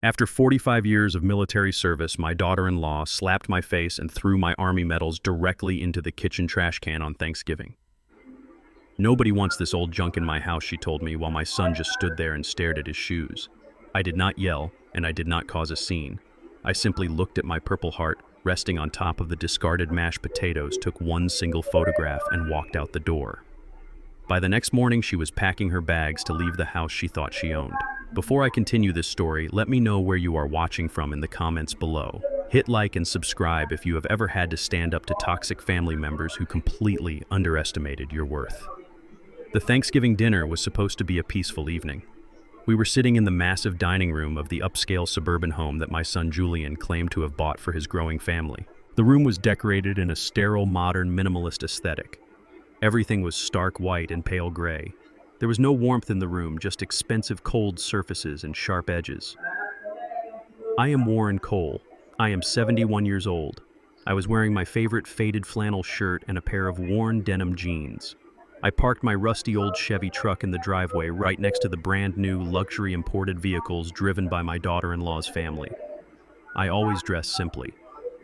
After 45 years of military service, my daughter-in-law slapped my face and threw my Army medals directly into the kitchen trash can on Thanksgiving. "Nobody wants this old junk in my house," she told me, while my son just stood there and stared at his shoes. I did not yell, and I did not cause a scene. I simply looked at my Purple Heart resting on top of the discarded mashed potatoes, took one single photograph, and walked out the door. By the next morning, she was packing her bags to leave the house she thought she owned. Before I continue this story, let me know where you are watching from in the comments below. Hit like and subscribe if you have ever had to stand up to toxic family members who completely underestimated your worth. The Thanksgiving dinner was supposed to be a peaceful evening. We were sitting in the massive dining room of the upscale suburban home that my son Julian claimed to have bought for his growing family. The room was decorated in a sterile, modern, minimalist aesthetic. Everything was stark white and pale gray. There was no warmth in the room, just expensive cold surfaces and sharp edges. I am Warren Cole. I am 71 years old. I was wearing my favorite faded flannel shirt and a pair of worn denim jeans. I parked my rusty old Chevy truck in the driveway right next to the brand new luxury imported vehicles driven by my daughter-in-law's family. I always dress simply.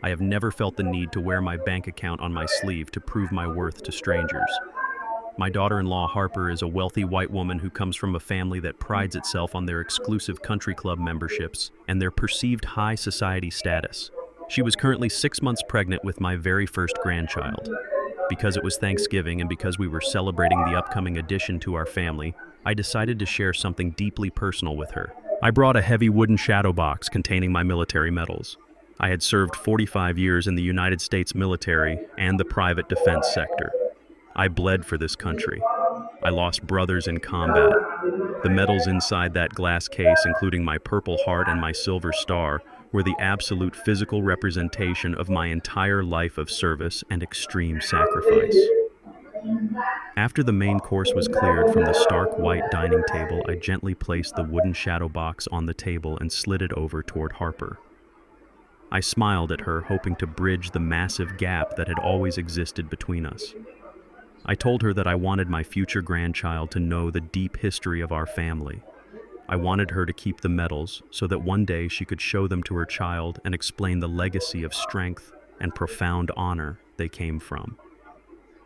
I have never felt the need to wear my bank account on my sleeve to prove my worth to strangers. My daughter-in-law Harper is a wealthy white woman who comes from a family that prides itself on their exclusive country club memberships and their perceived high society status. She was currently 6 months pregnant with my very first grandchild. Because it was Thanksgiving and because we were celebrating the upcoming addition to our family, I decided to share something deeply personal with her. I brought a heavy wooden shadow box containing my military medals. I had served 45 years in the United States military and the private defense sector. I bled for this country. I lost brothers in combat. The medals inside that glass case, including my Purple Heart and my Silver Star, were the absolute physical representation of my entire life of service and extreme sacrifice. After the main course was cleared from the stark white dining table, I gently placed the wooden shadow box on the table and slid it over toward Harper. I smiled at her, hoping to bridge the massive gap that had always existed between us. I told her that I wanted my future grandchild to know the deep history of our family. I wanted her to keep the medals so that one day she could show them to her child and explain the legacy of strength and profound honor they came from.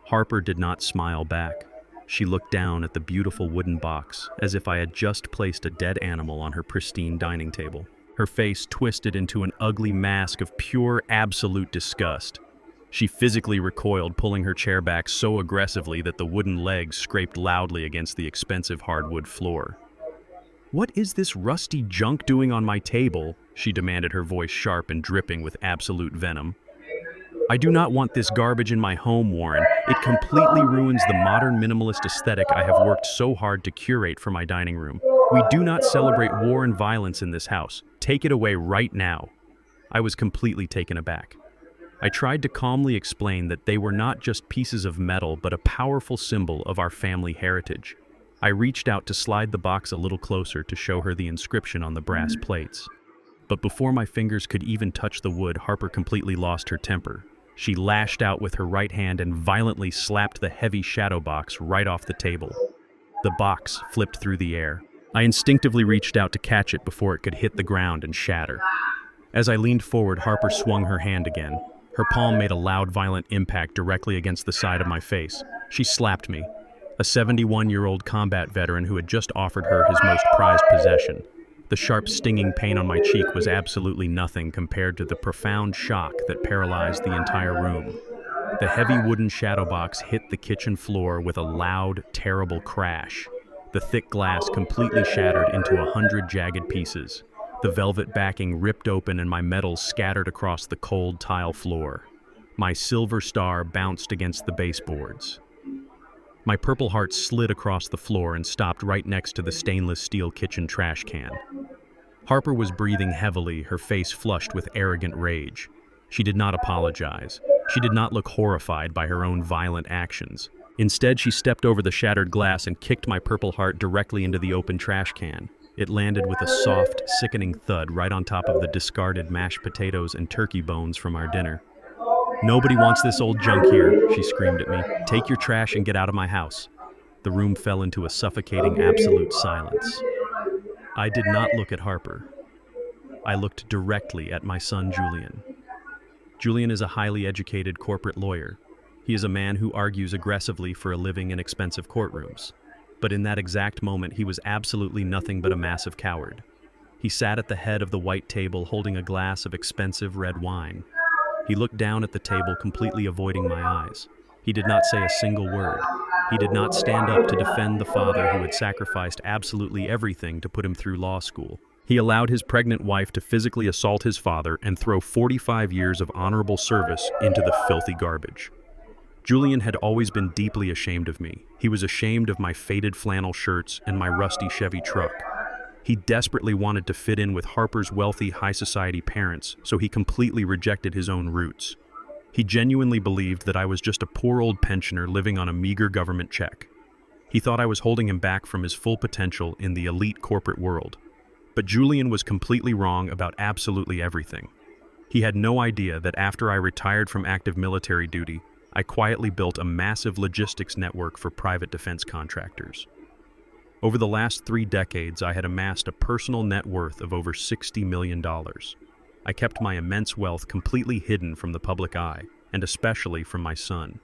Harper did not smile back. She looked down at the beautiful wooden box as if I had just placed a dead animal on her pristine dining table. Her face twisted into an ugly mask of pure, absolute disgust. She physically recoiled, pulling her chair back so aggressively that the wooden legs scraped loudly against the expensive hardwood floor. "What is this rusty junk doing on my table?" she demanded, her voice sharp and dripping with absolute venom. "I do not want this garbage in my home, Warren. It completely ruins the modern minimalist aesthetic I have worked so hard to curate for my dining room. We do not celebrate war and violence in this house. Take it away right now." I was completely taken aback. I tried to calmly explain that they were not just pieces of metal, but a powerful symbol of our family heritage. I reached out to slide the box a little closer to show her the inscription on the brass plates. But before my fingers could even touch the wood, Harper completely lost her temper. She lashed out with her right hand and violently slapped the heavy shadow box right off the table. The box flipped through the air. I instinctively reached out to catch it before it could hit the ground and shatter. As I leaned forward, Harper swung her hand again. Her palm made a loud, violent impact directly against the side of my face. She slapped me, a 71-year-old combat veteran who had just offered her his most prized possession. The sharp, stinging pain on my cheek was absolutely nothing compared to the profound shock that paralyzed the entire room. The heavy wooden shadow box hit the kitchen floor with a loud, terrible crash. The thick glass completely shattered into 100 jagged pieces. The velvet backing ripped open and my medals scattered across the cold tile floor. My Silver Star bounced against the baseboards. My Purple Heart slid across the floor and stopped right next to the stainless steel kitchen trash can. Harper was breathing heavily, her face flushed with arrogant rage. She did not apologize. She did not look horrified by her own violent actions. Instead, she stepped over the shattered glass and kicked my Purple Heart directly into the open trash can. It landed with a soft, sickening thud right on top of the discarded mashed potatoes and turkey bones from our dinner. "Nobody wants this old junk here," she screamed at me. "Take your trash and get out of my house." The room fell into a suffocating absolute silence. I did not look at Harper. I looked directly at my son, Julian. Julian is a highly educated corporate lawyer. He is a man who argues aggressively for a living in expensive courtrooms. But in that exact moment, he was absolutely nothing but a massive coward. He sat at the head of the white table holding a glass of expensive red wine. He looked down at the table, completely avoiding my eyes. He did not say a single word. He did not stand up to defend the father who had sacrificed absolutely everything to put him through law school. He allowed his pregnant wife to physically assault his father and throw 45 years of honorable service into the filthy garbage. Julian had always been deeply ashamed of me. He was ashamed of my faded flannel shirts and my rusty Chevy truck. He desperately wanted to fit in with Harper's wealthy high society parents, so he completely rejected his own roots. He genuinely believed that I was just a poor old pensioner living on a meager government check. He thought I was holding him back from his full potential in the elite corporate world. But Julian was completely wrong about absolutely everything. He had no idea that after I retired from active military duty, I quietly built a massive logistics network for private defense contractors. Over the last 3 decades, I had amassed a personal net worth of over $60 million. I kept my immense wealth completely hidden from the public eye, and especially from my son.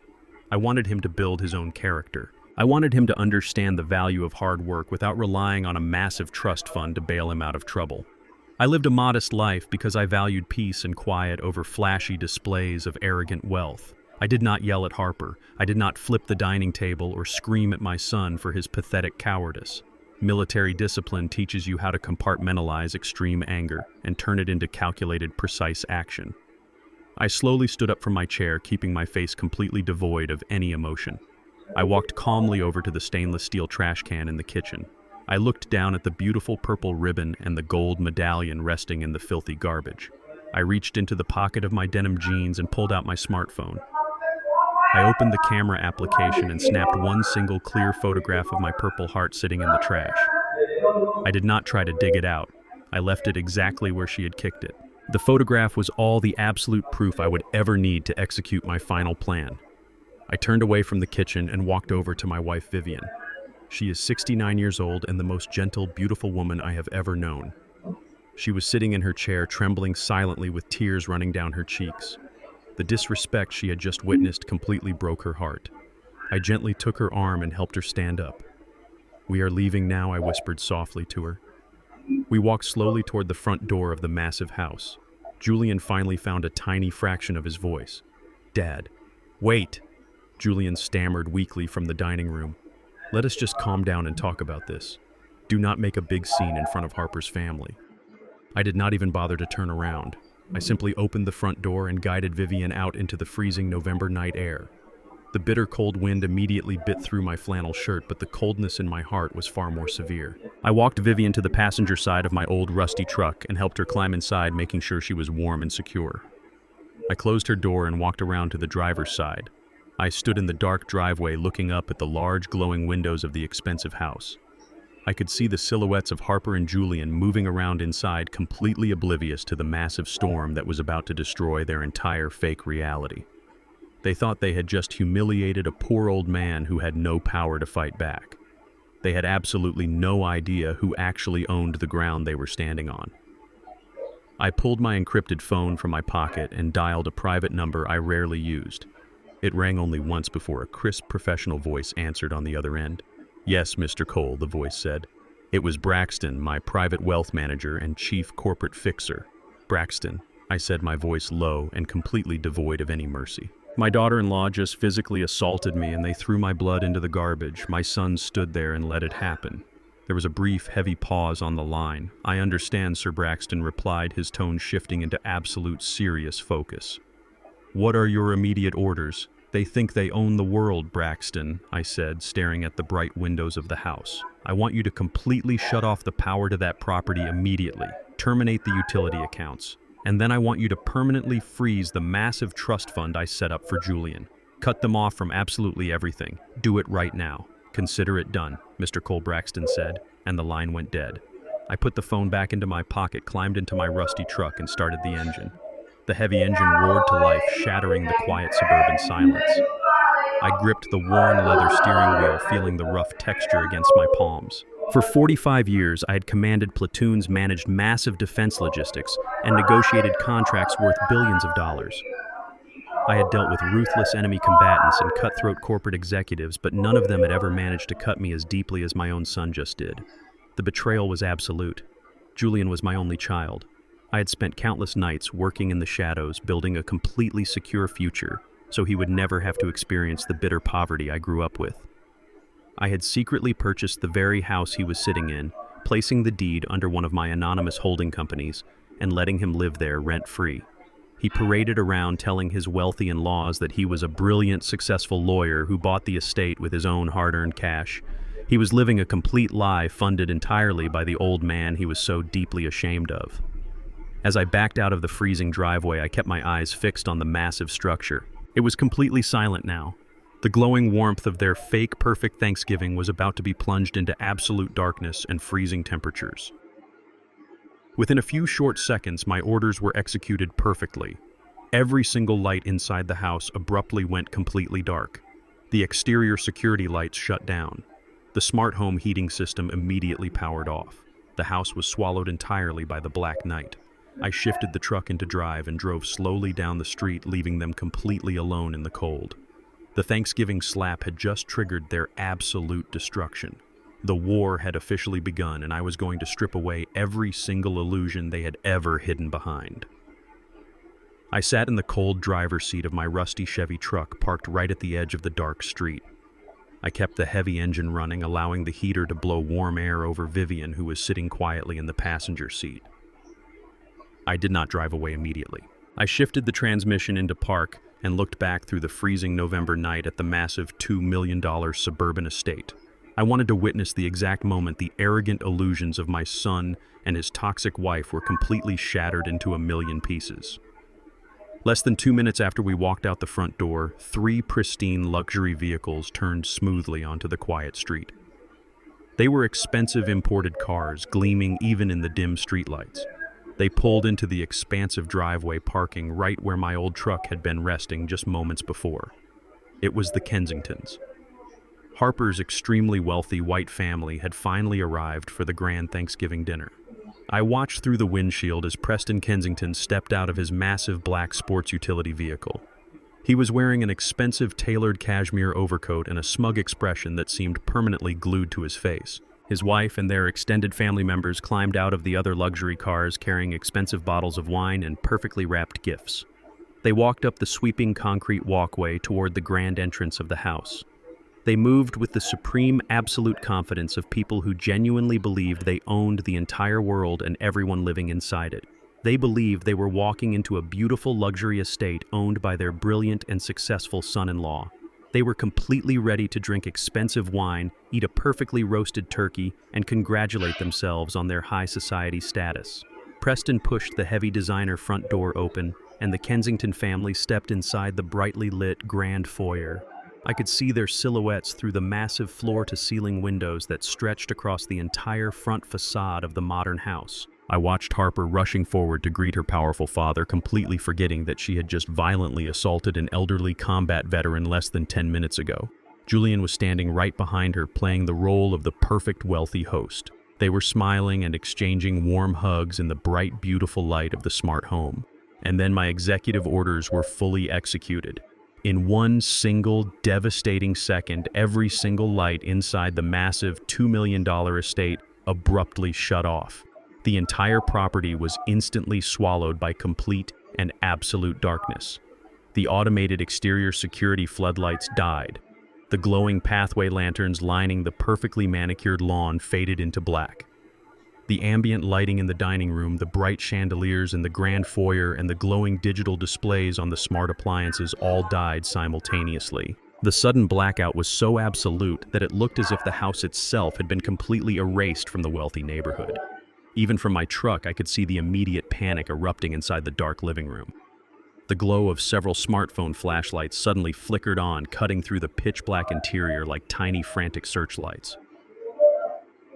I wanted him to build his own character. I wanted him to understand the value of hard work without relying on a massive trust fund to bail him out of trouble. I lived a modest life because I valued peace and quiet over flashy displays of arrogant wealth. I did not yell at Harper. I did not flip the dining table or scream at my son for his pathetic cowardice. Military discipline teaches you how to compartmentalize extreme anger and turn it into calculated, precise action. I slowly stood up from my chair, keeping my face completely devoid of any emotion. I walked calmly over to the stainless steel trash can in the kitchen. I looked down at the beautiful purple ribbon and the gold medallion resting in the filthy garbage. I reached into the pocket of my denim jeans and pulled out my smartphone. I opened the camera application and snapped one single clear photograph of my purple heart sitting in the trash. I did not try to dig it out. I left it exactly where she had kicked it. The photograph was all the absolute proof I would ever need to execute my final plan. I turned away from the kitchen and walked over to my wife, Vivian. She is 69 years old and the most gentle, beautiful woman I have ever known. She was sitting in her chair, trembling silently with tears running down her cheeks. The disrespect she had just witnessed completely broke her heart. I gently took her arm and helped her stand up. "We are leaving now," I whispered softly to her. We walked slowly toward the front door of the massive house. Julian finally found a tiny fraction of his voice. "Dad, wait!" Julian stammered weakly from the dining room. "Let us just calm down and talk about this. Do not make a big scene in front of Harper's family." I did not even bother to turn around. I simply opened the front door and guided Vivian out into the freezing November night air. The bitter cold wind immediately bit through my flannel shirt, but the coldness in my heart was far more severe. I walked Vivian to the passenger side of my old rusty truck and helped her climb inside, making sure she was warm and secure. I closed her door and walked around to the driver's side. I stood in the dark driveway looking up at the large glowing windows of the expensive house. I could see the silhouettes of Harper and Julian moving around inside, completely oblivious to the massive storm that was about to destroy their entire fake reality. They thought they had just humiliated a poor old man who had no power to fight back. They had absolutely no idea who actually owned the ground they were standing on. I pulled my encrypted phone from my pocket and dialed a private number I rarely used. It rang only once before a crisp professional voice answered on the other end. "Yes, Mr. Cole," the voice said. It was Braxton, my private wealth manager and chief corporate fixer. "Braxton," I said, my voice low and completely devoid of any mercy. "My daughter-in-law just physically assaulted me and they threw my blood into the garbage. My son stood there and let it happen." There was a brief, heavy pause on the line. "I understand," Sir Braxton replied, his tone shifting into absolute serious focus. "What are your immediate orders?" "They think they own the world, Braxton," I said, staring at the bright windows of the house. "I want you to completely shut off the power to that property immediately. Terminate the utility accounts. And then I want you to permanently freeze the massive trust fund I set up for Julian. Cut them off from absolutely everything. Do it right now. Consider it done," Mr. Cole Braxton said, and the line went dead. I put the phone back into my pocket, climbed into my rusty truck, and started the engine. The heavy engine roared to life, shattering the quiet suburban silence. I gripped the worn leather steering wheel, feeling the rough texture against my palms. For 45 years, I had commanded platoons, managed massive defense logistics, and negotiated contracts worth billions of dollars. I had dealt with ruthless enemy combatants and cutthroat corporate executives, but none of them had ever managed to cut me as deeply as my own son just did. The betrayal was absolute. Julian was my only child. I had spent countless nights working in the shadows, building a completely secure future, so he would never have to experience the bitter poverty I grew up with. I had secretly purchased the very house he was sitting in, placing the deed under one of my anonymous holding companies, and letting him live there rent-free. He paraded around telling his wealthy in-laws that he was a brilliant, successful lawyer who bought the estate with his own hard-earned cash. He was living a complete lie funded entirely by the old man he was so deeply ashamed of. As I backed out of the freezing driveway, I kept my eyes fixed on the massive structure. It was completely silent now. The glowing warmth of their fake perfect Thanksgiving was about to be plunged into absolute darkness and freezing temperatures. Within a few short seconds, my orders were executed perfectly. Every single light inside the house abruptly went completely dark. The exterior security lights shut down. The smart home heating system immediately powered off. The house was swallowed entirely by the black night. I shifted the truck into drive and drove slowly down the street, leaving them completely alone in the cold. The Thanksgiving slap had just triggered their absolute destruction. The war had officially begun, and I was going to strip away every single illusion they had ever hidden behind. I sat in the cold driver's seat of my rusty Chevy truck parked right at the edge of the dark street. I kept the heavy engine running, allowing the heater to blow warm air over Vivian, who was sitting quietly in the passenger seat. I did not drive away immediately. I shifted the transmission into park and looked back through the freezing November night at the massive $2 million suburban estate. I wanted to witness the exact moment the arrogant illusions of my son and his toxic wife were completely shattered into a million pieces. Less than 2 minutes after we walked out the front door, 3 pristine luxury vehicles turned smoothly onto the quiet street. They were expensive imported cars, gleaming even in the dim streetlights. They pulled into the expansive driveway parking right where my old truck had been resting just moments before. It was the Kensingtons. Harper's extremely wealthy white family had finally arrived for the grand Thanksgiving dinner. I watched through the windshield as Preston Kensington stepped out of his massive black sports utility vehicle. He was wearing an expensive tailored cashmere overcoat and a smug expression that seemed permanently glued to his face. His wife and their extended family members climbed out of the other luxury cars carrying expensive bottles of wine and perfectly wrapped gifts. They walked up the sweeping concrete walkway toward the grand entrance of the house. They moved with the supreme absolute confidence of people who genuinely believed they owned the entire world and everyone living inside it. They believed they were walking into a beautiful luxury estate owned by their brilliant and successful son-in-law. They were completely ready to drink expensive wine, eat a perfectly roasted turkey, and congratulate themselves on their high society status. Preston pushed the heavy designer front door open, and the Kensington family stepped inside the brightly lit grand foyer. I could see their silhouettes through the massive floor-to-ceiling windows that stretched across the entire front facade of the modern house. I watched Harper rushing forward to greet her powerful father, completely forgetting that she had just violently assaulted an elderly combat veteran less than 10 minutes ago. Julian was standing right behind her, playing the role of the perfect wealthy host. They were smiling and exchanging warm hugs in the bright, beautiful light of the smart home. And then my executive orders were fully executed. In one single devastating second, every single light inside the massive $2 million estate abruptly shut off. The entire property was instantly swallowed by complete and absolute darkness. The automated exterior security floodlights died. The glowing pathway lanterns lining the perfectly manicured lawn faded into black. The ambient lighting in the dining room, the bright chandeliers in the grand foyer, and the glowing digital displays on the smart appliances all died simultaneously. The sudden blackout was so absolute that it looked as if the house itself had been completely erased from the wealthy neighborhood. Even from my truck, I could see the immediate panic erupting inside the dark living room. The glow of several smartphone flashlights suddenly flickered on, cutting through the pitch-black interior like tiny, frantic searchlights.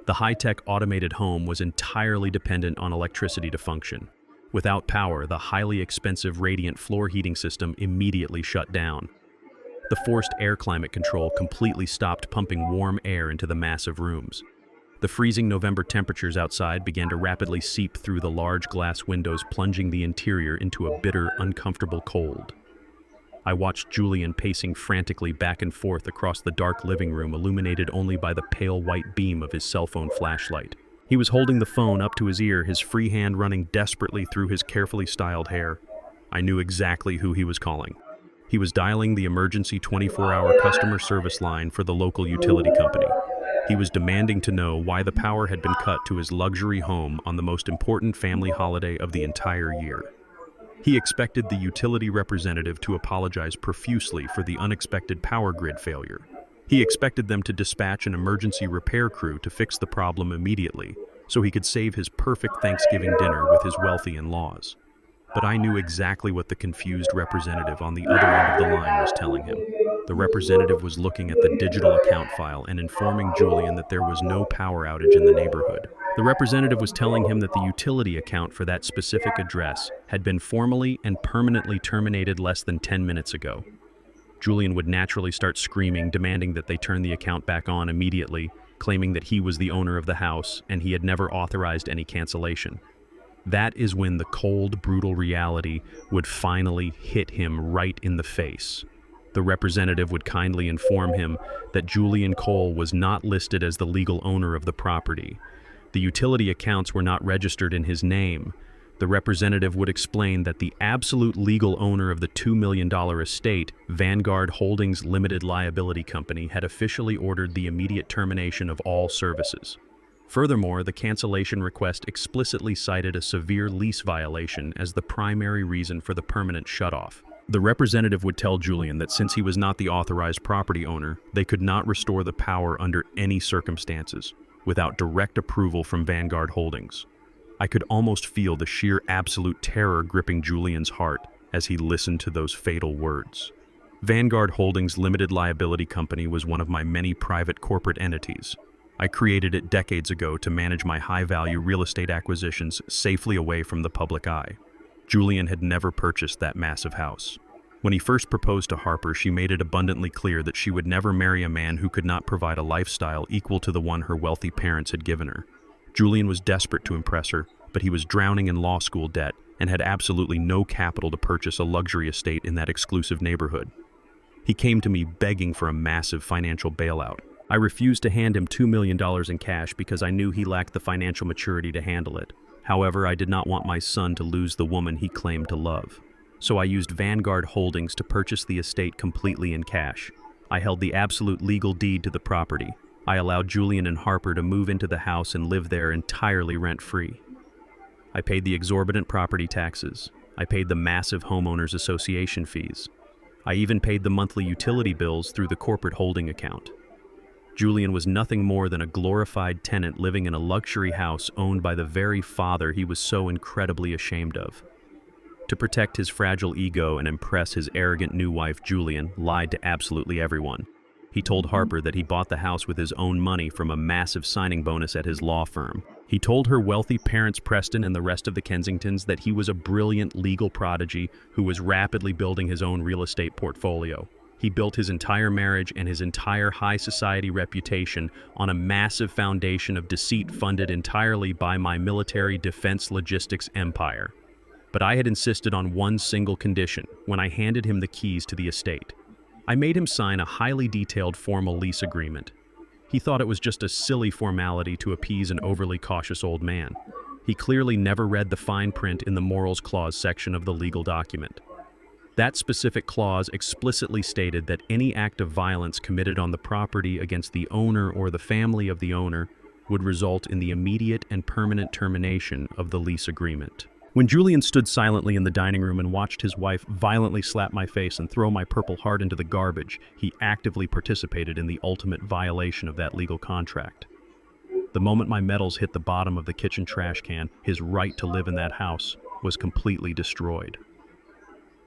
The high-tech automated home was entirely dependent on electricity to function. Without power, the highly expensive radiant floor heating system immediately shut down. The forced air climate control completely stopped pumping warm air into the massive rooms. The freezing November temperatures outside began to rapidly seep through the large glass windows, plunging the interior into a bitter, uncomfortable cold. I watched Julian pacing frantically back and forth across the dark living room, illuminated only by the pale white beam of his cell phone flashlight. He was holding the phone up to his ear, his free hand running desperately through his carefully styled hair. I knew exactly who he was calling. He was dialing the emergency 24-hour customer service line for the local utility company. He was demanding to know why the power had been cut to his luxury home on the most important family holiday of the entire year. He expected the utility representative to apologize profusely for the unexpected power grid failure. He expected them to dispatch an emergency repair crew to fix the problem immediately, so he could save his perfect Thanksgiving dinner with his wealthy in-laws. But I knew exactly what the confused representative on the other end of the line was telling him. The representative was looking at the digital account file and informing Julian that there was no power outage in the neighborhood. The representative was telling him that the utility account for that specific address had been formally and permanently terminated less than 10 minutes ago. Julian would naturally start screaming, demanding that they turn the account back on immediately, claiming that he was the owner of the house and he had never authorized any cancellation. That is when the cold, brutal reality would finally hit him right in the face. The representative would kindly inform him that Julian Cole was not listed as the legal owner of the property. The utility accounts were not registered in his name. The representative would explain that the absolute legal owner of the $2 million estate, Vanguard Holdings Limited Liability Company, had officially ordered the immediate termination of all services. Furthermore, the cancellation request explicitly cited a severe lease violation as the primary reason for the permanent shutoff. The representative would tell Julian that since he was not the authorized property owner, they could not restore the power under any circumstances, without direct approval from Vanguard Holdings. I could almost feel the sheer absolute terror gripping Julian's heart as he listened to those fatal words. Vanguard Holdings Limited Liability Company was one of my many private corporate entities. I created it decades ago to manage my high-value real estate acquisitions safely away from the public eye. Julian had never purchased that massive house. When he first proposed to Harper, she made it abundantly clear that she would never marry a man who could not provide a lifestyle equal to the one her wealthy parents had given her. Julian was desperate to impress her, but he was drowning in law school debt and had absolutely no capital to purchase a luxury estate in that exclusive neighborhood. He came to me begging for a massive financial bailout. I refused to hand him $2 million in cash because I knew he lacked the financial maturity to handle it. However, I did not want my son to lose the woman he claimed to love. So I used Vanguard Holdings to purchase the estate completely in cash. I held the absolute legal deed to the property. I allowed Julian and Harper to move into the house and live there entirely rent-free. I paid the exorbitant property taxes. I paid the massive homeowners association fees. I even paid the monthly utility bills through the corporate holding account. Julian was nothing more than a glorified tenant living in a luxury house owned by the very father he was so incredibly ashamed of. To protect his fragile ego and impress his arrogant new wife, Julian lied to absolutely everyone. He told Harper that he bought the house with his own money from a massive signing bonus at his law firm. He told her wealthy parents, Preston and the rest of the Kensingtons, that he was a brilliant legal prodigy who was rapidly building his own real estate portfolio. He built his entire marriage and his entire high society reputation on a massive foundation of deceit funded entirely by my military defense logistics empire. But I had insisted on one single condition when I handed him the keys to the estate. I made him sign a highly detailed formal lease agreement. He thought it was just a silly formality to appease an overly cautious old man. He clearly never read the fine print in the morals clause section of the legal document. That specific clause explicitly stated that any act of violence committed on the property against the owner or the family of the owner would result in the immediate and permanent termination of the lease agreement. When Julian stood silently in the dining room and watched his wife violently slap my face and throw my Purple Heart into the garbage, he actively participated in the ultimate violation of that legal contract. The moment my medals hit the bottom of the kitchen trash can, his right to live in that house was completely destroyed.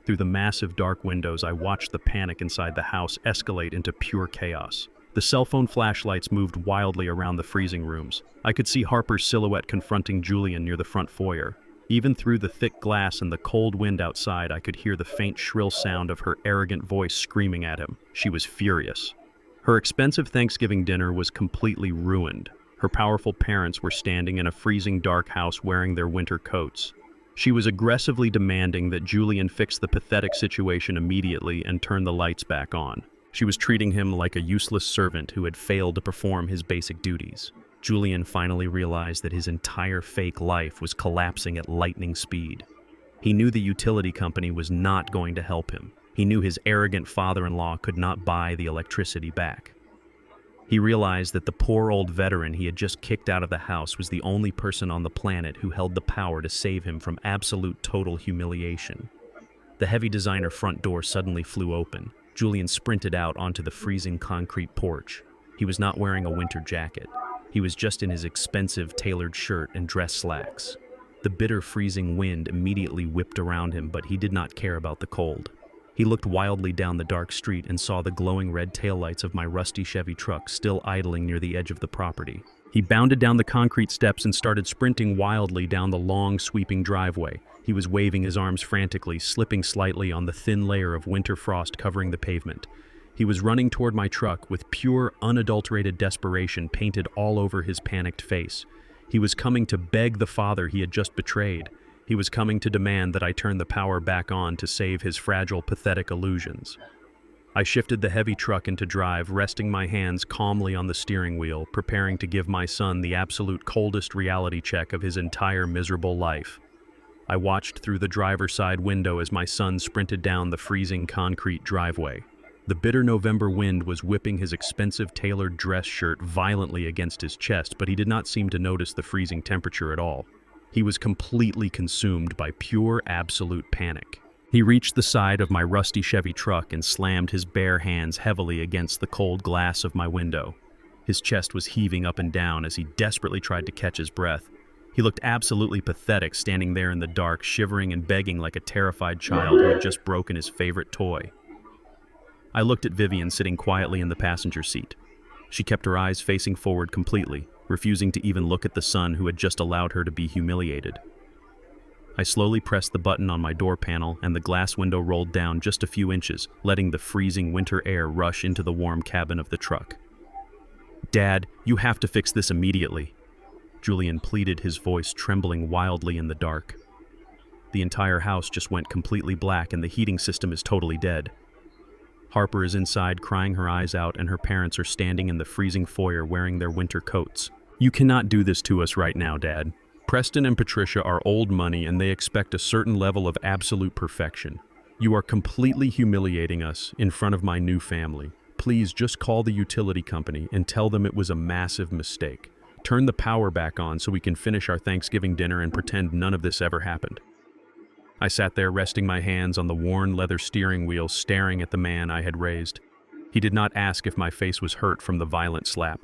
Through the massive dark windows, I watched the panic inside the house escalate into pure chaos. The cell phone flashlights moved wildly around the freezing rooms. I could see Harper's silhouette confronting Julian near the front foyer. Even through the thick glass and the cold wind outside, I could hear the faint, shrill sound of her arrogant voice screaming at him. She was furious. Her expensive Thanksgiving dinner was completely ruined. Her powerful parents were standing in a freezing dark house wearing their winter coats. She was aggressively demanding that Julian fix the pathetic situation immediately and turn the lights back on. She was treating him like a useless servant who had failed to perform his basic duties. Julian finally realized that his entire fake life was collapsing at lightning speed. He knew the utility company was not going to help him. He knew his arrogant father-in-law could not buy the electricity back. He realized that the poor old veteran he had just kicked out of the house was the only person on the planet who held the power to save him from absolute total humiliation. The heavy designer front door suddenly flew open. Julian sprinted out onto the freezing concrete porch. He was not wearing a winter jacket. He was just in his expensive tailored shirt and dress slacks. The bitter freezing wind immediately whipped around him, but he did not care about the cold. He looked wildly down the dark street and saw the glowing red taillights of my rusty Chevy truck still idling near the edge of the property. He bounded down the concrete steps and started sprinting wildly down the long, sweeping driveway. He was waving his arms frantically, slipping slightly on the thin layer of winter frost covering the pavement. He was running toward my truck with pure, unadulterated desperation painted all over his panicked face. He was coming to beg the father he had just betrayed. He was coming to demand that I turn the power back on to save his fragile, pathetic illusions. I shifted the heavy truck into drive, resting my hands calmly on the steering wheel, preparing to give my son the absolute coldest reality check of his entire miserable life. I watched through the driver's side window as my son sprinted down the freezing concrete driveway. The bitter November wind was whipping his expensive tailored dress shirt violently against his chest, but he did not seem to notice the freezing temperature at all. He was completely consumed by pure, absolute panic. He reached the side of my rusty Chevy truck and slammed his bare hands heavily against the cold glass of my window. His chest was heaving up and down as he desperately tried to catch his breath. He looked absolutely pathetic, standing there in the dark, shivering and begging like a terrified child who had just broken his favorite toy. I looked at Vivian sitting quietly in the passenger seat. She kept her eyes facing forward completely, refusing to even look at the son who had just allowed her to be humiliated. I slowly pressed the button on my door panel and the glass window rolled down just a few inches, letting the freezing winter air rush into the warm cabin of the truck. "Dad, you have to fix this immediately," Julian pleaded, his voice trembling wildly in the dark. "The entire house just went completely black and the heating system is totally dead. Harper is inside crying her eyes out and her parents are standing in the freezing foyer wearing their winter coats. You cannot do this to us right now, Dad. Preston and Patricia are old money and they expect a certain level of absolute perfection. You are completely humiliating us in front of my new family. Please just call the utility company and tell them it was a massive mistake. Turn the power back on so we can finish our Thanksgiving dinner and pretend none of this ever happened." I sat there resting my hands on the worn leather steering wheel, staring at the man I had raised. He did not ask if my face was hurt from the violent slap.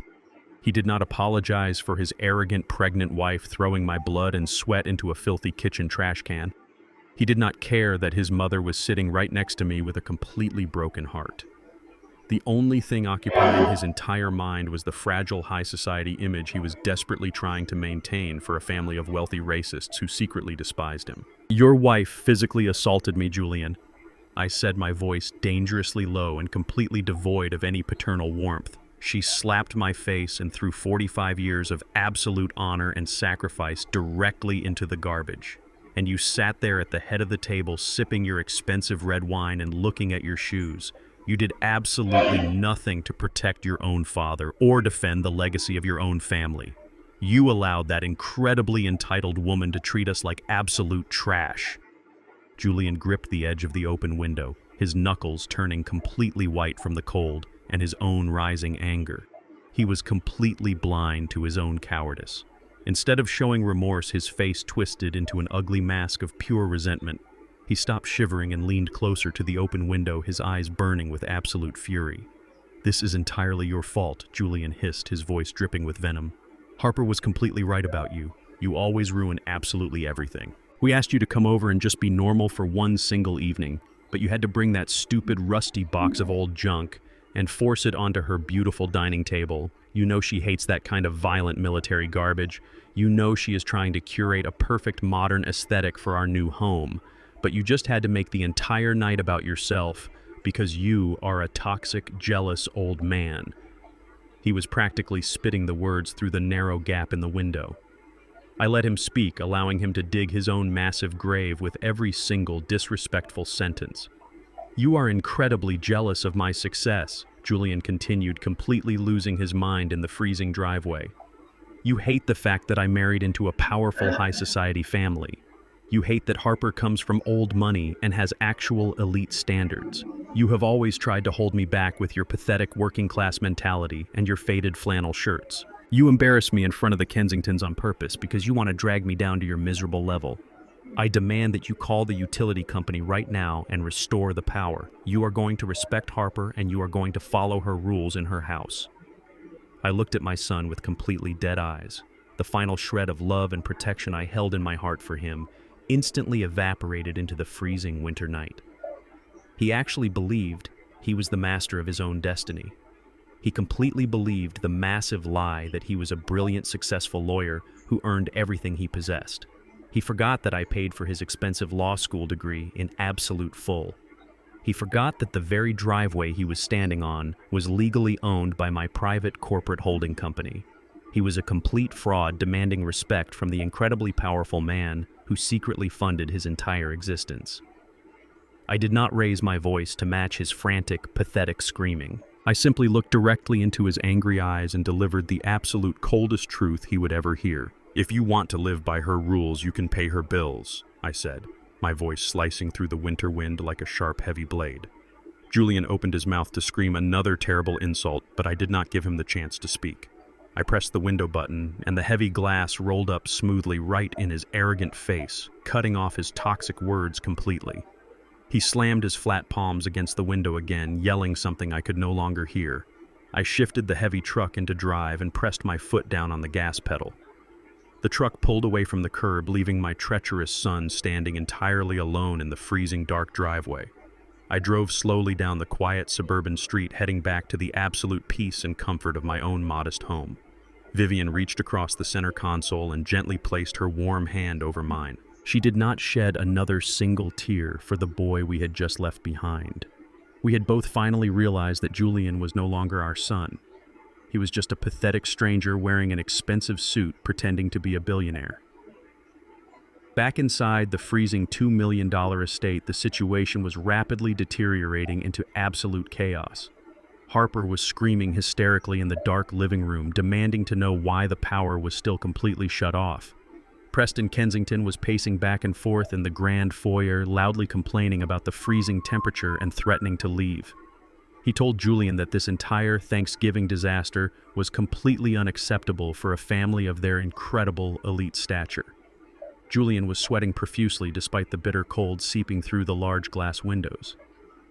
He did not apologize for his arrogant pregnant wife throwing my blood and sweat into a filthy kitchen trash can. He did not care that his mother was sitting right next to me with a completely broken heart. The only thing occupying his entire mind was the fragile high society image he was desperately trying to maintain for a family of wealthy racists who secretly despised him. "Your wife physically assaulted me, Julian," I said, my voice dangerously low and completely devoid of any paternal warmth. "She slapped my face and threw 45 years of absolute honor and sacrifice directly into the garbage. And you sat there at the head of the table sipping your expensive red wine and looking at your shoes. You did absolutely nothing to protect your own father or defend the legacy of your own family. You allowed that incredibly entitled woman to treat us like absolute trash." Julian gripped the edge of the open window, his knuckles turning completely white from the cold and his own rising anger. He was completely blind to his own cowardice. Instead of showing remorse, his face twisted into an ugly mask of pure resentment. He stopped shivering and leaned closer to the open window, his eyes burning with absolute fury. "This is entirely your fault," Julian hissed, his voice dripping with venom. "Harper was completely right about you. You always ruin absolutely everything. We asked you to come over and just be normal for one single evening, but you had to bring that stupid, rusty box of old junk and force it onto her beautiful dining table. You know she hates that kind of violent military garbage. You know she is trying to curate a perfect modern aesthetic for our new home. But you just had to make the entire night about yourself because you are a toxic, jealous old man." He was practically spitting the words through the narrow gap in the window. I let him speak, allowing him to dig his own massive grave with every single disrespectful sentence. "You are incredibly jealous of my success," Julian continued, completely losing his mind in the freezing driveway. "You hate the fact that I married into a powerful high society family. You hate that Harper comes from old money and has actual elite standards. You have always tried to hold me back with your pathetic working-class mentality and your faded flannel shirts. You embarrass me in front of the Kensingtons on purpose because you want to drag me down to your miserable level. I demand that you call the utility company right now and restore the power. You are going to respect Harper and you are going to follow her rules in her house." I looked at my son with completely dead eyes. The final shred of love and protection I held in my heart for him instantly evaporated into the freezing winter night. He actually believed he was the master of his own destiny. He completely believed the massive lie that he was a brilliant, successful lawyer who earned everything he possessed. He forgot that I paid for his expensive law school degree in absolute full. He forgot that the very driveway he was standing on was legally owned by my private corporate holding company. He was a complete fraud, demanding respect from the incredibly powerful man who secretly funded his entire existence. I did not raise my voice to match his frantic, pathetic screaming. I simply looked directly into his angry eyes and delivered the absolute coldest truth he would ever hear. "If you want to live by her rules, you can pay her bills," I said, my voice slicing through the winter wind like a sharp, heavy blade. Julian opened his mouth to scream another terrible insult, but I did not give him the chance to speak. I pressed the window button, and the heavy glass rolled up smoothly right in his arrogant face, cutting off his toxic words completely. He slammed his flat palms against the window again, yelling something I could no longer hear. I shifted the heavy truck into drive and pressed my foot down on the gas pedal. The truck pulled away from the curb, leaving my treacherous son standing entirely alone in the freezing dark driveway. I drove slowly down the quiet suburban street, heading back to the absolute peace and comfort of my own modest home. Vivian reached across the center console and gently placed her warm hand over mine. She did not shed another single tear for the boy we had just left behind. We had both finally realized that Julian was no longer our son. He was just a pathetic stranger wearing an expensive suit pretending to be a billionaire. Back inside the freezing $2 million estate, the situation was rapidly deteriorating into absolute chaos. Harper was screaming hysterically in the dark living room, demanding to know why the power was still completely shut off. Preston Kensington was pacing back and forth in the grand foyer, loudly complaining about the freezing temperature and threatening to leave. He told Julian that this entire Thanksgiving disaster was completely unacceptable for a family of their incredible elite stature. Julian was sweating profusely despite the bitter cold seeping through the large glass windows.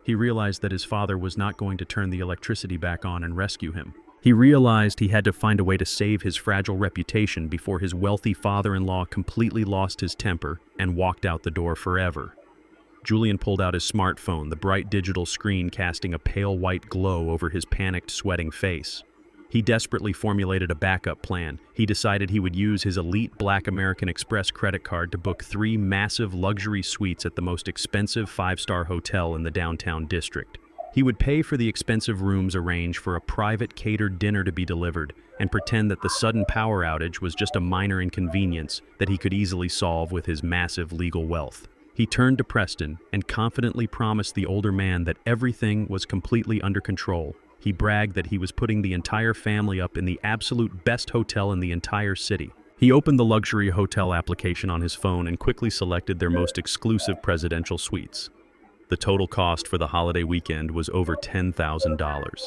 He realized that his father was not going to turn the electricity back on and rescue him. He realized he had to find a way to save his fragile reputation before his wealthy father-in-law completely lost his temper and walked out the door forever. Julian pulled out his smartphone, the bright digital screen casting a pale white glow over his panicked, sweating face. He desperately formulated a backup plan. He decided he would use his elite Black American Express credit card to book 3 massive luxury suites at the most expensive 5-star hotel in the downtown district. He would pay for the expensive rooms, arrange for a private catered dinner to be delivered, and pretend that the sudden power outage was just a minor inconvenience that he could easily solve with his massive legal wealth. He turned to Preston and confidently promised the older man that everything was completely under control. He bragged that he was putting the entire family up in the absolute best hotel in the entire city. He opened the luxury hotel application on his phone and quickly selected their most exclusive presidential suites. The total cost for the holiday weekend was over $10,000.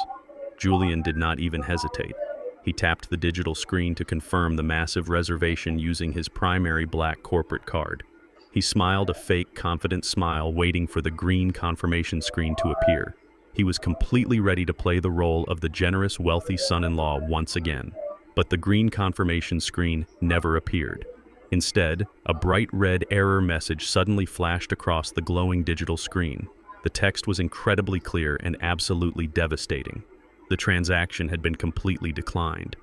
Julian did not even hesitate. He tapped the digital screen to confirm the massive reservation using his primary black corporate card. He smiled a fake, confident smile, waiting for the green confirmation screen to appear. He was completely ready to play the role of the generous, wealthy son-in-law once again. But the green confirmation screen never appeared. Instead, a bright red error message suddenly flashed across the glowing digital screen. The text was incredibly clear and absolutely devastating. The transaction had been completely declined.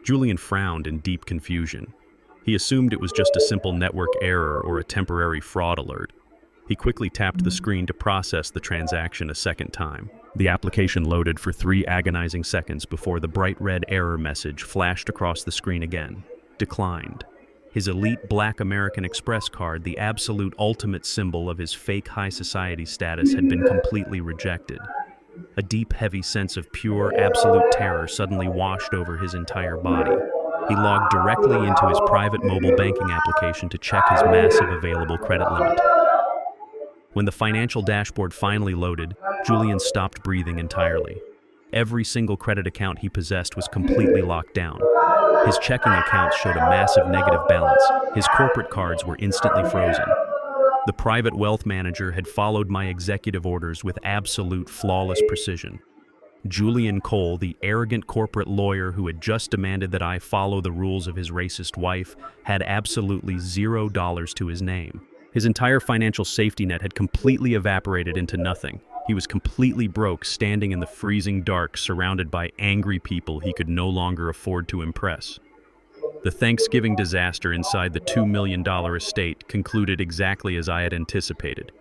Julian frowned in deep confusion. He assumed it was just a simple network error or a temporary fraud alert. He quickly tapped the screen to process the transaction a second time. The application loaded for 3 agonizing seconds before the bright red error message flashed across the screen again. Declined. His elite Black American Express card, the absolute ultimate symbol of his fake high society status, had been completely rejected. A deep, heavy sense of pure, absolute terror suddenly washed over his entire body. He logged directly into his private mobile banking application to check his massive available credit limit. When the financial dashboard finally loaded, Julian stopped breathing entirely. Every single credit account he possessed was completely locked down. His checking accounts showed a massive negative balance. His corporate cards were instantly frozen. The private wealth manager had followed my executive orders with absolute flawless precision. Julian Cole, the arrogant corporate lawyer who had just demanded that I follow the rules of his racist wife, had absolutely $0 to his name. His entire financial safety net had completely evaporated into nothing. He was completely broke, standing in the freezing dark, surrounded by angry people he could no longer afford to impress. The Thanksgiving disaster inside the $2 million estate concluded exactly as I had anticipated.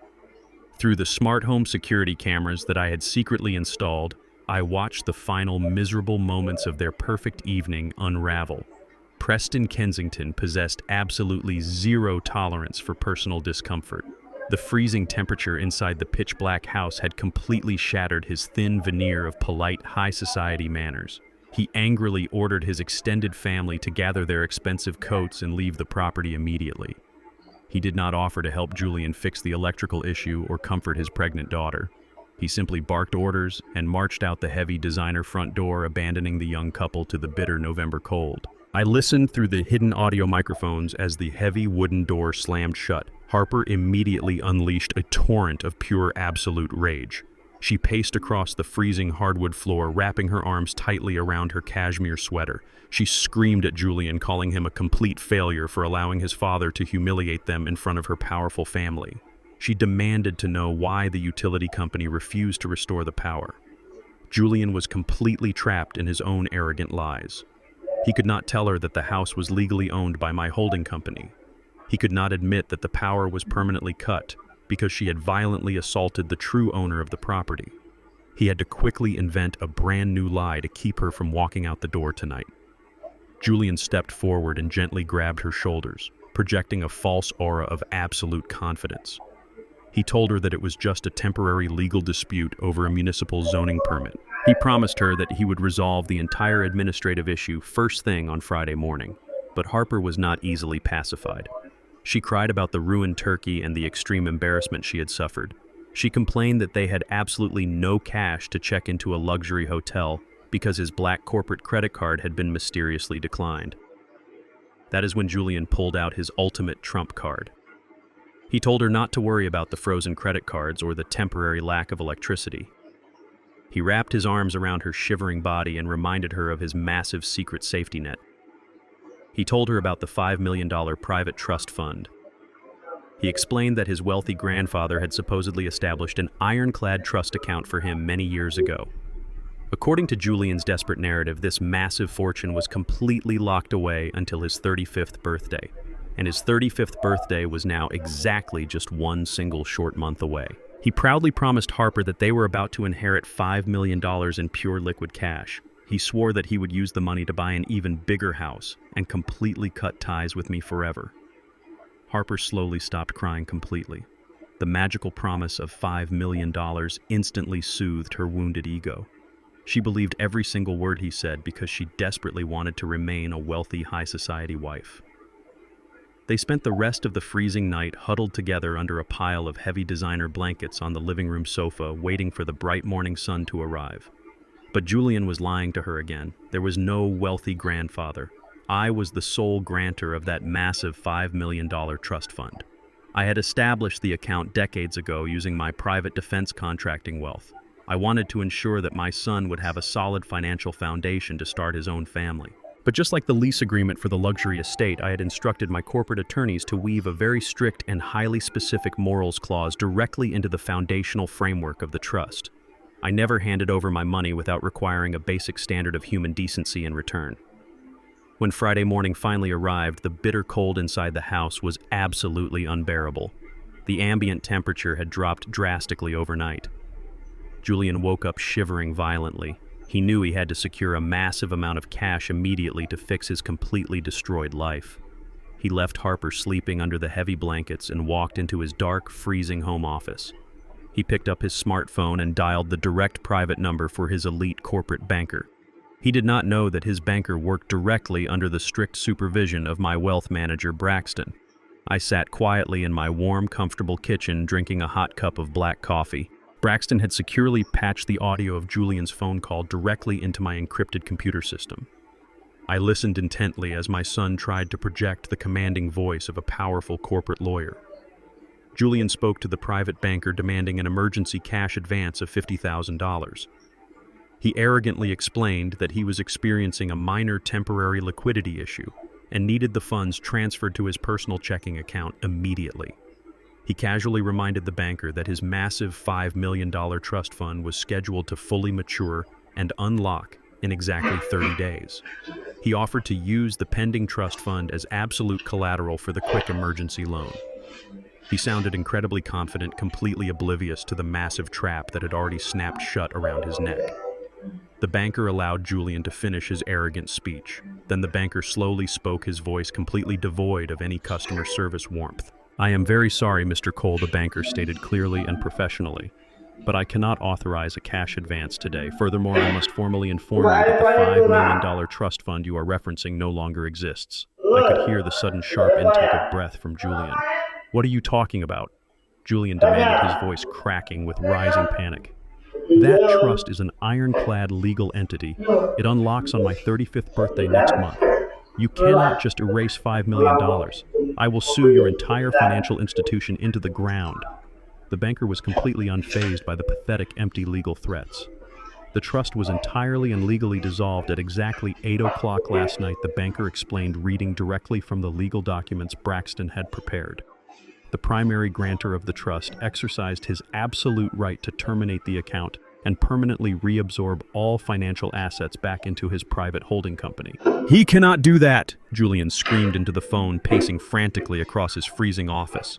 Through the smart home security cameras that I had secretly installed, I watched the final miserable moments of their perfect evening unravel. Preston Kensington possessed absolutely zero tolerance for personal discomfort. The freezing temperature inside the pitch-black house had completely shattered his thin veneer of polite, high society manners. He angrily ordered his extended family to gather their expensive coats and leave the property immediately. He did not offer to help Julian fix the electrical issue or comfort his pregnant daughter. He simply barked orders and marched out the heavy designer front door, abandoning the young couple to the bitter November cold. I listened through the hidden audio microphones as the heavy wooden door slammed shut. Harper immediately unleashed a torrent of pure absolute rage. She paced across the freezing hardwood floor, wrapping her arms tightly around her cashmere sweater. She screamed at Julian, calling him a complete failure for allowing his father to humiliate them in front of her powerful family. She demanded to know why the utility company refused to restore the power. Julian was completely trapped in his own arrogant lies. He could not tell her that the house was legally owned by my holding company. He could not admit that the power was permanently cut because she had violently assaulted the true owner of the property. He had to quickly invent a brand new lie to keep her from walking out the door tonight. Julian stepped forward and gently grabbed her shoulders, projecting a false aura of absolute confidence. He told her that it was just a temporary legal dispute over a municipal zoning permit. He promised her that he would resolve the entire administrative issue first thing on Friday morning. But Harper was not easily pacified. She cried about the ruined turkey and the extreme embarrassment she had suffered. She complained that they had absolutely no cash to check into a luxury hotel because his black corporate credit card had been mysteriously declined. That is when Julian pulled out his ultimate trump card. He told her not to worry about the frozen credit cards or the temporary lack of electricity. He wrapped his arms around her shivering body and reminded her of his massive secret safety net. He told her about the $5 million private trust fund. He explained that his wealthy grandfather had supposedly established an ironclad trust account for him many years ago. According to Julian's desperate narrative, this massive fortune was completely locked away until his 35th birthday, and his 35th birthday was now exactly just one single short month away. He proudly promised Harper that they were about to inherit $5 million in pure liquid cash. He swore that he would use the money to buy an even bigger house and completely cut ties with me forever. Harper slowly stopped crying completely. The magical promise of $5 million instantly soothed her wounded ego. She believed every single word he said because she desperately wanted to remain a wealthy high society wife. They spent the rest of the freezing night huddled together under a pile of heavy designer blankets on the living room sofa, waiting for the bright morning sun to arrive. But Julian was lying to her again. There was no wealthy grandfather. I was the sole grantor of that massive $5 million trust fund. I had established the account decades ago using my private defense contracting wealth. I wanted to ensure that my son would have a solid financial foundation to start his own family. But just like the lease agreement for the luxury estate, I had instructed my corporate attorneys to weave a very strict and highly specific morals clause directly into the foundational framework of the trust. I never handed over my money without requiring a basic standard of human decency in return. When Friday morning finally arrived, the bitter cold inside the house was absolutely unbearable. The ambient temperature had dropped drastically overnight. Julian woke up shivering violently. He knew he had to secure a massive amount of cash immediately to fix his completely destroyed life. He left Harper sleeping under the heavy blankets and walked into his dark, freezing home office. He picked up his smartphone and dialed the direct private number for his elite corporate banker. He did not know that his banker worked directly under the strict supervision of my wealth manager, Braxton. I sat quietly in my warm, comfortable kitchen drinking a hot cup of black coffee. Braxton had securely patched the audio of Julian's phone call directly into my encrypted computer system. I listened intently as my son tried to project the commanding voice of a powerful corporate lawyer. Julian spoke to the private banker demanding an emergency cash advance of $50,000. He arrogantly explained that he was experiencing a minor temporary liquidity issue and needed the funds transferred to his personal checking account immediately. He casually reminded the banker that his massive $5 million trust fund was scheduled to fully mature and unlock in exactly 30 days. He offered to use the pending trust fund as absolute collateral for the quick emergency loan. He sounded incredibly confident, completely oblivious to the massive trap that had already snapped shut around his neck. The banker allowed Julian to finish his arrogant speech. Then the banker slowly spoke, his voice completely devoid of any customer service warmth. "I am very sorry, Mr. Cole," the banker stated clearly and professionally, "but I cannot authorize a cash advance today. Furthermore, I must formally inform you that the $5 million trust fund you are referencing no longer exists." I could hear the sudden sharp intake of breath from Julian. "What are you talking about?" Julian demanded, his voice cracking with rising panic. "That trust is an ironclad legal entity. It unlocks on my 35th birthday next month. You cannot just erase $5 million. I will sue your entire financial institution into the ground." The banker was completely unfazed by the pathetic, empty legal threats. The trust was entirely and legally dissolved at exactly 8 o'clock last night, the banker explained, reading directly from the legal documents Braxton had prepared. The primary grantor of the trust exercised his absolute right to terminate the account and permanently reabsorb all financial assets back into his private holding company. "He cannot do that!" Julian screamed into the phone, pacing frantically across his freezing office.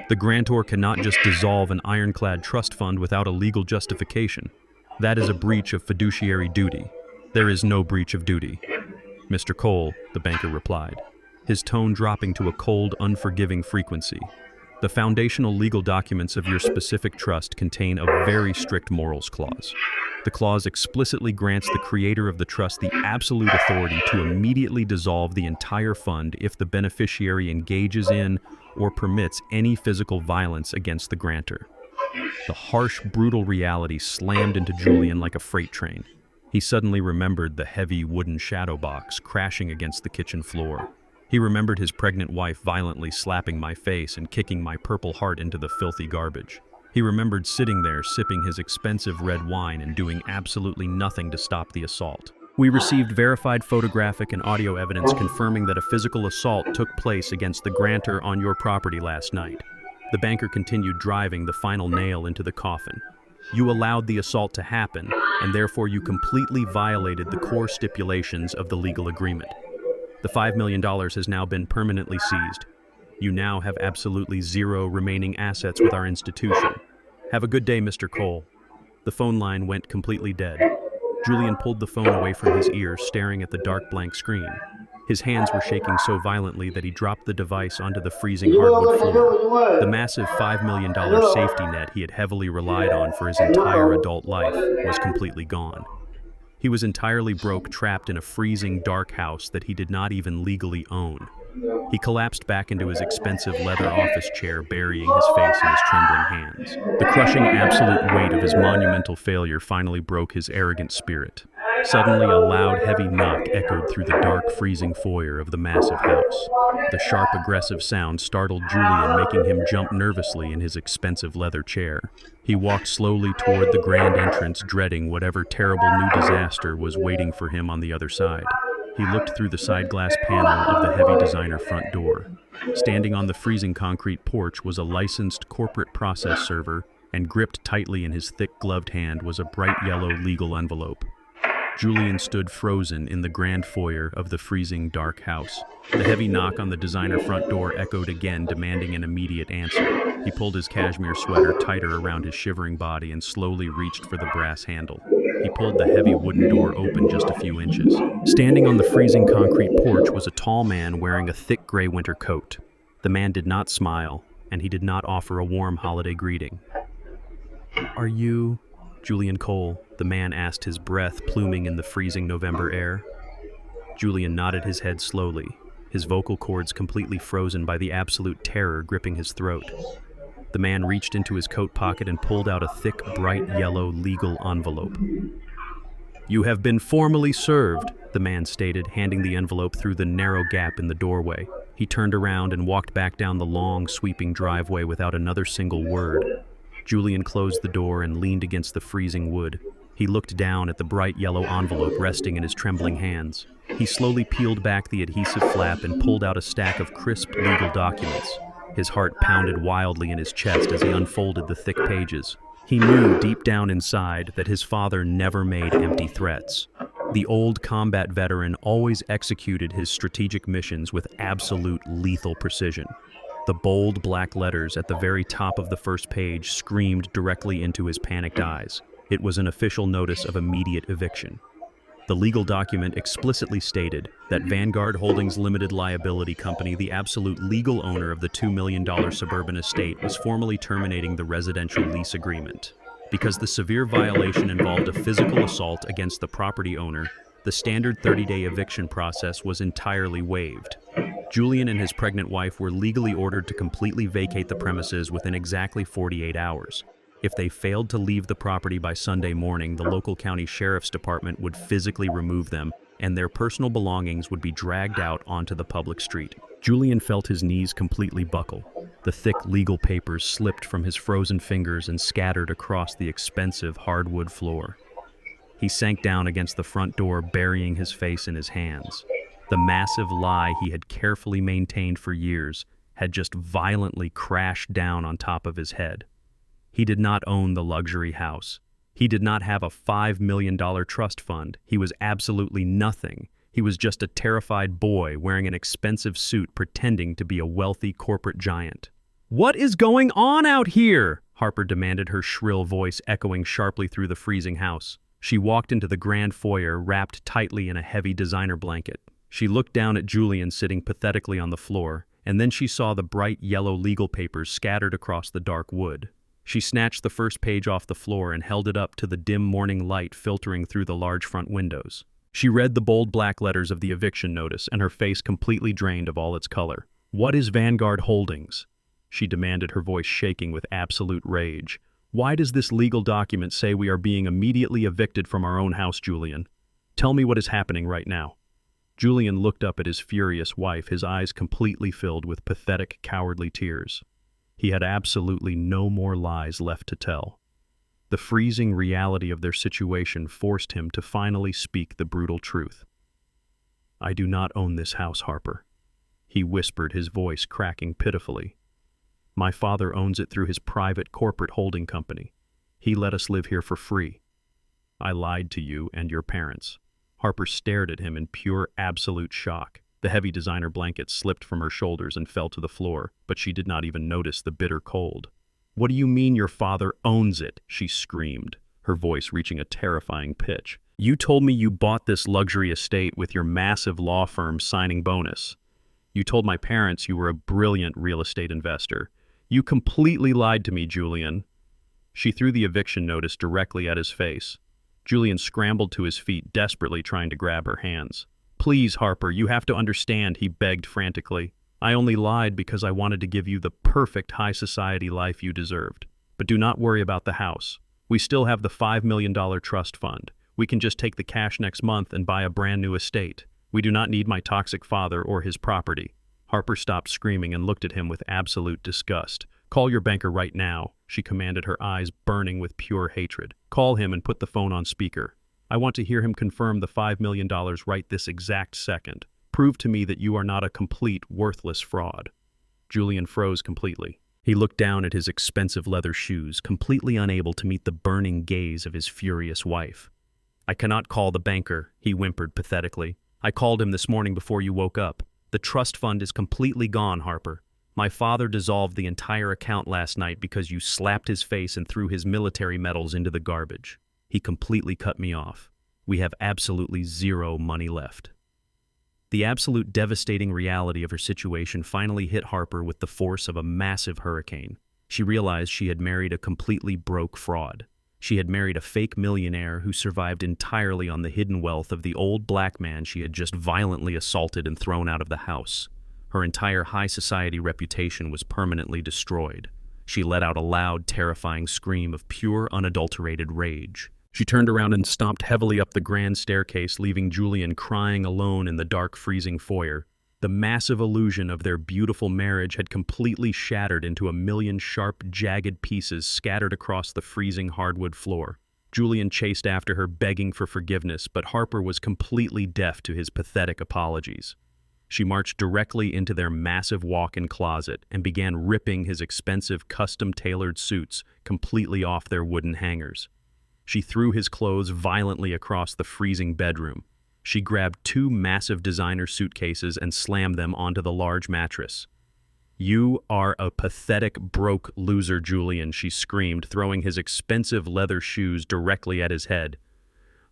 "The grantor cannot just dissolve an ironclad trust fund without a legal justification. That is a breach of fiduciary duty. There is no breach of duty." "Mr. Cole," the banker replied, his tone dropping to a cold, unforgiving frequency, "the foundational legal documents of your specific trust contain a very strict morals clause. The clause explicitly grants the creator of the trust the absolute authority to immediately dissolve the entire fund if the beneficiary engages in or permits any physical violence against the grantor." The harsh, brutal reality slammed into Julian like a freight train. He suddenly remembered the heavy wooden shadow box crashing against the kitchen floor. He remembered his pregnant wife violently slapping my face and kicking my Purple Heart into the filthy garbage. He remembered sitting there sipping his expensive red wine and doing absolutely nothing to stop the assault. "We received verified photographic and audio evidence confirming that a physical assault took place against the grantor on your property last night." The banker continued, driving the final nail into the coffin. "You allowed the assault to happen, and therefore you completely violated the core stipulations of the legal agreement. The $5 million has now been permanently seized. You now have absolutely zero remaining assets with our institution. Have a good day, Mr. Cole." The phone line went completely dead. Julian pulled the phone away from his ear, staring at the dark blank screen. His hands were shaking so violently that he dropped the device onto the freezing hardwood floor. The massive $5 million safety net he had heavily relied on for his entire adult life was completely gone. He was entirely broke, trapped in a freezing, dark house that he did not even legally own. He collapsed back into his expensive leather office chair, burying his face in his trembling hands. The crushing absolute weight of his monumental failure finally broke his arrogant spirit. Suddenly, a loud, heavy knock echoed through the dark, freezing foyer of the massive house. The sharp, aggressive sound startled Julian, making him jump nervously in his expensive leather chair. He walked slowly toward the grand entrance, dreading whatever terrible new disaster was waiting for him on the other side. He looked through the side glass panel of the heavy designer front door. Standing on the freezing concrete porch was a licensed corporate process server, and gripped tightly in his thick gloved hand was a bright yellow legal envelope. Julian stood frozen in the grand foyer of the freezing dark house. The heavy knock on the designer front door echoed again, demanding an immediate answer. He pulled his cashmere sweater tighter around his shivering body and slowly reached for the brass handle. He pulled the heavy wooden door open just a few inches. Standing on the freezing concrete porch was a tall man wearing a thick gray winter coat. The man did not smile, and he did not offer a warm holiday greeting. "Are you Julian Cole?" the man asked, his breath pluming in the freezing November air. Julian nodded his head slowly, his vocal cords completely frozen by the absolute terror gripping his throat. The man reached into his coat pocket and pulled out a thick, bright yellow legal envelope. "You have been formally served," the man stated, handing the envelope through the narrow gap in the doorway. He turned around and walked back down the long, sweeping driveway without another single word. Julian closed the door and leaned against the freezing wood. He looked down at the bright yellow envelope resting in his trembling hands. He slowly peeled back the adhesive flap and pulled out a stack of crisp legal documents. His heart pounded wildly in his chest as he unfolded the thick pages. He knew deep down inside that his father never made empty threats. The old combat veteran always executed his strategic missions with absolute lethal precision. The bold black letters at the very top of the first page screamed directly into his panicked eyes. It was an official notice of immediate eviction. The legal document explicitly stated that Vanguard Holdings Limited Liability Company, the absolute legal owner of the $2 million suburban estate, was formally terminating the residential lease agreement. Because the severe violation involved a physical assault against the property owner, the standard 30-day eviction process was entirely waived. Julian and his pregnant wife were legally ordered to completely vacate the premises within exactly 48 hours. If they failed to leave the property by Sunday morning, the local county sheriff's department would physically remove them, and their personal belongings would be dragged out onto the public street. Julian felt his knees completely buckle. The thick legal papers slipped from his frozen fingers and scattered across the expensive hardwood floor. He sank down against the front door, burying his face in his hands. The massive lie he had carefully maintained for years had just violently crashed down on top of his head. He did not own the luxury house. He did not have a $5 million trust fund. He was absolutely nothing. He was just a terrified boy wearing an expensive suit pretending to be a wealthy corporate giant. "What is going on out here?" Harper demanded, her shrill voice echoing sharply through the freezing house. She walked into the grand foyer, wrapped tightly in a heavy designer blanket. She looked down at Julian sitting pathetically on the floor, and then she saw the bright yellow legal papers scattered across the dark wood. She snatched the first page off the floor and held it up to the dim morning light filtering through the large front windows. She read the bold black letters of the eviction notice, and her face completely drained of all its color. "What is Vanguard Holdings?" she demanded, her voice shaking with absolute rage. "Why does this legal document say we are being immediately evicted from our own house, Julian? Tell me what is happening right now." Julian looked up at his furious wife, his eyes completely filled with pathetic, cowardly tears. He had absolutely no more lies left to tell. The freezing reality of their situation forced him to finally speak the brutal truth. "I do not own this house, Harper," he whispered, his voice cracking pitifully. "My father owns it through his private corporate holding company. He let us live here for free. I lied to you and your parents." Harper stared at him in pure, absolute shock. The heavy designer blanket slipped from her shoulders and fell to the floor, but she did not even notice the bitter cold. "What do you mean your father owns it?" she screamed, her voice reaching a terrifying pitch. "You told me you bought this luxury estate with your massive law firm signing bonus. You told my parents you were a brilliant real estate investor. You completely lied to me, Julian." She threw the eviction notice directly at his face. Julian scrambled to his feet, desperately trying to grab her hands. "Please, Harper, you have to understand," he begged frantically. "I only lied because I wanted to give you the perfect high society life you deserved. But do not worry about the house. We still have the $5 million trust fund. We can just take the cash next month and buy a brand new estate. We do not need my toxic father or his property." Harper stopped screaming and looked at him with absolute disgust. "Call your banker right now," she commanded, her eyes burning with pure hatred. "Call him and put the phone on speaker. I want to hear him confirm the $5 million right this exact second. Prove to me that you are not a complete, worthless fraud." Julian froze completely. He looked down at his expensive leather shoes, completely unable to meet the burning gaze of his furious wife. "I cannot call the banker," he whimpered pathetically. "I called him this morning before you woke up. The trust fund is completely gone, Harper. My father dissolved the entire account last night because you slapped his face and threw his military medals into the garbage. He completely cut me off. We have absolutely zero money left." The absolute devastating reality of her situation finally hit Harper with the force of a massive hurricane. She realized she had married a completely broke fraud. She had married a fake millionaire who survived entirely on the hidden wealth of the old black man she had just violently assaulted and thrown out of the house. Her entire high society reputation was permanently destroyed. She let out a loud, terrifying scream of pure, unadulterated rage. She turned around and stomped heavily up the grand staircase, leaving Julian crying alone in the dark, freezing foyer. The massive illusion of their beautiful marriage had completely shattered into a million sharp, jagged pieces scattered across the freezing hardwood floor. Julian chased after her, begging for forgiveness, but Harper was completely deaf to his pathetic apologies. She marched directly into their massive walk-in closet and began ripping his expensive, custom-tailored suits completely off their wooden hangers. She threw his clothes violently across the freezing bedroom. She grabbed 2 massive designer suitcases and slammed them onto the large mattress. "You are a pathetic, broke loser, Julian," she screamed, throwing his expensive leather shoes directly at his head.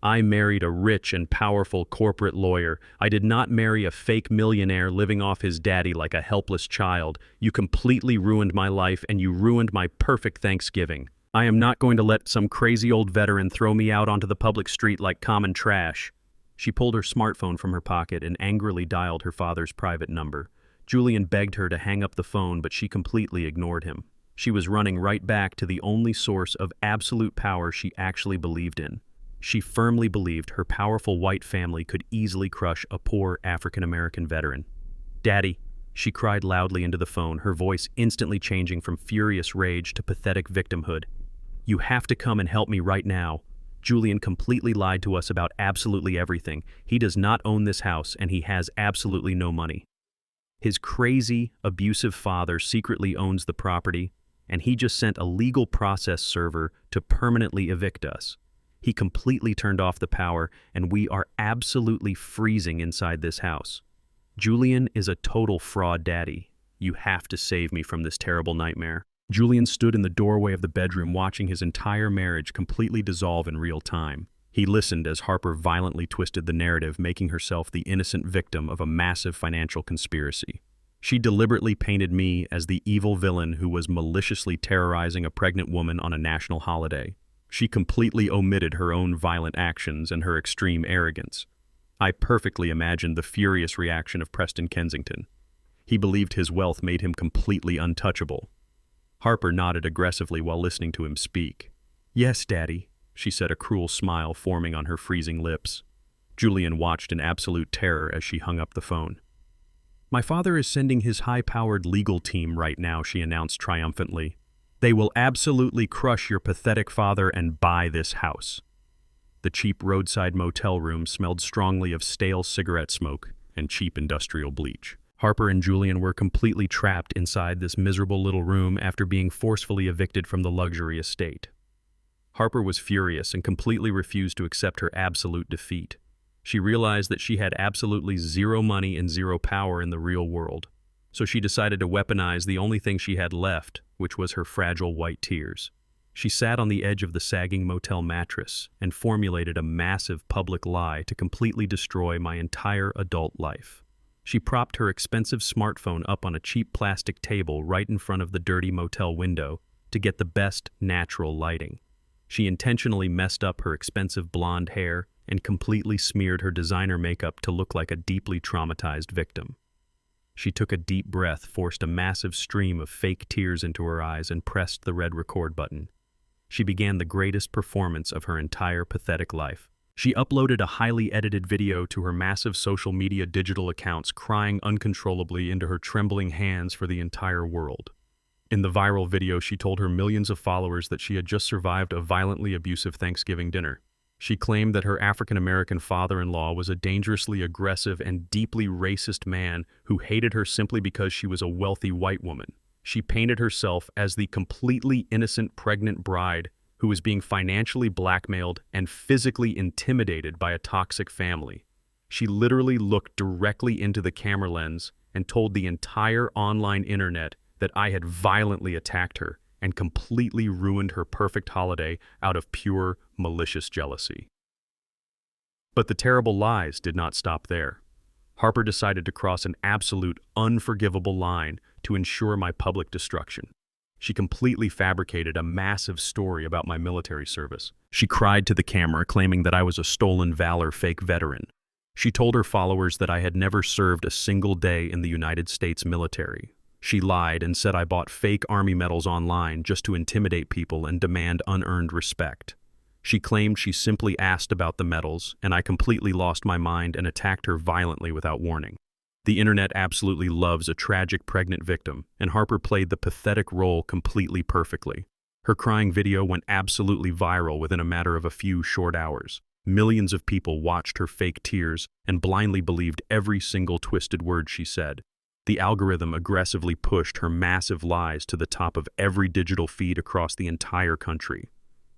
"I married a rich and powerful corporate lawyer. I did not marry a fake millionaire living off his daddy like a helpless child. You completely ruined my life, and you ruined my perfect Thanksgiving. I am not going to let some crazy old veteran throw me out onto the public street like common trash." She pulled her smartphone from her pocket and angrily dialed her father's private number. Julian begged her to hang up the phone, but she completely ignored him. She was running right back to the only source of absolute power she actually believed in. She firmly believed her powerful white family could easily crush a poor African-American veteran. "Daddy," she cried loudly into the phone, her voice instantly changing from furious rage to pathetic victimhood. "You have to come and help me right now. Julian completely lied to us about absolutely everything. He does not own this house, and he has absolutely no money. His crazy, abusive father secretly owns the property, and he just sent a legal process server to permanently evict us. He completely turned off the power, and we are absolutely freezing inside this house. Julian is a total fraud, Daddy. You have to save me from this terrible nightmare." Julian stood in the doorway of the bedroom, watching his entire marriage completely dissolve in real time. He listened as Harper violently twisted the narrative, making herself the innocent victim of a massive financial conspiracy. She deliberately painted me as the evil villain who was maliciously terrorizing a pregnant woman on a national holiday. She completely omitted her own violent actions and her extreme arrogance. I perfectly imagined the furious reaction of Preston Kensington. He believed his wealth made him completely untouchable. Harper nodded aggressively while listening to him speak. "Yes, Daddy," she said, a cruel smile forming on her freezing lips. Julian watched in absolute terror as she hung up the phone. "My father is sending his high-powered legal team right now," she announced triumphantly. "They will absolutely crush your pathetic father and buy this house." The cheap roadside motel room smelled strongly of stale cigarette smoke and cheap industrial bleach. Harper and Julian were completely trapped inside this miserable little room after being forcefully evicted from the luxury estate. Harper was furious and completely refused to accept her absolute defeat. She realized that she had absolutely zero money and zero power in the real world. So she decided to weaponize the only thing she had left, which was her fragile white tears. She sat on the edge of the sagging motel mattress and formulated a massive public lie to completely destroy my entire adult life. She propped her expensive smartphone up on a cheap plastic table right in front of the dirty motel window to get the best natural lighting. She intentionally messed up her expensive blonde hair and completely smeared her designer makeup to look like a deeply traumatized victim. She took a deep breath, forced a massive stream of fake tears into her eyes, and pressed the red record button. She began the greatest performance of her entire pathetic life. She uploaded a highly edited video to her massive social media digital accounts, crying uncontrollably into her trembling hands for the entire world. In the viral video, she told her millions of followers that she had just survived a violently abusive Thanksgiving dinner. She claimed that her African-American father-in-law was a dangerously aggressive and deeply racist man who hated her simply because she was a wealthy white woman. She painted herself as the completely innocent pregnant bride who was being financially blackmailed and physically intimidated by a toxic family. She literally looked directly into the camera lens and told the entire online internet that I had violently attacked her and completely ruined her perfect holiday out of pure, malicious jealousy. But the terrible lies did not stop there. Harper decided to cross an absolute, unforgivable line to ensure my public destruction. She completely fabricated a massive story about my military service. She cried to the camera, claiming that I was a stolen valor fake veteran. She told her followers that I had never served a single day in the United States military. She lied and said I bought fake Army medals online just to intimidate people and demand unearned respect. She claimed she simply asked about the medals, and I completely lost my mind and attacked her violently without warning. The internet absolutely loves a tragic pregnant victim, and Harper played the pathetic role completely perfectly. Her crying video went absolutely viral within a matter of a few short hours. Millions of people watched her fake tears and blindly believed every single twisted word she said. The algorithm aggressively pushed her massive lies to the top of every digital feed across the entire country.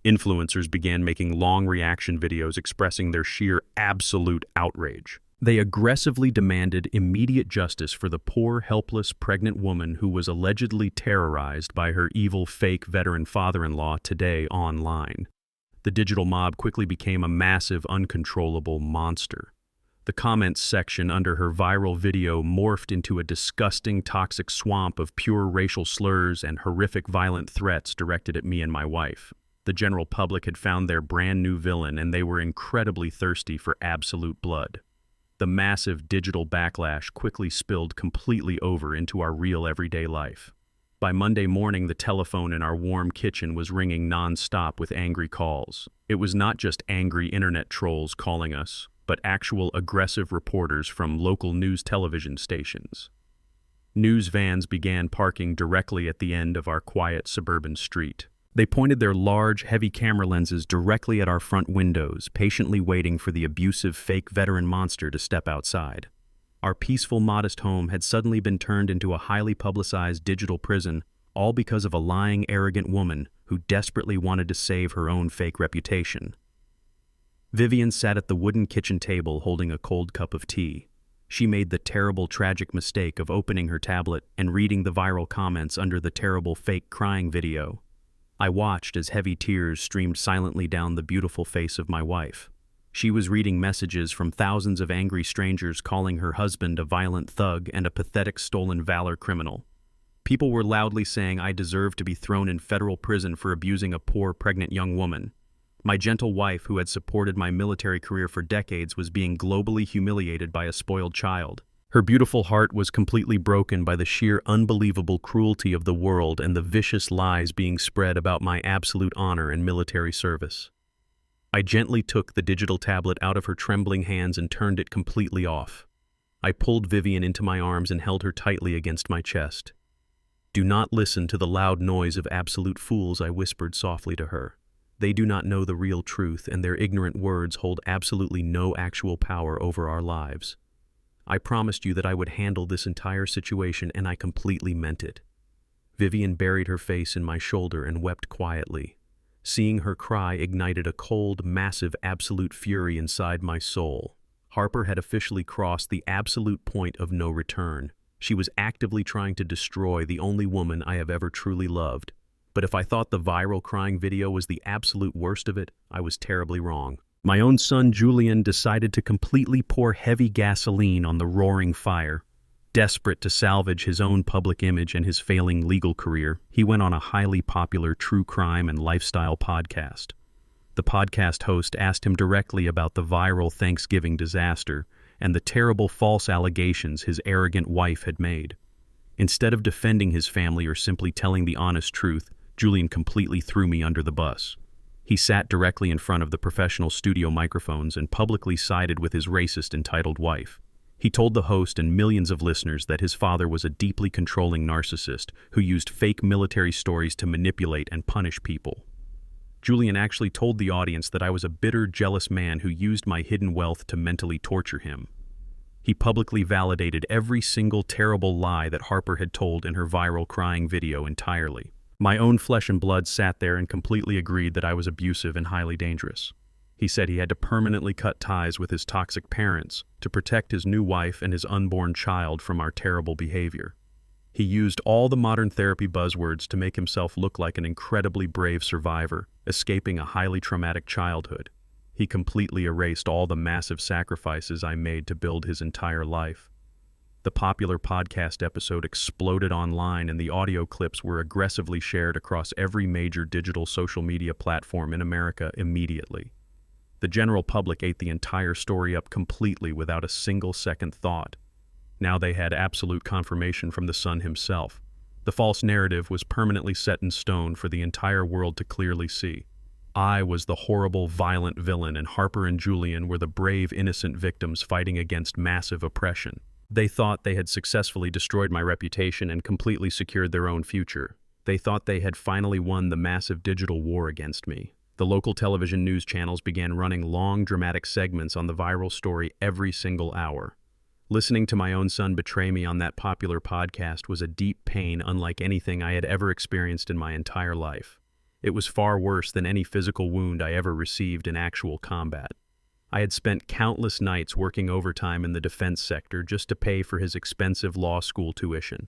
Influencers began making long reaction videos expressing their sheer absolute outrage. They aggressively demanded immediate justice for the poor, helpless, pregnant woman who was allegedly terrorized by her evil, fake veteran father-in-law today online. The digital mob quickly became a massive, uncontrollable monster. The comments section under her viral video morphed into a disgusting, toxic swamp of pure racial slurs and horrific violent threats directed at me and my wife. The general public had found their brand new villain, and they were incredibly thirsty for absolute blood. The massive digital backlash quickly spilled completely over into our real everyday life. By Monday morning, the telephone in our warm kitchen was ringing non-stop with angry calls. It was not just angry internet trolls calling us, but actual aggressive reporters from local news television stations. News vans began parking directly at the end of our quiet suburban street. They pointed their large, heavy camera lenses directly at our front windows, patiently waiting for the abusive, fake veteran monster to step outside. Our peaceful, modest home had suddenly been turned into a highly publicized digital prison, all because of a lying, arrogant woman who desperately wanted to save her own fake reputation. Vivian sat at the wooden kitchen table holding a cold cup of tea. She made the terrible, tragic mistake of opening her tablet and reading the viral comments under the terrible fake crying video. I watched as heavy tears streamed silently down the beautiful face of my wife. She was reading messages from thousands of angry strangers calling her husband a violent thug and a pathetic stolen valor criminal. People were loudly saying I deserved to be thrown in federal prison for abusing a poor, pregnant young woman. My gentle wife, who had supported my military career for decades, was being globally humiliated by a spoiled child. Her beautiful heart was completely broken by the sheer unbelievable cruelty of the world and the vicious lies being spread about my absolute honor and military service. I gently took the digital tablet out of her trembling hands and turned it completely off. I pulled Vivian into my arms and held her tightly against my chest. "Do not listen to the loud noise of absolute fools," I whispered softly to her. "They do not know the real truth, and their ignorant words hold absolutely no actual power over our lives. I promised you that I would handle this entire situation, and I completely meant it." Vivian buried her face in my shoulder and wept quietly. Seeing her cry ignited a cold, massive, absolute fury inside my soul. Harper had officially crossed the absolute point of no return. She was actively trying to destroy the only woman I have ever truly loved. But if I thought the viral crying video was the absolute worst of it, I was terribly wrong. My own son, Julian, decided to completely pour heavy gasoline on the roaring fire. Desperate to salvage his own public image and his failing legal career, he went on a highly popular true crime and lifestyle podcast. The podcast host asked him directly about the viral Thanksgiving disaster and the terrible false allegations his arrogant wife had made. Instead of defending his family or simply telling the honest truth, Julian completely threw me under the bus. He sat directly in front of the professional studio microphones and publicly sided with his racist, entitled wife. He told the host and millions of listeners that his father was a deeply controlling narcissist who used fake military stories to manipulate and punish people. Julian actually told the audience that I was a bitter, jealous man who used my hidden wealth to mentally torture him. He publicly validated every single terrible lie that Harper had told in her viral crying video entirely. My own flesh and blood sat there and completely agreed that I was abusive and highly dangerous. He said he had to permanently cut ties with his toxic parents to protect his new wife and his unborn child from our terrible behavior. He used all the modern therapy buzzwords to make himself look like an incredibly brave survivor, escaping a highly traumatic childhood. He completely erased all the massive sacrifices I made to build his entire life. The popular podcast episode exploded online, and the audio clips were aggressively shared across every major digital social media platform in America immediately. The general public ate the entire story up completely without a single second thought. Now they had absolute confirmation from the son himself. The false narrative was permanently set in stone for the entire world to clearly see. I was the horrible, violent villain, and Harper and Julian were the brave, innocent victims fighting against massive oppression. They thought they had successfully destroyed my reputation and completely secured their own future. They thought they had finally won the massive digital war against me. The local television news channels began running long, dramatic segments on the viral story every single hour. Listening to my own son betray me on that popular podcast was a deep pain unlike anything I had ever experienced in my entire life. It was far worse than any physical wound I ever received in actual combat. I had spent countless nights working overtime in the defense sector just to pay for his expensive law school tuition.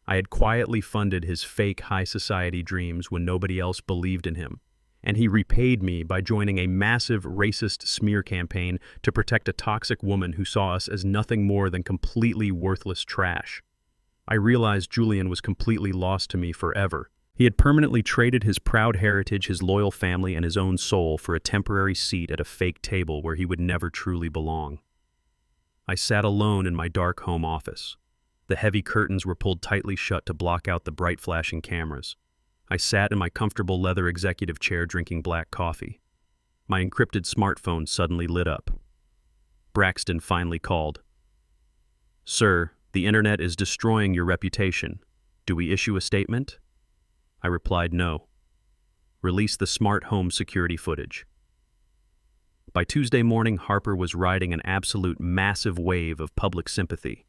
I had quietly funded his fake high society dreams when nobody else believed in him. And he repaid me by joining a massive racist smear campaign to protect a toxic woman who saw us as nothing more than completely worthless trash. I realized Julian was completely lost to me forever. He had permanently traded his proud heritage, his loyal family, and his own soul for a temporary seat at a fake table where he would never truly belong. I sat alone in my dark home office. The heavy curtains were pulled tightly shut to block out the bright flashing cameras. I sat in my comfortable leather executive chair drinking black coffee. My encrypted smartphone suddenly lit up. Braxton finally called. "Sir, the internet is destroying your reputation. Do we issue a statement?" I replied no. Release the smart home security footage. By Tuesday morning, Harper was riding an absolute massive wave of public sympathy.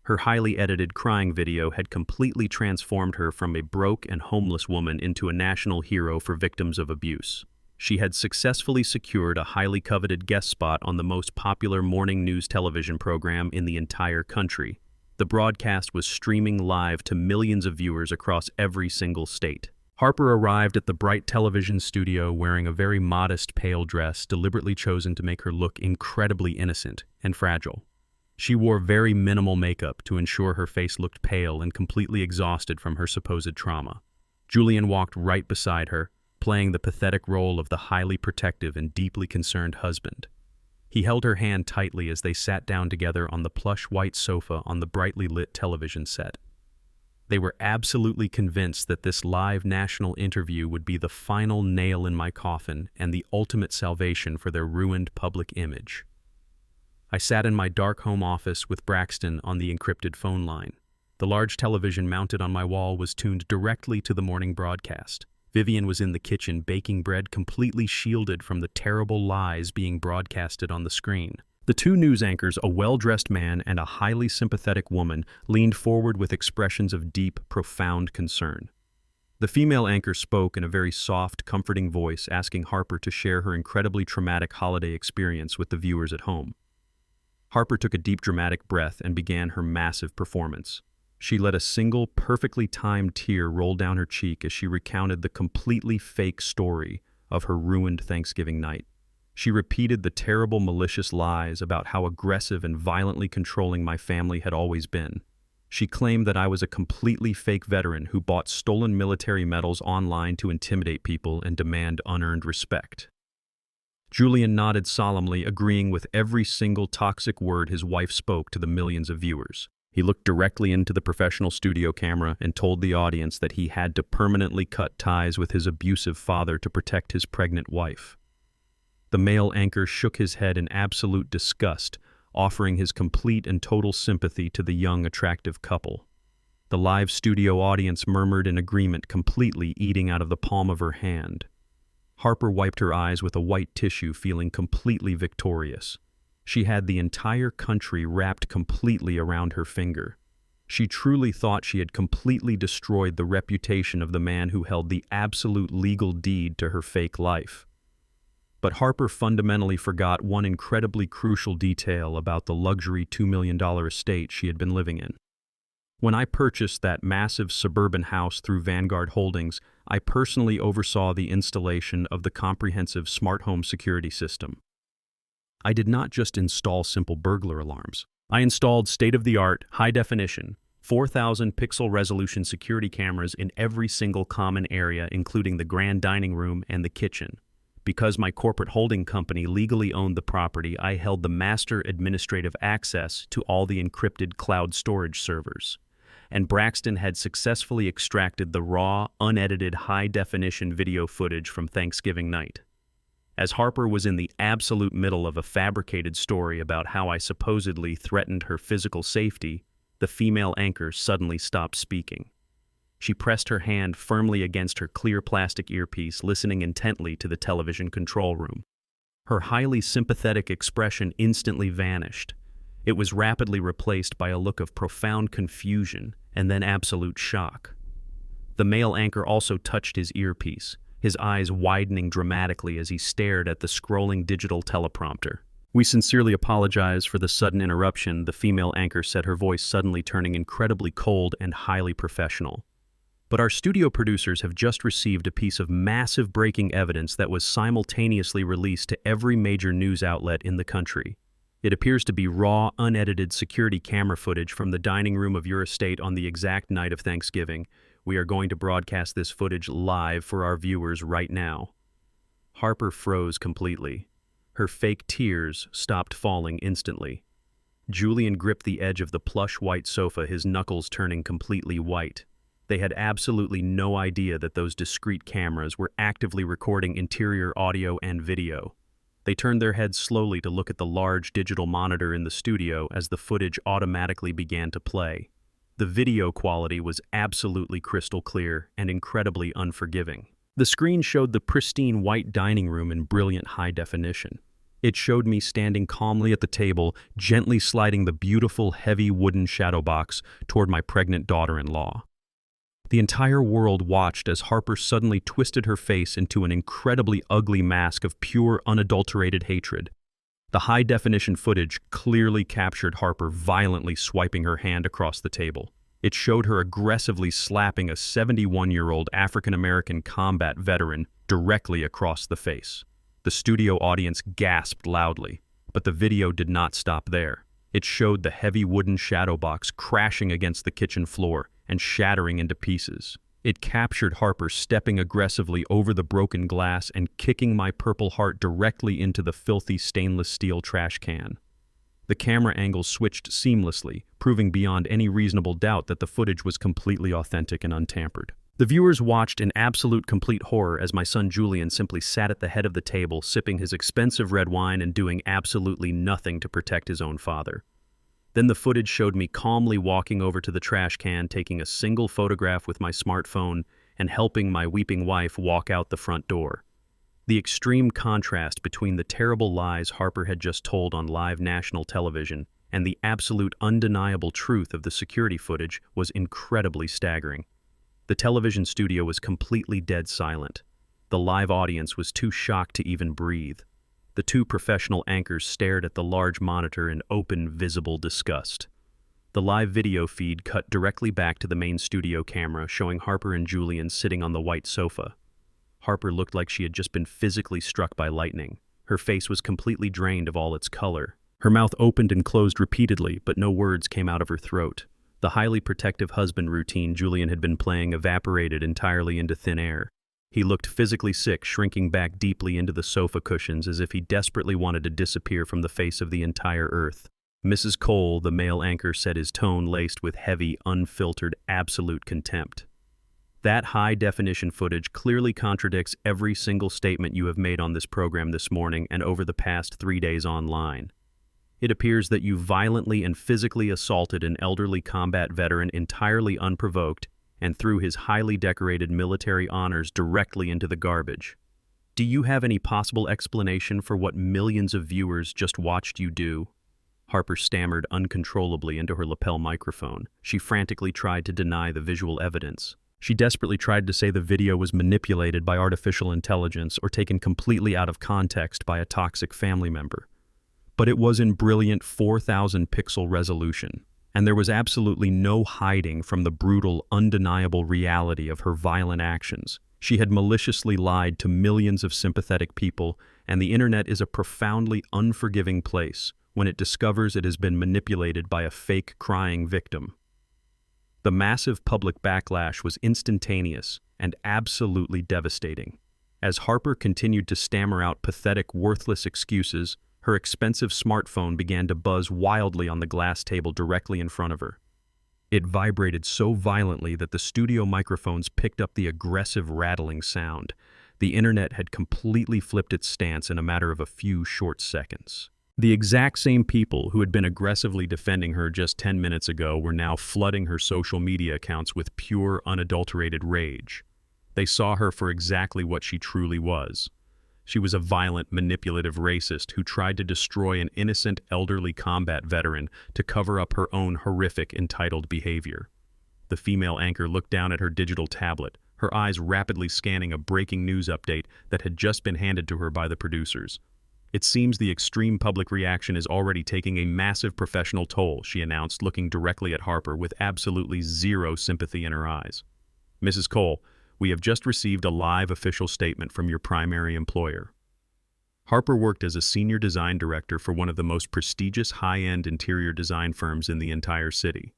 Her highly edited crying video had completely transformed her from a broke and homeless woman into a national hero for victims of abuse. She had successfully secured a highly coveted guest spot on the most popular morning news television program in the entire country. The broadcast was streaming live to millions of viewers across every single state. Harper arrived at the bright television studio wearing a very modest pale dress deliberately chosen to make her look incredibly innocent and fragile. She wore very minimal makeup to ensure her face looked pale and completely exhausted from her supposed trauma. Julian walked right beside her, playing the pathetic role of the highly protective and deeply concerned husband. He held her hand tightly as they sat down together on the plush white sofa on the brightly lit television set. They were absolutely convinced that this live national interview would be the final nail in my coffin and the ultimate salvation for their ruined public image. I sat in my dark home office with Braxton on the encrypted phone line. The large television mounted on my wall was tuned directly to the morning broadcast. Vivian was in the kitchen baking bread, completely shielded from the terrible lies being broadcasted on the screen. The two news anchors, a well-dressed man and a highly sympathetic woman, leaned forward with expressions of deep, profound concern. The female anchor spoke in a very soft, comforting voice, asking Harper to share her incredibly traumatic holiday experience with the viewers at home. Harper took a deep, dramatic breath and began her massive performance. She let a single, perfectly timed tear roll down her cheek as she recounted the completely fake story of her ruined Thanksgiving night. She repeated the terrible, malicious lies about how aggressive and violently controlling my family had always been. She claimed that I was a completely fake veteran who bought stolen military medals online to intimidate people and demand unearned respect. Julian nodded solemnly, agreeing with every single toxic word his wife spoke to the millions of viewers. He looked directly into the professional studio camera and told the audience that he had to permanently cut ties with his abusive father to protect his pregnant wife. The male anchor shook his head in absolute disgust, offering his complete and total sympathy to the young, attractive couple. The live studio audience murmured in agreement, completely eating out of the palm of her hand. Harper wiped her eyes with a white tissue, feeling completely victorious. She had the entire country wrapped completely around her finger. She truly thought she had completely destroyed the reputation of the man who held the absolute legal deed to her fake life. But Harper fundamentally forgot one incredibly crucial detail about the luxury $2 million estate she had been living in. When I purchased that massive suburban house through Vanguard Holdings, I personally oversaw the installation of the comprehensive smart home security system. I did not just install simple burglar alarms. I installed state-of-the-art, high-definition, 4,000-pixel resolution security cameras in every single common area, including the grand dining room and the kitchen. Because my corporate holding company legally owned the property, I held the master administrative access to all the encrypted cloud storage servers. And Braxton had successfully extracted the raw, unedited, high-definition video footage from Thanksgiving night. As Harper was in the absolute middle of a fabricated story about how I supposedly threatened her physical safety, the female anchor suddenly stopped speaking. She pressed her hand firmly against her clear plastic earpiece, listening intently to the television control room. Her highly sympathetic expression instantly vanished. It was rapidly replaced by a look of profound confusion and then absolute shock. The male anchor also touched his earpiece, his eyes widening dramatically as he stared at the scrolling digital teleprompter. "We sincerely apologize for the sudden interruption," the female anchor said, her voice suddenly turning incredibly cold and highly professional. "But our studio producers have just received a piece of massive breaking evidence that was simultaneously released to every major news outlet in the country. It appears to be raw, unedited security camera footage from the dining room of your estate on the exact night of Thanksgiving. We are going to broadcast this footage live for our viewers right now." Harper froze completely. Her fake tears stopped falling instantly. Julian gripped the edge of the plush white sofa, his knuckles turning completely white. They had absolutely no idea that those discreet cameras were actively recording interior audio and video. They turned their heads slowly to look at the large digital monitor in the studio as the footage automatically began to play. The video quality was absolutely crystal clear and incredibly unforgiving. The screen showed the pristine white dining room in brilliant high definition. It showed me standing calmly at the table, gently sliding the beautiful, heavy wooden shadow box toward my pregnant daughter-in-law. The entire world watched as Harper suddenly twisted her face into an incredibly ugly mask of pure, unadulterated hatred. The high-definition footage clearly captured Harper violently swiping her hand across the table. It showed her aggressively slapping a 71-year-old African-American combat veteran directly across the face. The studio audience gasped loudly, but the video did not stop there. It showed the heavy wooden shadow box crashing against the kitchen floor and shattering into pieces. It captured Harper stepping aggressively over the broken glass and kicking my Purple Heart directly into the filthy stainless steel trash can. The camera angles switched seamlessly, proving beyond any reasonable doubt that the footage was completely authentic and untampered. The viewers watched in absolute complete horror as my son Julian simply sat at the head of the table, sipping his expensive red wine and doing absolutely nothing to protect his own father. Then the footage showed me calmly walking over to the trash can, taking a single photograph with my smartphone, and helping my weeping wife walk out the front door. The extreme contrast between the terrible lies Harper had just told on live national television and the absolute undeniable truth of the security footage was incredibly staggering. The television studio was completely dead silent. The live audience was too shocked to even breathe. The two professional anchors stared at the large monitor in open, visible disgust. The live video feed cut directly back to the main studio camera, showing Harper and Julian sitting on the white sofa. Harper looked like she had just been physically struck by lightning. Her face was completely drained of all its color. Her mouth opened and closed repeatedly, but no words came out of her throat. The highly protective husband routine Julian had been playing evaporated entirely into thin air. He looked physically sick, shrinking back deeply into the sofa cushions as if he desperately wanted to disappear from the face of the entire earth. "Mrs. Cole," the male anchor said, his tone laced with heavy, unfiltered, absolute contempt. "That high-definition footage clearly contradicts every single statement you have made on this program this morning and over the past 3 days online. It appears that you violently and physically assaulted an elderly combat veteran entirely unprovoked and threw his highly decorated military honors directly into the garbage. Do you have any possible explanation for what millions of viewers just watched you do?" Harper stammered uncontrollably into her lapel microphone. She frantically tried to deny the visual evidence. She desperately tried to say the video was manipulated by artificial intelligence or taken completely out of context by a toxic family member. But it was in brilliant 4,000 pixel resolution, and there was absolutely no hiding from the brutal, undeniable reality of her violent actions. She had maliciously lied to millions of sympathetic people, and the internet is a profoundly unforgiving place when it discovers it has been manipulated by a fake crying victim. The massive public backlash was instantaneous and absolutely devastating. As Harper continued to stammer out pathetic, worthless excuses, her expensive smartphone began to buzz wildly on the glass table directly in front of her. It vibrated so violently that the studio microphones picked up the aggressive rattling sound. The internet had completely flipped its stance in a matter of a few short seconds. The exact same people who had been aggressively defending her just 10 minutes ago were now flooding her social media accounts with pure, unadulterated rage. They saw her for exactly what she truly was. She was a violent, manipulative racist who tried to destroy an innocent, elderly combat veteran to cover up her own horrific, entitled behavior. The female anchor looked down at her digital tablet, her eyes rapidly scanning a breaking news update that had just been handed to her by the producers. "It seems the extreme public reaction is already taking a massive professional toll," she announced, looking directly at Harper with absolutely zero sympathy in her eyes. "Mrs. Cole, we have just received a live official statement from your primary employer." Harper worked as a senior design director for one of the most prestigious high-end interior design firms in the entire city.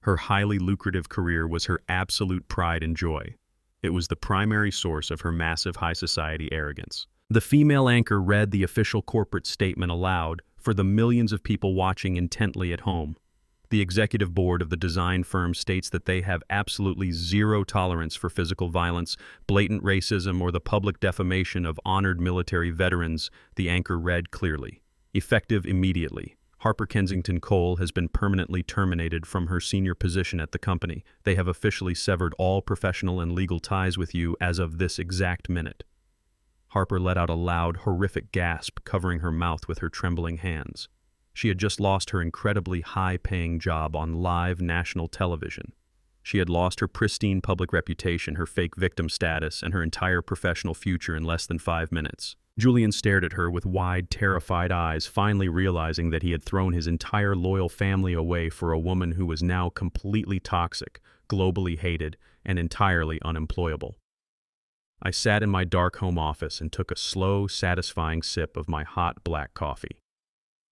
Her highly lucrative career was her absolute pride and joy. It was the primary source of her massive high society arrogance. The female anchor read the official corporate statement aloud for the millions of people watching intently at home. The executive board of the design firm states that they have absolutely zero tolerance for physical violence, blatant racism, or the public defamation of honored military veterans, the anchor read clearly. Effective immediately. Harper Kensington Cole has been permanently terminated from her senior position at the company. They have officially severed all professional and legal ties with you as of this exact minute. Harper let out a loud, horrific gasp, covering her mouth with her trembling hands. She had just lost her incredibly high-paying job on live national television. She had lost her pristine public reputation, her fake victim status, and her entire professional future in less than 5 minutes. Julian stared at her with wide, terrified eyes, finally realizing that he had thrown his entire loyal family away for a woman who was now completely toxic, globally hated, and entirely unemployable. I sat in my dark home office and took a slow, satisfying sip of my hot black coffee.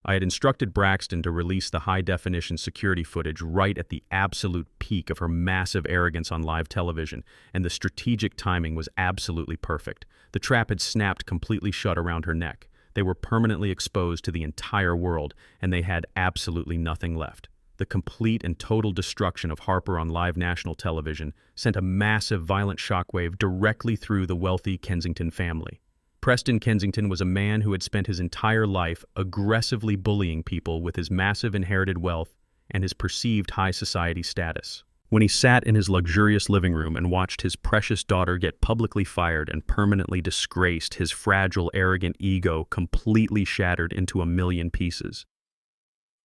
I had instructed Braxton to release the high-definition security footage right at the absolute peak of her massive arrogance on live television, and the strategic timing was absolutely perfect. The trap had snapped completely shut around her neck. They were permanently exposed to the entire world, and they had absolutely nothing left. The complete and total destruction of Harper on live national television sent a massive, violent shockwave directly through the wealthy Kensington family. Preston Kensington was a man who had spent his entire life aggressively bullying people with his massive inherited wealth and his perceived high society status. When he sat in his luxurious living room and watched his precious daughter get publicly fired and permanently disgraced, his fragile, arrogant ego completely shattered into a million pieces.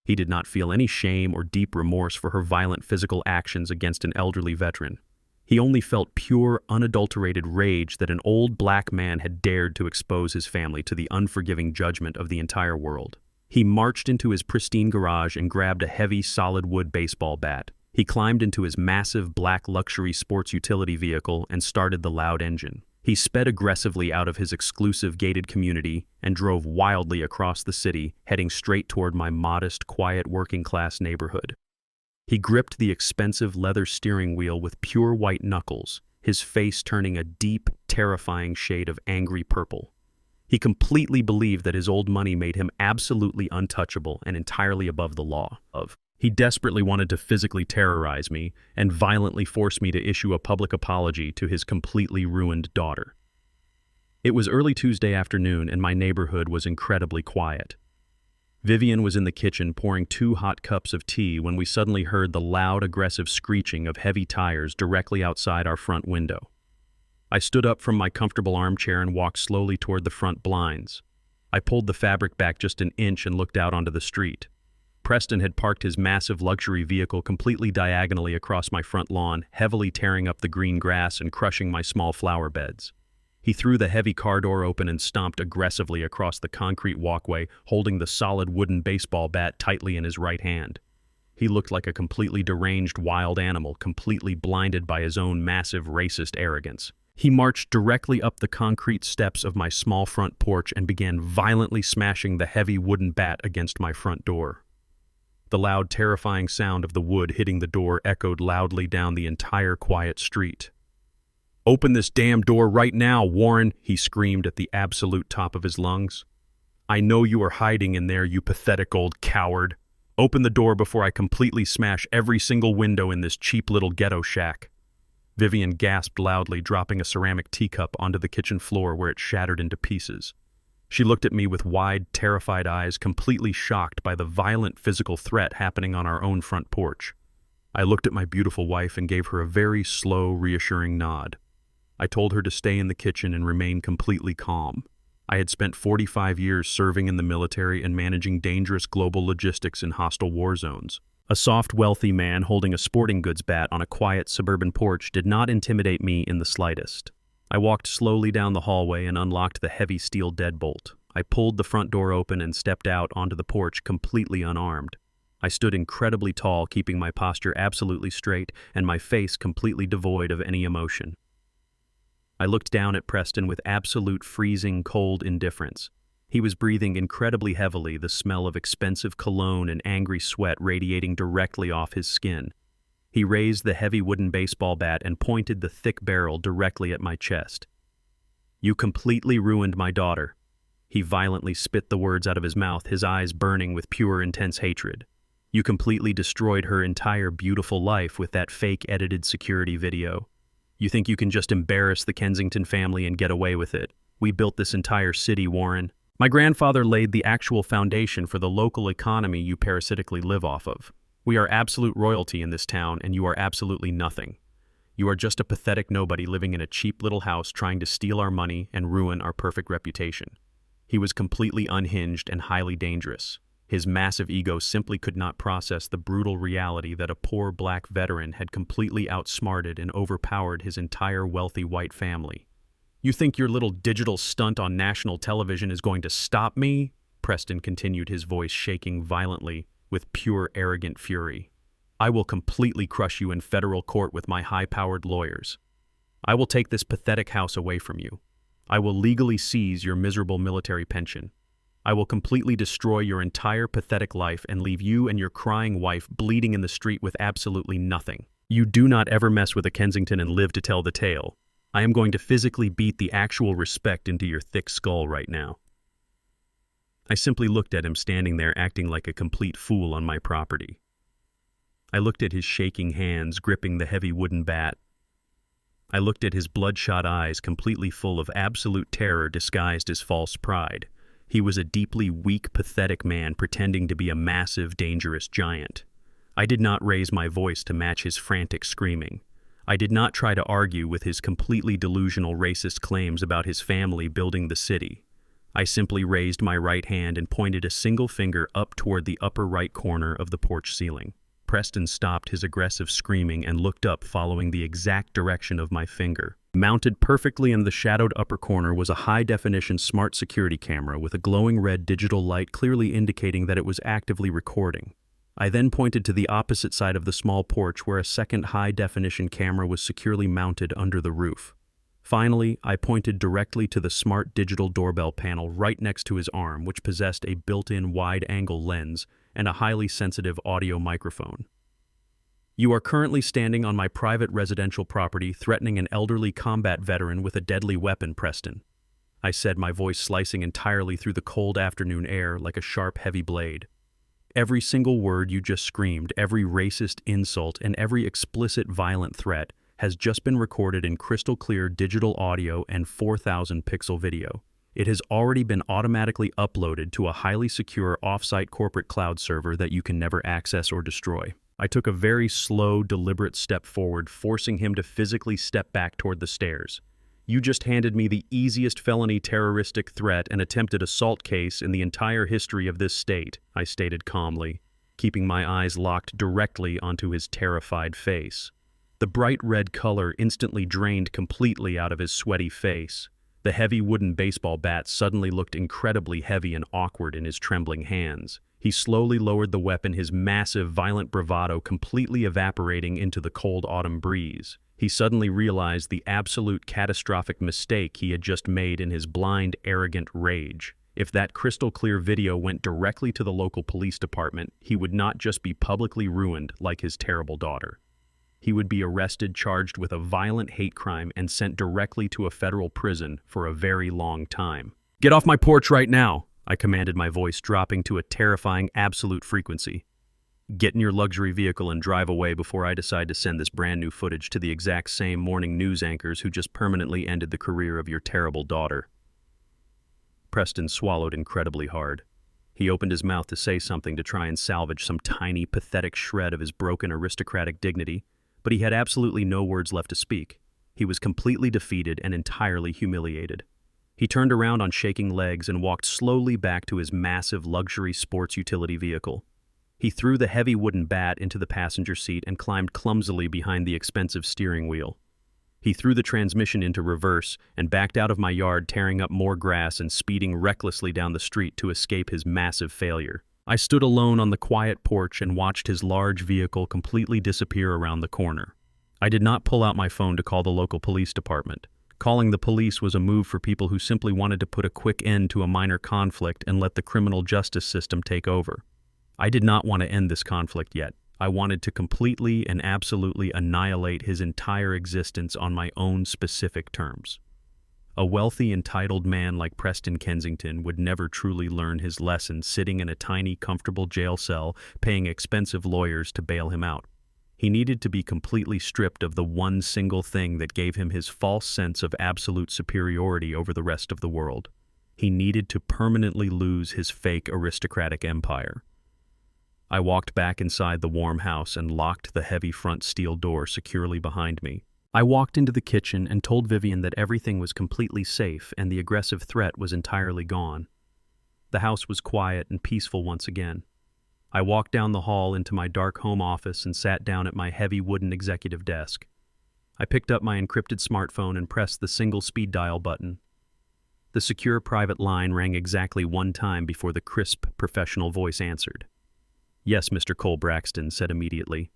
He did not feel any shame or deep remorse for her violent physical actions against an elderly veteran. He only felt pure, unadulterated rage that an old black man had dared to expose his family to the unforgiving judgment of the entire world. He marched into his pristine garage and grabbed a heavy, solid wood baseball bat. He climbed into his massive black luxury sports utility vehicle and started the loud engine. He sped aggressively out of his exclusive gated community and drove wildly across the city, heading straight toward my modest, quiet, working-class neighborhood. He gripped the expensive leather steering wheel with pure white knuckles, his face turning a deep, terrifying shade of angry purple. He completely believed that his old money made him absolutely untouchable and entirely above the law. He desperately wanted to physically terrorize me and violently force me to issue a public apology to his completely ruined daughter. It was early Tuesday afternoon and my neighborhood was incredibly quiet. Vivian was in the kitchen pouring 2 hot cups of tea when we suddenly heard the loud, aggressive screeching of heavy tires directly outside our front window. I stood up from my comfortable armchair and walked slowly toward the front blinds. I pulled the fabric back just an inch and looked out onto the street. Preston had parked his massive luxury vehicle completely diagonally across my front lawn, heavily tearing up the green grass and crushing my small flower beds. He threw the heavy car door open and stomped aggressively across the concrete walkway, holding the solid wooden baseball bat tightly in his right hand. He looked like a completely deranged wild animal, completely blinded by his own massive racist arrogance. He marched directly up the concrete steps of my small front porch and began violently smashing the heavy wooden bat against my front door. The loud, terrifying sound of the wood hitting the door echoed loudly down the entire quiet street. "Open this damn door right now, Warren," he screamed at the absolute top of his lungs. "I know you are hiding in there, you pathetic old coward. Open the door before I completely smash every single window in this cheap little ghetto shack." Vivian gasped loudly, dropping a ceramic teacup onto the kitchen floor where it shattered into pieces. She looked at me with wide, terrified eyes, completely shocked by the violent physical threat happening on our own front porch. I looked at my beautiful wife and gave her a very slow, reassuring nod. I told her to stay in the kitchen and remain completely calm. I had spent 45 years serving in the military and managing dangerous global logistics in hostile war zones. A soft, wealthy man holding a sporting goods bat on a quiet suburban porch did not intimidate me in the slightest. I walked slowly down the hallway and unlocked the heavy steel deadbolt. I pulled the front door open and stepped out onto the porch completely unarmed. I stood incredibly tall, keeping my posture absolutely straight and my face completely devoid of any emotion. I looked down at Preston with absolute freezing cold indifference. He was breathing incredibly heavily, the smell of expensive cologne and angry sweat radiating directly off his skin. He raised the heavy wooden baseball bat and pointed the thick barrel directly at my chest. "You completely ruined my daughter." He violently spit the words out of his mouth, his eyes burning with pure, intense hatred. "You completely destroyed her entire beautiful life with that fake edited security video. You think you can just embarrass the Kensington family and get away with it? We built this entire city, Warren. My grandfather laid the actual foundation for the local economy you parasitically live off of. We are absolute royalty in this town, and you are absolutely nothing. You are just a pathetic nobody living in a cheap little house trying to steal our money and ruin our perfect reputation." He was completely unhinged and highly dangerous. His massive ego simply could not process the brutal reality that a poor black veteran had completely outsmarted and overpowered his entire wealthy white family. "You think your little digital stunt on national television is going to stop me?" Preston continued, his voice shaking violently with pure arrogant fury. "I will completely crush you in federal court with my high-powered lawyers. I will take this pathetic house away from you. I will legally seize your miserable military pension. I will completely destroy your entire pathetic life and leave you and your crying wife bleeding in the street with absolutely nothing. You do not ever mess with a Kensington and live to tell the tale. I am going to physically beat the actual respect into your thick skull right now." I simply looked at him standing there acting like a complete fool on my property. I looked at his shaking hands gripping the heavy wooden bat. I looked at his bloodshot eyes completely full of absolute terror disguised as false pride. He was a deeply weak, pathetic man pretending to be a massive, dangerous giant. I did not raise my voice to match his frantic screaming. I did not try to argue with his completely delusional racist claims about his family building the city. I simply raised my right hand and pointed a single finger up toward the upper right corner of the porch ceiling. Preston stopped his aggressive screaming and looked up, following the exact direction of my finger. Mounted perfectly in the shadowed upper corner was a high-definition smart security camera with a glowing red digital light clearly indicating that it was actively recording. I then pointed to the opposite side of the small porch where a second high-definition camera was securely mounted under the roof. Finally, I pointed directly to the smart digital doorbell panel right next to his arm, which possessed a built-in wide-angle lens and a highly sensitive audio microphone. "You are currently standing on my private residential property threatening an elderly combat veteran with a deadly weapon, Preston," I said, my voice slicing entirely through the cold afternoon air like a sharp, heavy blade. "Every single word you just screamed, every racist insult, and every explicit violent threat has just been recorded in crystal clear digital audio and 4,000 pixel video. It has already been automatically uploaded to a highly secure off-site corporate cloud server that you can never access or destroy." I took a very slow, deliberate step forward, forcing him to physically step back toward the stairs. "You just handed me the easiest felony terroristic threat and attempted assault case in the entire history of this state," I stated calmly. keeping my eyes locked directly onto his terrified face. The bright red color instantly drained completely out of his sweaty face. The heavy wooden baseball bat suddenly looked incredibly heavy and awkward in his trembling hands. He slowly lowered the weapon, his massive, violent bravado completely evaporating into the cold autumn breeze. He suddenly realized the absolute catastrophic mistake he had just made in his blind, arrogant rage. If that crystal-clear video went directly to the local police department, he would not just be publicly ruined like his terrible daughter. He would be arrested, charged with a violent hate crime, and sent directly to a federal prison for a very long time. "Get off my porch right now!" I commanded, my voice dropping to a terrifying absolute frequency. "Get in your luxury vehicle and drive away before I decide to send this brand new footage to the exact same morning news anchors who just permanently ended the career of your terrible daughter." Preston swallowed incredibly hard. He opened his mouth to say something to try and salvage some tiny, pathetic shred of his broken aristocratic dignity, but he had absolutely no words left to speak. He was completely defeated and entirely humiliated. He turned around on shaking legs and walked slowly back to his massive luxury sports utility vehicle. He threw the heavy wooden bat into the passenger seat and climbed clumsily behind the expensive steering wheel. He threw the transmission into reverse and backed out of my yard, tearing up more grass and speeding recklessly down the street to escape his massive failure. I stood alone on the quiet porch and watched his large vehicle completely disappear around the corner. I did not pull out my phone to call the local police department. Calling the police was a move for people who simply wanted to put a quick end to a minor conflict and let the criminal justice system take over. I did not want to end this conflict yet. I wanted to completely and absolutely annihilate his entire existence on my own specific terms. A wealthy, entitled man like Preston Kensington would never truly learn his lesson sitting in a tiny, comfortable jail cell, paying expensive lawyers to bail him out. He needed to be completely stripped of the one single thing that gave him his false sense of absolute superiority over the rest of the world. He needed to permanently lose his fake aristocratic empire. I walked back inside the warm house and locked the heavy front steel door securely behind me. I walked into the kitchen and told Vivian that everything was completely safe and the aggressive threat was entirely gone. The house was quiet and peaceful once again. I walked down the hall into my dark home office and sat down at my heavy wooden executive desk. I picked up my encrypted smartphone and pressed the single speed dial button. The secure private line rang exactly one time before the crisp, professional voice answered. "Yes, Mr. Cole Braxton," said immediately.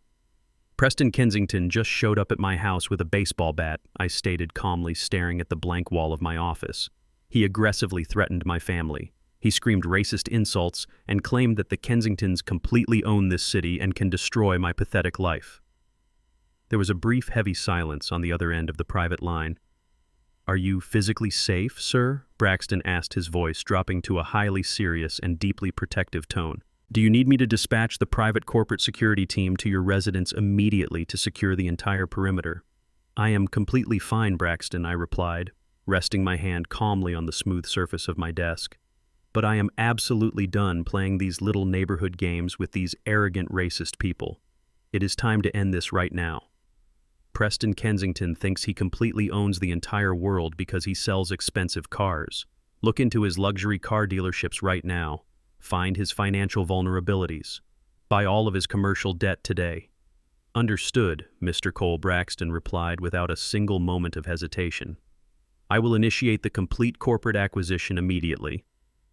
"Preston Kensington just showed up at my house with a baseball bat," I stated calmly, staring at the blank wall of my office. "He aggressively threatened my family. He screamed racist insults and claimed that the Kensingtons completely own this city and can destroy my pathetic life." There was a brief, heavy silence on the other end of the private line. "Are you physically safe, sir?" Braxton asked, his voice dropping to a highly serious and deeply protective tone. "Do you need me to dispatch the private corporate security team to your residence immediately to secure the entire perimeter?" "I am completely fine, Braxton," I replied, resting my hand calmly on the smooth surface of my desk. "But I am absolutely done playing these little neighborhood games with these arrogant racist people. It is time to end this right now. Preston Kensington thinks he completely owns the entire world because he sells expensive cars. Look into his luxury car dealerships right now. Find his financial vulnerabilities. Buy all of his commercial debt today." "Understood," Mr. Cole Braxton replied without a single moment of hesitation. "I will initiate the complete corporate acquisition immediately.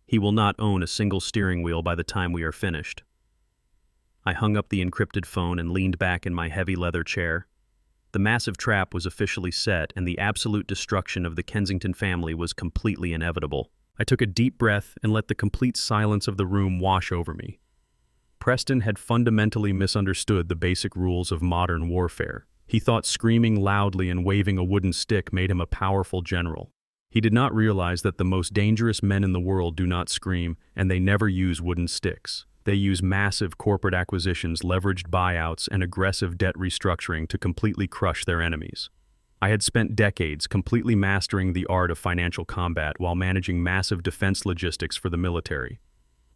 He will not own a single steering wheel by the time we are finished." I hung up the encrypted phone and leaned back in my heavy leather chair. The massive trap was officially set, and the absolute destruction of the Kensington family was completely inevitable. I took a deep breath and let the complete silence of the room wash over me. Preston had fundamentally misunderstood the basic rules of modern warfare. He thought screaming loudly and waving a wooden stick made him a powerful general. He did not realize that the most dangerous men in the world do not scream, and they never use wooden sticks. They use massive corporate acquisitions, leveraged buyouts, and aggressive debt restructuring to completely crush their enemies. I had spent decades completely mastering the art of financial combat while managing massive defense logistics for the military.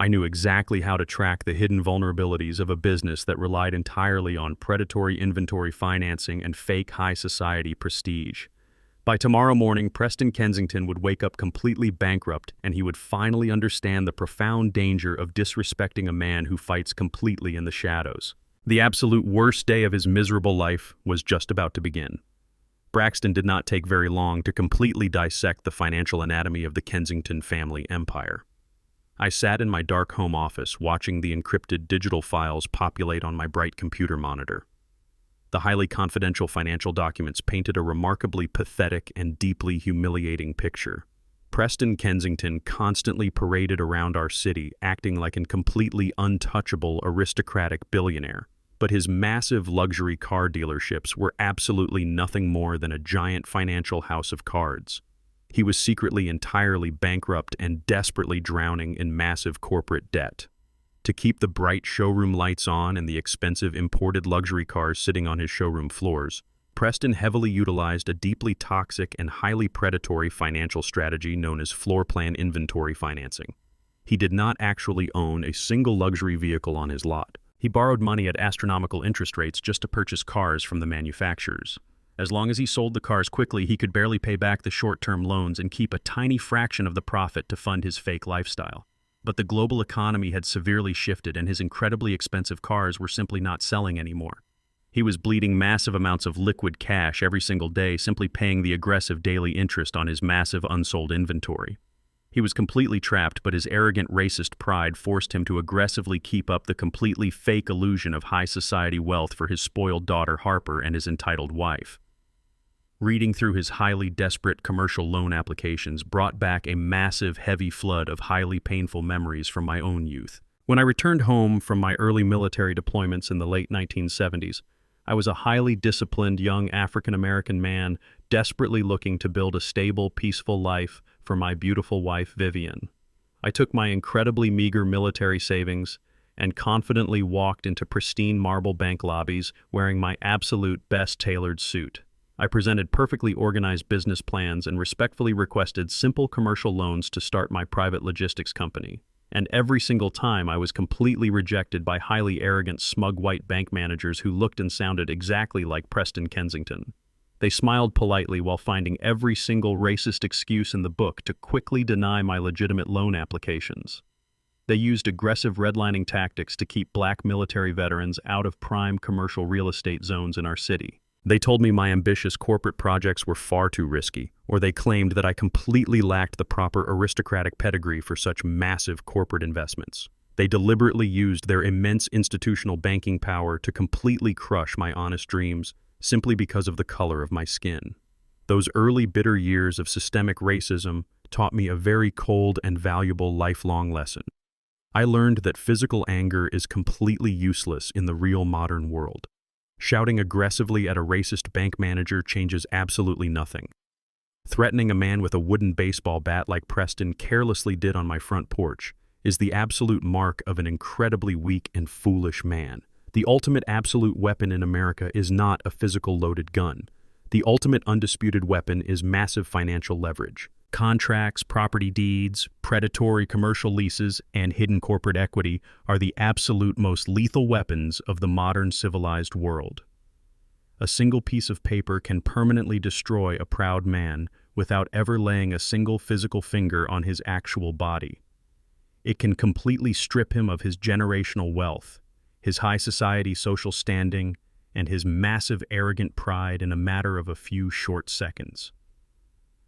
I knew exactly how to track the hidden vulnerabilities of a business that relied entirely on predatory inventory financing and fake high society prestige. By tomorrow morning, Preston Kensington would wake up completely bankrupt, and he would finally understand the profound danger of disrespecting a man who fights completely in the shadows. The absolute worst day of his miserable life was just about to begin. Braxton did not take very long to completely dissect the financial anatomy of the Kensington family empire. I sat in my dark home office watching the encrypted digital files populate on my bright computer monitor. The highly confidential financial documents painted a remarkably pathetic and deeply humiliating picture. Preston Kensington constantly paraded around our city, acting like a completely untouchable aristocratic billionaire. But his massive luxury car dealerships were absolutely nothing more than a giant financial house of cards. He was secretly entirely bankrupt and desperately drowning in massive corporate debt. To keep the bright showroom lights on and the expensive imported luxury cars sitting on his showroom floors, Preston heavily utilized a deeply toxic and highly predatory financial strategy known as floor plan inventory financing. He did not actually own a single luxury vehicle on his lot. He borrowed money at astronomical interest rates just to purchase cars from the manufacturers. As long as he sold the cars quickly, he could barely pay back the short-term loans and keep a tiny fraction of the profit to fund his fake lifestyle. But the global economy had severely shifted, and his incredibly expensive cars were simply not selling anymore. He was bleeding massive amounts of liquid cash every single day, simply paying the aggressive daily interest on his massive unsold inventory. He was completely trapped, but his arrogant racist pride forced him to aggressively keep up the completely fake illusion of high society wealth for his spoiled daughter Harper and his entitled wife. Reading through his highly desperate commercial loan applications brought back a massive, heavy flood of highly painful memories from my own youth. When I returned home from my early military deployments in the late 1970s, I was a highly disciplined young African-American man desperately looking to build a stable, peaceful life for my beautiful wife, Vivian. I took my incredibly meager military savings and confidently walked into pristine marble bank lobbies wearing my absolute best tailored suit. I presented perfectly organized business plans and respectfully requested simple commercial loans to start my private logistics company. And every single time I was completely rejected by highly arrogant, smug white bank managers who looked and sounded exactly like Preston Kensington. They smiled politely while finding every single racist excuse in the book to quickly deny my legitimate loan applications. They used aggressive redlining tactics to keep black military veterans out of prime commercial real estate zones in our city. They told me my ambitious corporate projects were far too risky, or they claimed that I completely lacked the proper aristocratic pedigree for such massive corporate investments. They deliberately used their immense institutional banking power to completely crush my honest dreams simply because of the color of my skin. Those early bitter years of systemic racism taught me a very cold and valuable lifelong lesson. I learned that physical anger is completely useless in the real modern world. Shouting aggressively at a racist bank manager changes absolutely nothing. Threatening a man with a wooden baseball bat like Preston carelessly did on my front porch is the absolute mark of an incredibly weak and foolish man. The ultimate absolute weapon in America is not a physical loaded gun. The ultimate undisputed weapon is massive financial leverage. Contracts, property deeds, predatory commercial leases, and hidden corporate equity are the absolute most lethal weapons of the modern civilized world. A single piece of paper can permanently destroy a proud man without ever laying a single physical finger on his actual body. It can completely strip him of his generational wealth, his high society social standing, and his massive arrogant pride in a matter of a few short seconds.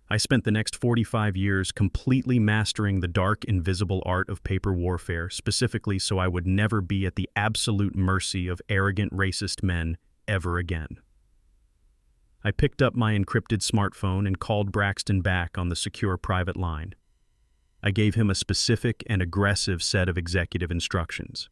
I spent the next 45 years completely mastering the dark, invisible art of paper warfare, specifically so I would never be at the absolute mercy of arrogant, racist men ever again. I picked up my encrypted smartphone and called Braxton back on the secure private line. I gave him a specific and aggressive set of executive instructions.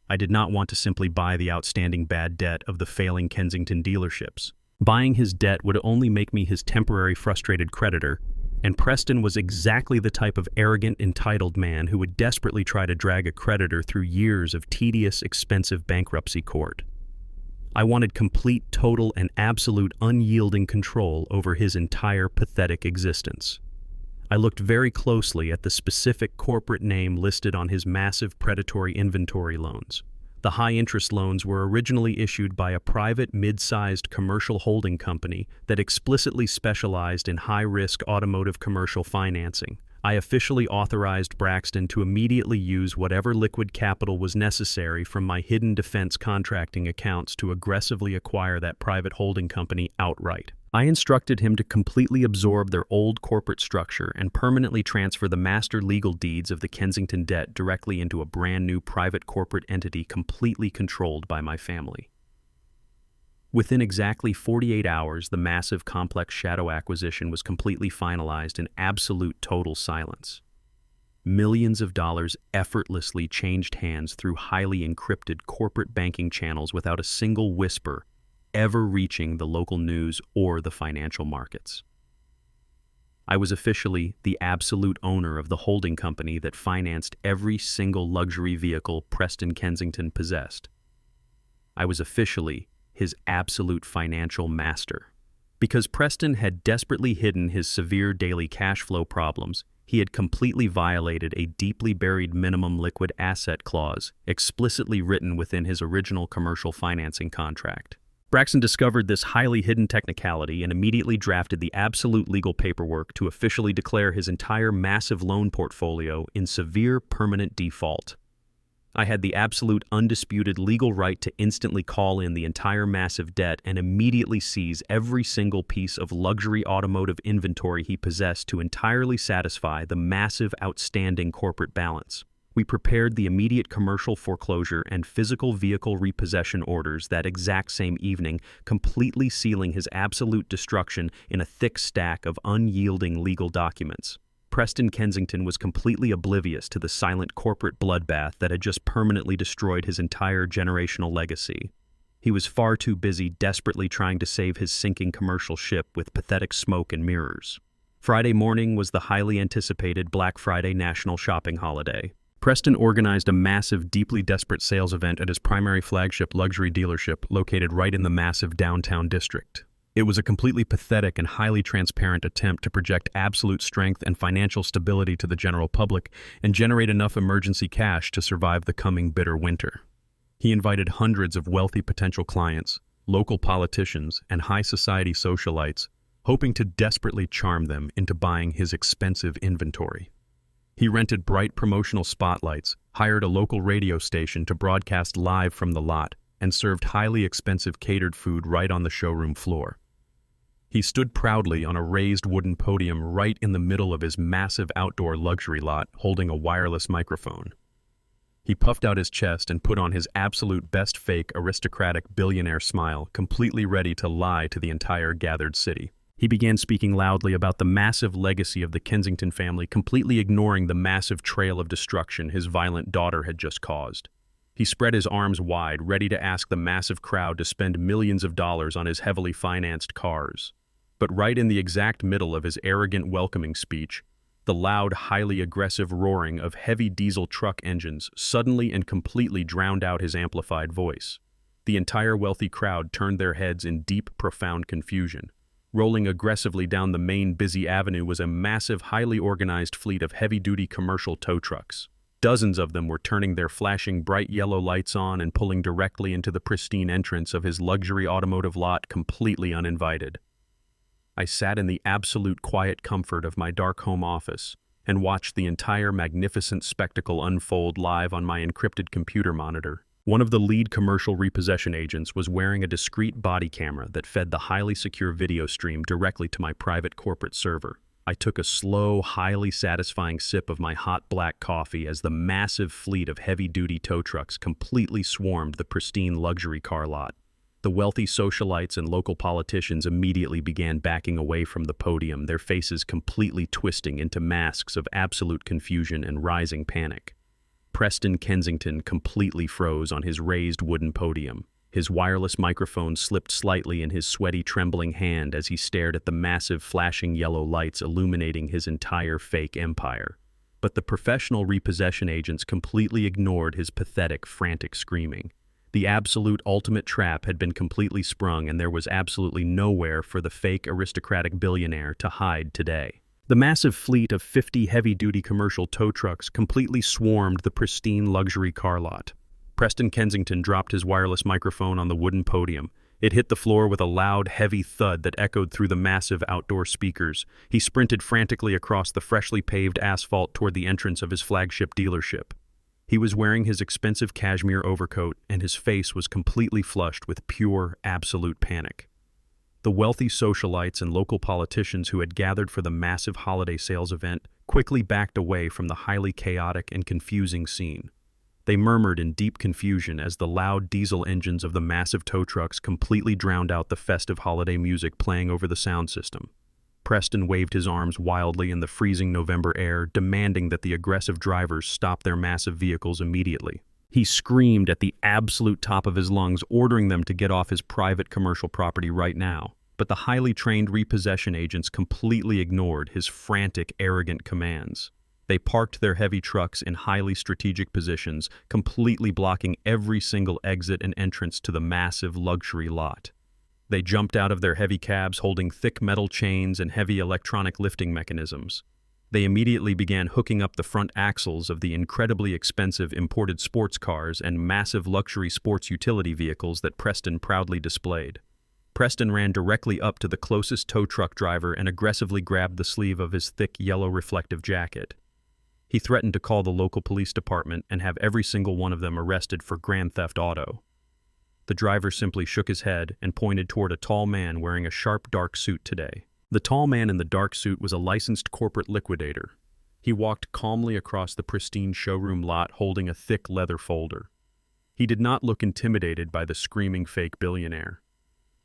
I did not want to simply buy the outstanding bad debt of the failing Kensington dealerships. Buying his debt would only make me his temporary frustrated creditor, and Preston was exactly the type of arrogant, entitled man who would desperately try to drag a creditor through years of tedious, expensive bankruptcy court. I wanted complete, total, and absolute unyielding control over his entire pathetic existence. I looked very closely at the specific corporate name listed on his massive predatory inventory loans. The high-interest loans were originally issued by a private mid-sized commercial holding company that explicitly specialized in high-risk automotive commercial financing. I officially authorized Braxton to immediately use whatever liquid capital was necessary from my hidden defense contracting accounts to aggressively acquire that private holding company outright. I instructed him to completely absorb their old corporate structure and permanently transfer the master legal deeds of the Kensington debt directly into a brand new private corporate entity completely controlled by my family. Within exactly 48 hours, the massive complex shadow acquisition was completely finalized in absolute total silence. Millions of dollars effortlessly changed hands through highly encrypted corporate banking channels without a single whisper ever reaching the local news or the financial markets. I was officially the absolute owner of the holding company that financed every single luxury vehicle Preston Kensington possessed. I was officially his absolute financial master. Because Preston had desperately hidden his severe daily cash flow problems, he had completely violated a deeply buried minimum liquid asset clause explicitly written within his original commercial financing contract. Braxton discovered this highly hidden technicality and immediately drafted the absolute legal paperwork to officially declare his entire massive loan portfolio in severe permanent default. I had the absolute undisputed legal right to instantly call in the entire massive debt and immediately seize every single piece of luxury automotive inventory he possessed to entirely satisfy the massive outstanding corporate balance. We prepared the immediate commercial foreclosure and physical vehicle repossession orders that exact same evening, completely sealing his absolute destruction in a thick stack of unyielding legal documents. Preston Kensington was completely oblivious to the silent corporate bloodbath that had just permanently destroyed his entire generational legacy. He was far too busy desperately trying to save his sinking commercial ship with pathetic smoke and mirrors. Friday morning was the highly anticipated Black Friday national shopping holiday. Preston organized a massive, deeply desperate sales event at his primary flagship luxury dealership located right in the massive downtown district. It was a completely pathetic and highly transparent attempt to project absolute strength and financial stability to the general public and generate enough emergency cash to survive the coming bitter winter. He invited hundreds of wealthy potential clients, local politicians, and high society socialites, hoping to desperately charm them into buying his expensive inventory. He rented bright promotional spotlights, hired a local radio station to broadcast live from the lot, and served highly expensive catered food right on the showroom floor. He stood proudly on a raised wooden podium right in the middle of his massive outdoor luxury lot, holding a wireless microphone. He puffed out his chest and put on his absolute best fake aristocratic billionaire smile, completely ready to lie to the entire gathered city. He began speaking loudly about the massive legacy of the Kensington family, completely ignoring the massive trail of destruction his violent daughter had just caused. He spread his arms wide, ready to ask the massive crowd to spend millions of dollars on his heavily financed cars. But right in the exact middle of his arrogant welcoming speech, the loud, highly aggressive roaring of heavy diesel truck engines suddenly and completely drowned out his amplified voice. The entire wealthy crowd turned their heads in deep, profound confusion. Rolling aggressively down the main busy avenue was a massive, highly organized fleet of heavy-duty commercial tow trucks. Dozens of them were turning their flashing bright yellow lights on and pulling directly into the pristine entrance of his luxury automotive lot completely uninvited. I sat in the absolute quiet comfort of my dark home office and watched the entire magnificent spectacle unfold live on my encrypted computer monitor. One of the lead commercial repossession agents was wearing a discreet body camera that fed the highly secure video stream directly to my private corporate server. I took a slow, highly satisfying sip of my hot black coffee as the massive fleet of heavy-duty tow trucks completely swarmed the pristine luxury car lot. The wealthy socialites and local politicians immediately began backing away from the podium, their faces completely twisting into masks of absolute confusion and rising panic. Preston Kensington completely froze on his raised wooden podium. His wireless microphone slipped slightly in his sweaty, trembling hand as he stared at the massive, flashing yellow lights illuminating his entire fake empire. But the professional repossession agents completely ignored his pathetic, frantic screaming. The absolute ultimate trap had been completely sprung, and there was absolutely nowhere for the fake aristocratic billionaire to hide today. The massive fleet of 50 heavy-duty commercial tow trucks completely swarmed the pristine luxury car lot. Preston Kensington dropped his wireless microphone on the wooden podium. It hit the floor with a loud, heavy thud that echoed through the massive outdoor speakers. He sprinted frantically across the freshly paved asphalt toward the entrance of his flagship dealership. He was wearing his expensive cashmere overcoat, and his face was completely flushed with pure, absolute panic. The wealthy socialites and local politicians who had gathered for the massive holiday sales event quickly backed away from the highly chaotic and confusing scene. They murmured in deep confusion as the loud diesel engines of the massive tow trucks completely drowned out the festive holiday music playing over the sound system. Preston waved his arms wildly in the freezing November air, demanding that the aggressive drivers stop their massive vehicles immediately. He screamed at the absolute top of his lungs, ordering them to get off his private commercial property right now. But the highly trained repossession agents completely ignored his frantic, arrogant commands. They parked their heavy trucks in highly strategic positions, completely blocking every single exit and entrance to the massive luxury lot. They jumped out of their heavy cabs holding thick metal chains and heavy electronic lifting mechanisms. They immediately began hooking up the front axles of the incredibly expensive imported sports cars and massive luxury sports utility vehicles that Preston proudly displayed. Preston ran directly up to the closest tow truck driver and aggressively grabbed the sleeve of his thick yellow reflective jacket. He threatened to call the local police department and have every single one of them arrested for grand theft auto. The driver simply shook his head and pointed toward a tall man wearing a sharp dark suit today. The tall man in the dark suit was a licensed corporate liquidator. He walked calmly across the pristine showroom lot holding a thick leather folder. He did not look intimidated by the screaming fake billionaire.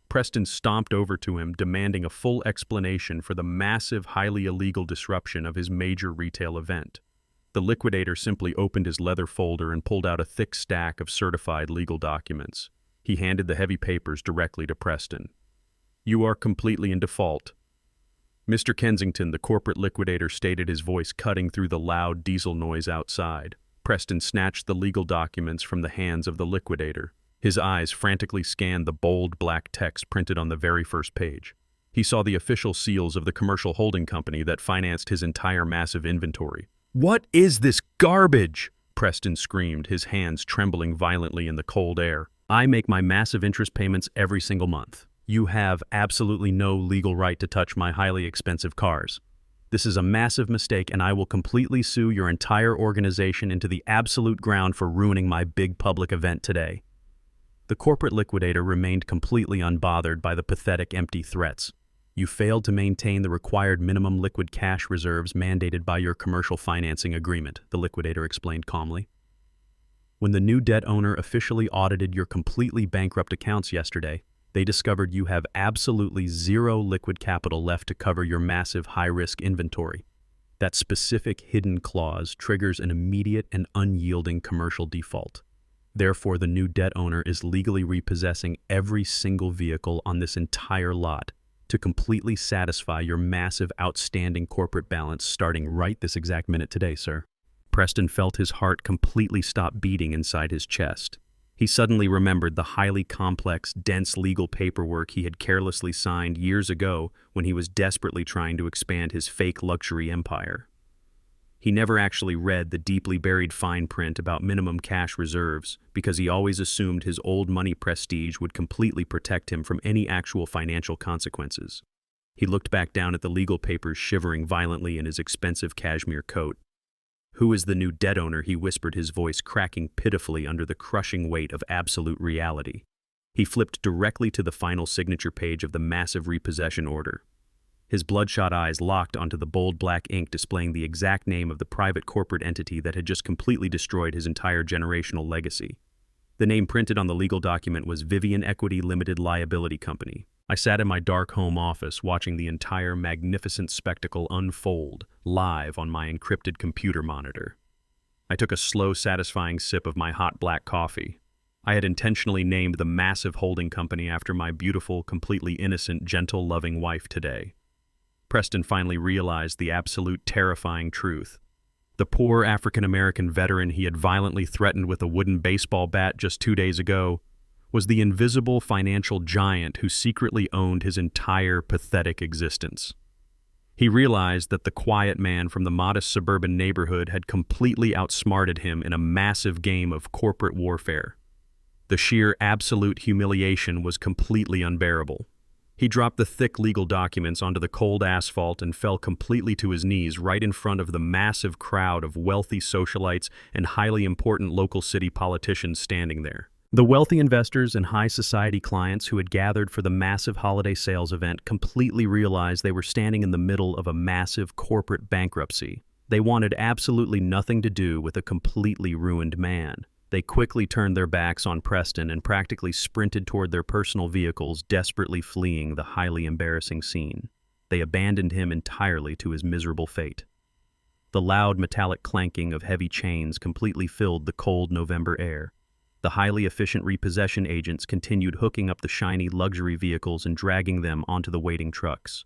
Preston stomped over to him, demanding a full explanation for the massive, highly illegal disruption of his major retail event. The liquidator simply opened his leather folder and pulled out a thick stack of certified legal documents. He handed the heavy papers directly to Preston. "You are completely in default." Mr. Kensington, the corporate liquidator, stated, his voice cutting through the loud diesel noise outside. Preston snatched the legal documents from the hands of the liquidator. His eyes frantically scanned the bold black text printed on the very first page. He saw the official seals of the commercial holding company that financed his entire massive inventory. "What is this garbage?" Preston screamed, his hands trembling violently in the cold air. "I make my massive interest payments every single month. You have absolutely no legal right to touch my highly expensive cars. This is a massive mistake, and I will completely sue your entire organization into the absolute ground for ruining my big public event today." The corporate liquidator remained completely unbothered by the pathetic, empty threats. "You failed to maintain the required minimum liquid cash reserves mandated by your commercial financing agreement," the liquidator explained calmly. "When the new debt owner officially audited your completely bankrupt accounts yesterday, they discovered you have absolutely zero liquid capital left to cover your massive high-risk inventory. That specific hidden clause triggers an immediate and unyielding commercial default. Therefore, the new debt owner is legally repossessing every single vehicle on this entire lot to completely satisfy your massive outstanding corporate balance starting right this exact minute today, sir." Preston felt his heart completely stop beating inside his chest. He suddenly remembered the highly complex, dense legal paperwork he had carelessly signed years ago when he was desperately trying to expand his fake luxury empire. He never actually read the deeply buried fine print about minimum cash reserves because he always assumed his old money prestige would completely protect him from any actual financial consequences. He looked back down at the legal papers, shivering violently in his expensive cashmere coat. "Who is the new debt owner?" he whispered, his voice cracking pitifully under the crushing weight of absolute reality. He flipped directly to the final signature page of the massive repossession order. His bloodshot eyes locked onto the bold black ink displaying the exact name of the private corporate entity that had just completely destroyed his entire generational legacy. The name printed on the legal document was Vivian Equity Limited Liability Company. I sat in my dark home office watching the entire magnificent spectacle unfold live on my encrypted computer monitor. I took a slow, satisfying sip of my hot black coffee. I had intentionally named the massive holding company after my beautiful, completely innocent, gentle, loving wife today. Preston finally realized the absolute terrifying truth. The poor African-American veteran he had violently threatened with a wooden baseball bat just 2 days ago was the invisible financial giant who secretly owned his entire pathetic existence. He realized that the quiet man from the modest suburban neighborhood had completely outsmarted him in a massive game of corporate warfare. The sheer absolute humiliation was completely unbearable. He dropped the thick legal documents onto the cold asphalt and fell completely to his knees right in front of the massive crowd of wealthy socialites and highly important local city politicians standing there. The wealthy investors and high society clients who had gathered for the massive holiday sales event completely realized they were standing in the middle of a massive corporate bankruptcy. They wanted absolutely nothing to do with a completely ruined man. They quickly turned their backs on Preston and practically sprinted toward their personal vehicles, desperately fleeing the highly embarrassing scene. They abandoned him entirely to his miserable fate. The loud metallic clanking of heavy chains completely filled the cold November air. The highly efficient repossession agents continued hooking up the shiny luxury vehicles and dragging them onto the waiting trucks.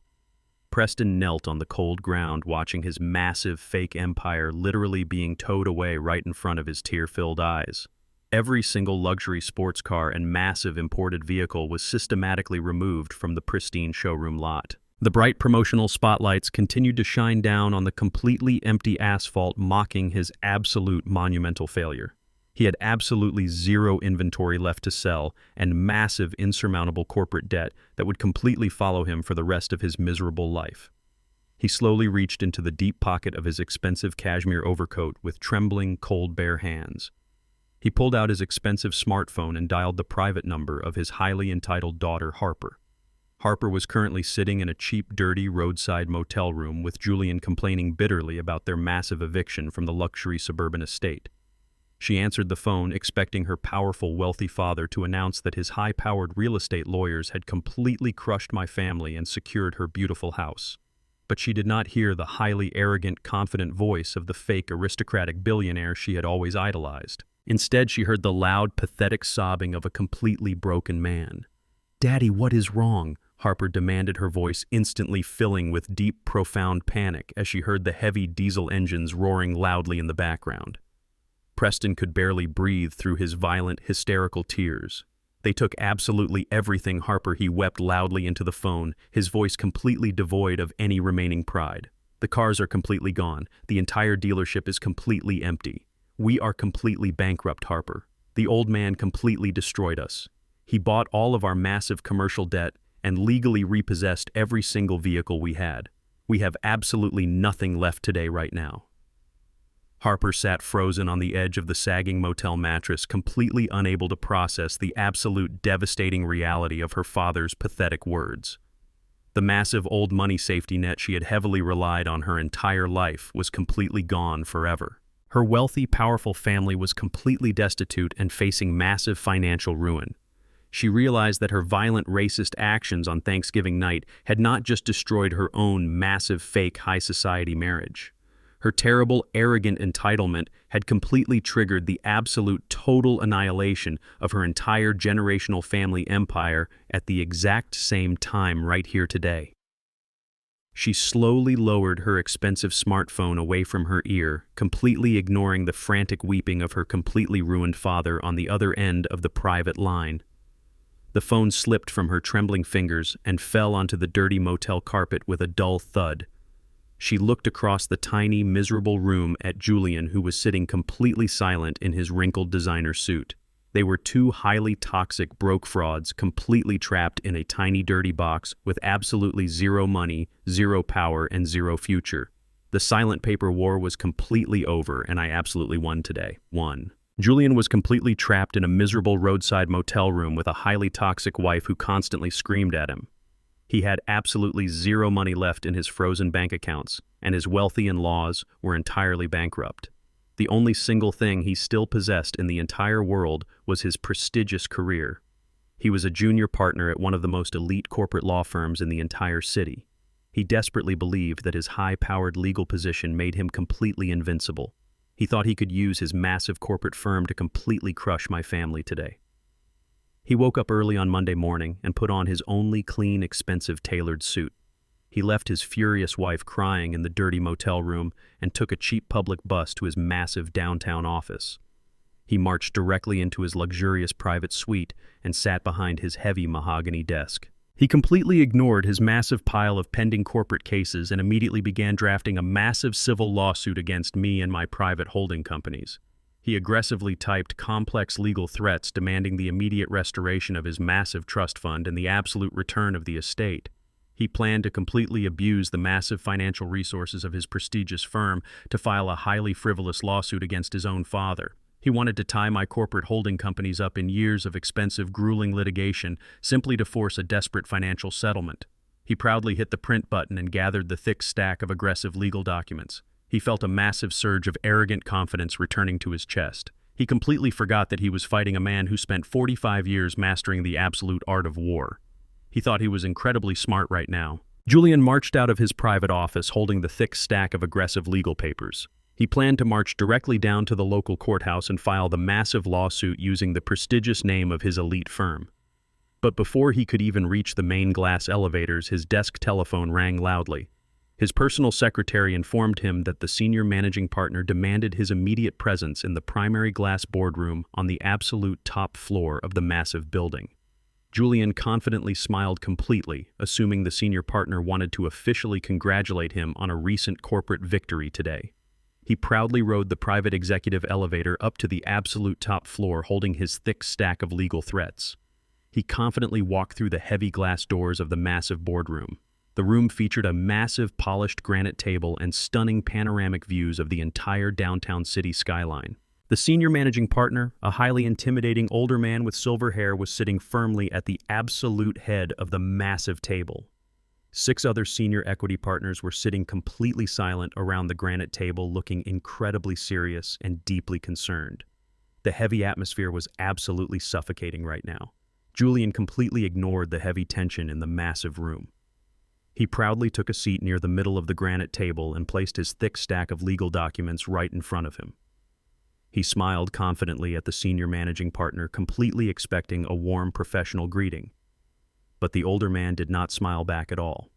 Preston knelt on the cold ground, watching his massive fake empire literally being towed away right in front of his tear-filled eyes. Every single luxury sports car and massive imported vehicle was systematically removed from the pristine showroom lot. The bright promotional spotlights continued to shine down on the completely empty asphalt, mocking his absolute monumental failure. He had absolutely zero inventory left to sell and massive insurmountable corporate debt that would completely follow him for the rest of his miserable life. He slowly reached into the deep pocket of his expensive cashmere overcoat with trembling, cold, bare hands. He pulled out his expensive smartphone and dialed the private number of his highly entitled daughter, Harper. Harper was currently sitting in a cheap, dirty roadside motel room with Julian complaining bitterly about their massive eviction from the luxury suburban estate. She answered the phone, expecting her powerful, wealthy father to announce that his high-powered real estate lawyers had completely crushed my family and secured her beautiful house. But she did not hear the highly arrogant, confident voice of the fake aristocratic billionaire she had always idolized. Instead, she heard the loud, pathetic sobbing of a completely broken man. "Daddy, what is wrong?" Harper demanded, her voice instantly filling with deep, profound panic as she heard the heavy diesel engines roaring loudly in the background. Preston could barely breathe through his violent, hysterical tears. "They took absolutely everything, Harper," he wept loudly into the phone, his voice completely devoid of any remaining pride. "The cars are completely gone. The entire dealership is completely empty. We are completely bankrupt, Harper. The old man completely destroyed us. He bought all of our massive commercial debt and legally repossessed every single vehicle we had. We have absolutely nothing left today right now." Harper sat frozen on the edge of the sagging motel mattress, completely unable to process the absolute devastating reality of her father's pathetic words. The massive old money safety net she had heavily relied on her entire life was completely gone forever. Her wealthy, powerful family was completely destitute and facing massive financial ruin. She realized that her violent, racist actions on Thanksgiving night had not just destroyed her own massive, fake, high society marriage. Her terrible, arrogant entitlement had completely triggered the absolute total annihilation of her entire generational family empire at the exact same time right here today. She slowly lowered her expensive smartphone away from her ear, completely ignoring the frantic weeping of her completely ruined father on the other end of the private line. The phone slipped from her trembling fingers and fell onto the dirty motel carpet with a dull thud. She looked across the tiny, miserable room at Julian, who was sitting completely silent in his wrinkled designer suit. They were two highly toxic broke frauds, completely trapped in a tiny, dirty box with absolutely zero money, zero power, and zero future. The silent paper war was completely over, and I absolutely won today. Won. Julian was completely trapped in a miserable roadside motel room with a highly toxic wife who constantly screamed at him. He had absolutely zero money left in his frozen bank accounts, and his wealthy in-laws were entirely bankrupt. The only single thing he still possessed in the entire world was his prestigious career. He was a junior partner at one of the most elite corporate law firms in the entire city. He desperately believed that his high-powered legal position made him completely invincible. He thought he could use his massive corporate firm to completely crush my family today. He woke up early on Monday morning and put on his only clean, expensive, tailored suit. He left his furious wife crying in the dirty motel room and took a cheap public bus to his massive downtown office. He marched directly into his luxurious private suite and sat behind his heavy mahogany desk. He completely ignored his massive pile of pending corporate cases and immediately began drafting a massive civil lawsuit against me and my private holding companies. He aggressively typed complex legal threats demanding the immediate restoration of his massive trust fund and the absolute return of the estate. He planned to completely abuse the massive financial resources of his prestigious firm to file a highly frivolous lawsuit against his own father. He wanted to tie my corporate holding companies up in years of expensive, grueling litigation simply to force a desperate financial settlement. He proudly hit the print button and gathered the thick stack of aggressive legal documents. He felt a massive surge of arrogant confidence returning to his chest. He completely forgot that he was fighting a man who spent 45 years mastering the absolute art of war. He thought he was incredibly smart right now. Julian marched out of his private office holding the thick stack of aggressive legal papers. He planned to march directly down to the local courthouse and file the massive lawsuit using the prestigious name of his elite firm. But before he could even reach the main glass elevators, his desk telephone rang loudly. His personal secretary informed him that the senior managing partner demanded his immediate presence in the primary glass boardroom on the absolute top floor of the massive building. Julian confidently smiled completely, assuming the senior partner wanted to officially congratulate him on a recent corporate victory today. He proudly rode the private executive elevator up to the absolute top floor holding his thick stack of legal threats. He confidently walked through the heavy glass doors of the massive boardroom. The room featured a massive polished granite table and stunning panoramic views of the entire downtown city skyline. The senior managing partner, a highly intimidating older man with silver hair, was sitting firmly at the absolute head of the massive table. 6 other senior equity partners were sitting completely silent around the granite table, looking incredibly serious and deeply concerned. The heavy atmosphere was absolutely suffocating right now. Julian completely ignored the heavy tension in the massive room. He proudly took a seat near the middle of the granite table and placed his thick stack of legal documents right in front of him. He smiled confidently at the senior managing partner, completely expecting a warm professional greeting. But the older man did not smile back at all.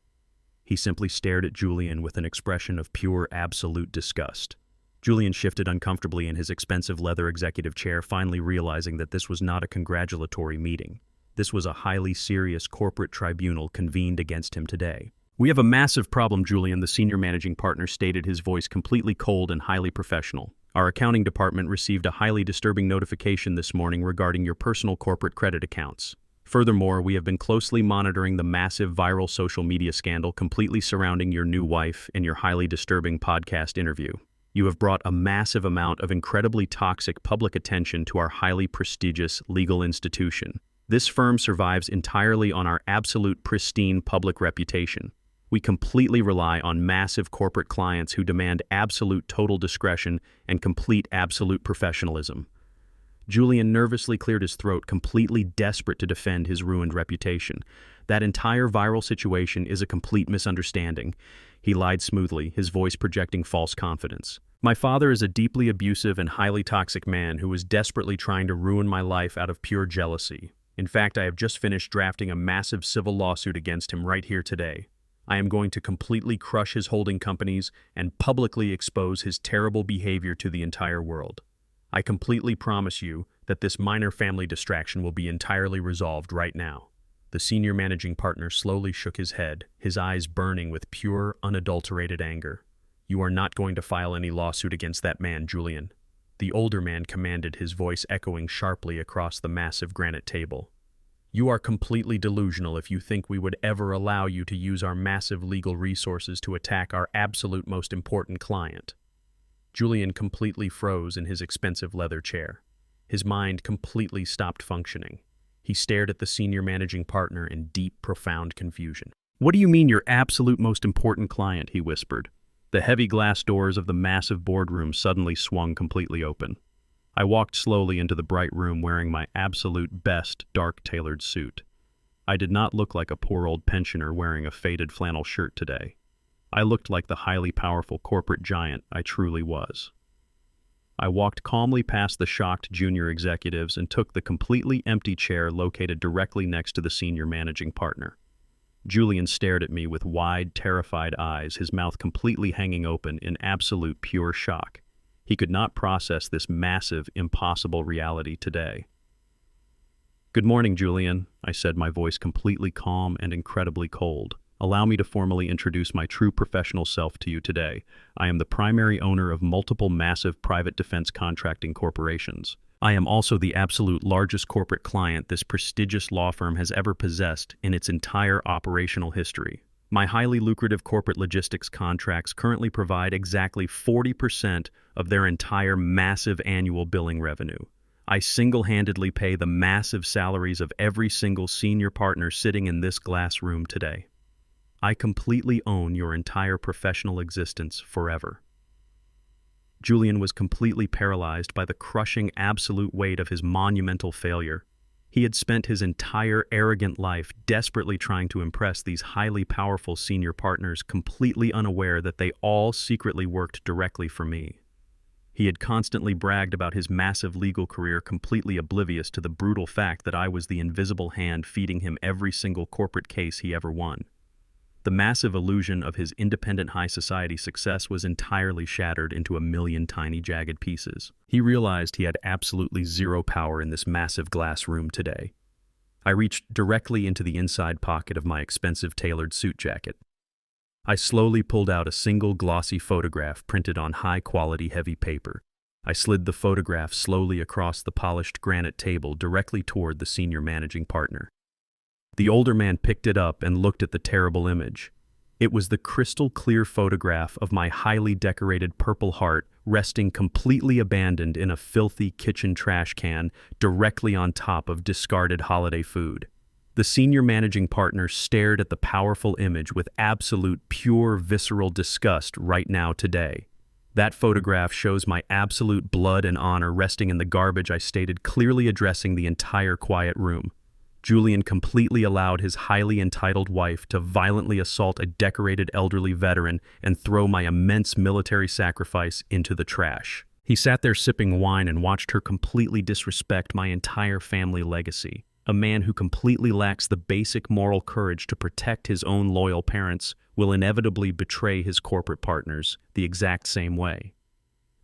He simply stared at Julian with an expression of pure, absolute disgust. Julian shifted uncomfortably in his expensive leather executive chair, finally realizing that this was not a congratulatory meeting. This was a highly serious corporate tribunal convened against him today. "We have a massive problem, Julian," the senior managing partner stated, his voice completely cold and highly professional. "Our accounting department received a highly disturbing notification this morning regarding your personal corporate credit accounts. Furthermore, we have been closely monitoring the massive viral social media scandal completely surrounding your new wife and your highly disturbing podcast interview. You have brought a massive amount of incredibly toxic public attention to our highly prestigious legal institution. This firm survives entirely on our absolute pristine public reputation. We completely rely on massive corporate clients who demand absolute total discretion and complete absolute professionalism." Julian nervously cleared his throat, completely desperate to defend his ruined reputation. "That entire viral situation is a complete misunderstanding," he lied smoothly, his voice projecting false confidence. "My father is a deeply abusive and highly toxic man who is desperately trying to ruin my life out of pure jealousy. In fact, I have just finished drafting a massive civil lawsuit against him right here today. I am going to completely crush his holding companies and publicly expose his terrible behavior to the entire world. I completely promise you that this minor family distraction will be entirely resolved right now." The senior managing partner slowly shook his head, his eyes burning with pure, unadulterated anger. "You are not going to file any lawsuit against that man, Julian," the older man commanded, his voice echoing sharply across the massive granite table. "You are completely delusional if you think we would ever allow you to use our massive legal resources to attack our absolute most important client." Julian completely froze in his expensive leather chair. His mind completely stopped functioning. He stared at the senior managing partner in deep, profound confusion. "What do you mean your absolute most important client?" he whispered. The heavy glass doors of the massive boardroom suddenly swung completely open. I walked slowly into the bright room wearing my absolute best dark tailored suit. I did not look like a poor old pensioner wearing a faded flannel shirt today. I looked like the highly powerful corporate giant I truly was. I walked calmly past the shocked junior executives and took the completely empty chair located directly next to the senior managing partner. Julian stared at me with wide, terrified eyes, his mouth completely hanging open in absolute pure shock. He could not process this massive, impossible reality today. Good morning, Julian, I said, my voice completely calm and incredibly cold. Allow me to formally introduce my true professional self to you today. I am the primary owner of multiple massive private defense contracting corporations. I am also the absolute largest corporate client this prestigious law firm has ever possessed in its entire operational history. My highly lucrative corporate logistics contracts currently provide exactly 40% of their entire massive annual billing revenue. I single-handedly pay the massive salaries of every single senior partner sitting in this glass room today. I completely own your entire professional existence forever. Julian was completely paralyzed by the crushing absolute weight of his monumental failure. He had spent his entire arrogant life desperately trying to impress these highly powerful senior partners, completely unaware that they all secretly worked directly for me. He had constantly bragged about his massive legal career, completely oblivious to the brutal fact that I was the invisible hand feeding him every single corporate case he ever won. The massive illusion of his independent high society success was entirely shattered into a million tiny jagged pieces. He realized he had absolutely zero power in this massive glass room today. I reached directly into the inside pocket of my expensive tailored suit jacket. I slowly pulled out a single glossy photograph printed on high-quality heavy paper. I slid the photograph slowly across the polished granite table directly toward the senior managing partner. The older man picked it up and looked at the terrible image. It was the crystal-clear photograph of my highly decorated Purple Heart resting completely abandoned in a filthy kitchen trash can directly on top of discarded holiday food. The senior managing partner stared at the powerful image with absolute, pure, visceral disgust right now today. That photograph shows my absolute blood and honor resting in the garbage, I stated, clearly addressing the entire quiet room. Julian completely allowed his highly entitled wife to violently assault a decorated elderly veteran and throw my immense military sacrifice into the trash. He sat there sipping wine and watched her completely disrespect my entire family legacy. A man who completely lacks the basic moral courage to protect his own loyal parents will inevitably betray his corporate partners the exact same way.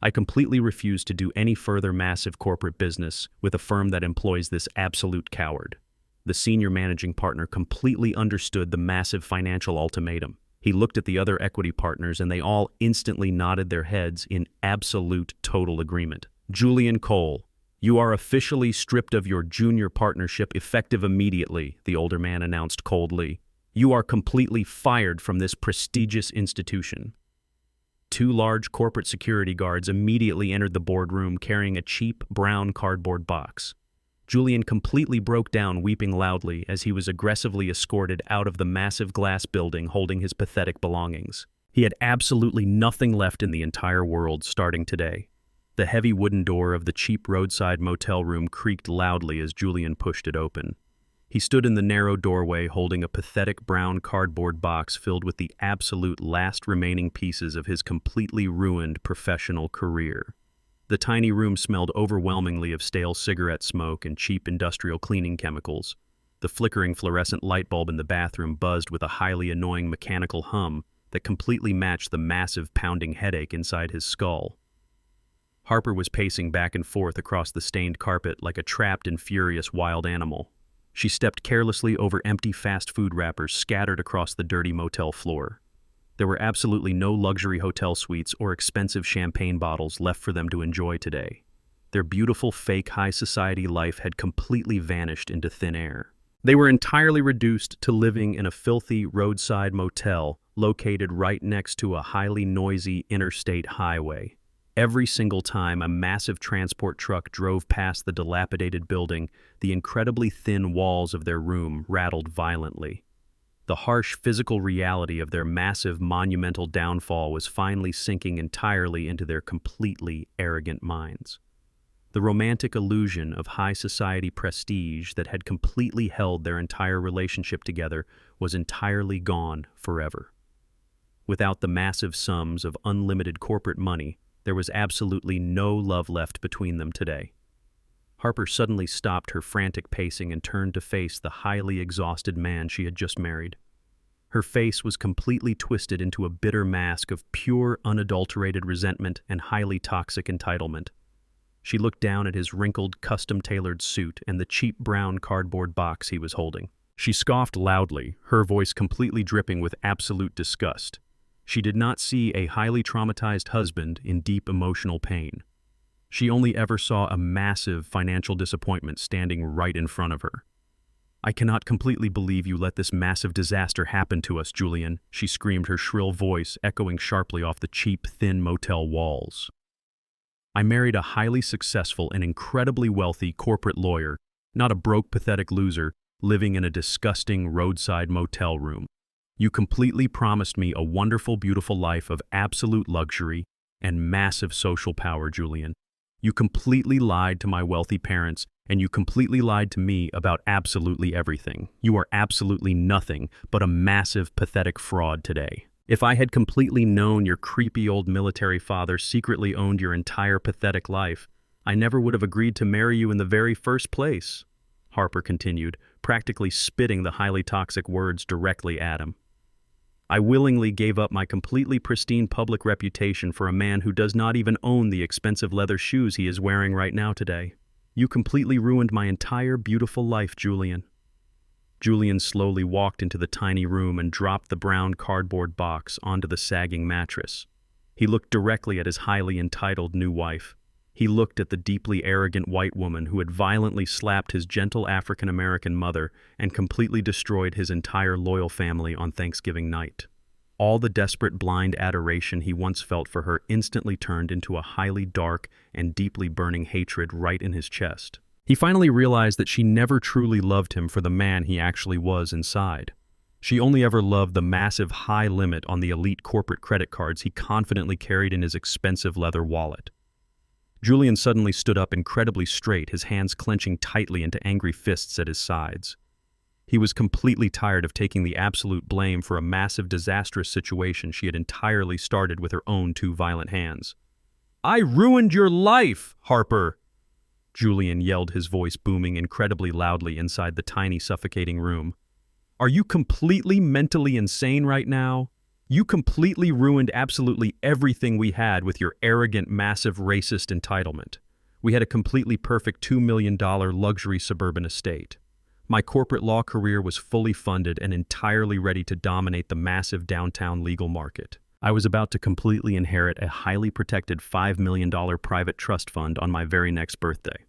I completely refuse to do any further massive corporate business with a firm that employs this absolute coward. The senior managing partner completely understood the massive financial ultimatum. He looked at the other equity partners and they all instantly nodded their heads in absolute total agreement. Julian Cole, you are officially stripped of your junior partnership effective immediately, the older man announced coldly. You are completely fired from this prestigious institution. Two large corporate security guards immediately entered the boardroom carrying a cheap brown cardboard box. Julian completely broke down, weeping loudly as he was aggressively escorted out of the massive glass building holding his pathetic belongings. He had absolutely nothing left in the entire world starting today. The heavy wooden door of the cheap roadside motel room creaked loudly as Julian pushed it open. He stood in the narrow doorway holding a pathetic brown cardboard box filled with the absolute last remaining pieces of his completely ruined professional career. The tiny room smelled overwhelmingly of stale cigarette smoke and cheap industrial cleaning chemicals. The flickering fluorescent light bulb in the bathroom buzzed with a highly annoying mechanical hum that completely matched the massive pounding headache inside his skull. Harper was pacing back and forth across the stained carpet like a trapped and furious wild animal. She stepped carelessly over empty fast food wrappers scattered across the dirty motel floor. There were absolutely no luxury hotel suites or expensive champagne bottles left for them to enjoy today. Their beautiful fake high society life had completely vanished into thin air. They were entirely reduced to living in a filthy roadside motel located right next to a highly noisy interstate highway. Every single time a massive transport truck drove past the dilapidated building, the incredibly thin walls of their room rattled violently. The harsh physical reality of their massive monumental downfall was finally sinking entirely into their completely arrogant minds. The romantic illusion of high society prestige that had completely held their entire relationship together was entirely gone forever. Without the massive sums of unlimited corporate money, there was absolutely no love left between them today. Harper suddenly stopped her frantic pacing and turned to face the highly exhausted man she had just married. Her face was completely twisted into a bitter mask of pure, unadulterated resentment and highly toxic entitlement. She looked down at his wrinkled, custom-tailored suit and the cheap brown cardboard box he was holding. She scoffed loudly, her voice completely dripping with absolute disgust. She did not see a highly traumatized husband in deep emotional pain. She only ever saw a massive financial disappointment standing right in front of her. "I cannot completely believe you let this massive disaster happen to us, Julian," she screamed, her shrill voice echoing sharply off the cheap, thin motel walls. "I married a highly successful and incredibly wealthy corporate lawyer, not a broke, pathetic loser living in a disgusting roadside motel room. You completely promised me a wonderful, beautiful life of absolute luxury and massive social power, Julian. You completely lied to my wealthy parents, and you completely lied to me about absolutely everything. You are absolutely nothing but a massive, pathetic fraud today. If I had completely known your creepy old military father secretly owned your entire pathetic life, I never would have agreed to marry you in the very first place," Harper continued, practically spitting the highly toxic words directly at him. "I willingly gave up my completely pristine public reputation for a man who does not even own the expensive leather shoes he is wearing right now today. You completely ruined my entire beautiful life, Julian." Julian slowly walked into the tiny room and dropped the brown cardboard box onto the sagging mattress. He looked directly at his highly entitled new wife. He looked at the deeply arrogant white woman who had violently slapped his gentle African-American mother and completely destroyed his entire loyal family on Thanksgiving night. All the desperate, blind adoration he once felt for her instantly turned into a highly dark and deeply burning hatred right in his chest. He finally realized that she never truly loved him for the man he actually was inside. She only ever loved the massive high limit on the elite corporate credit cards he confidently carried in his expensive leather wallet. Julian suddenly stood up incredibly straight, his hands clenching tightly into angry fists at his sides. He was completely tired of taking the absolute blame for a massive, disastrous situation she had entirely started with her own two violent hands. "I ruined your life, Harper!" Julian yelled, his voice booming incredibly loudly inside the tiny, suffocating room. "Are you completely mentally insane right now? You completely ruined absolutely everything we had with your arrogant, massive, racist entitlement. We had a completely perfect $2 million luxury suburban estate. My corporate law career was fully funded and entirely ready to dominate the massive downtown legal market. I was about to completely inherit a highly protected $5 million private trust fund on my very next birthday.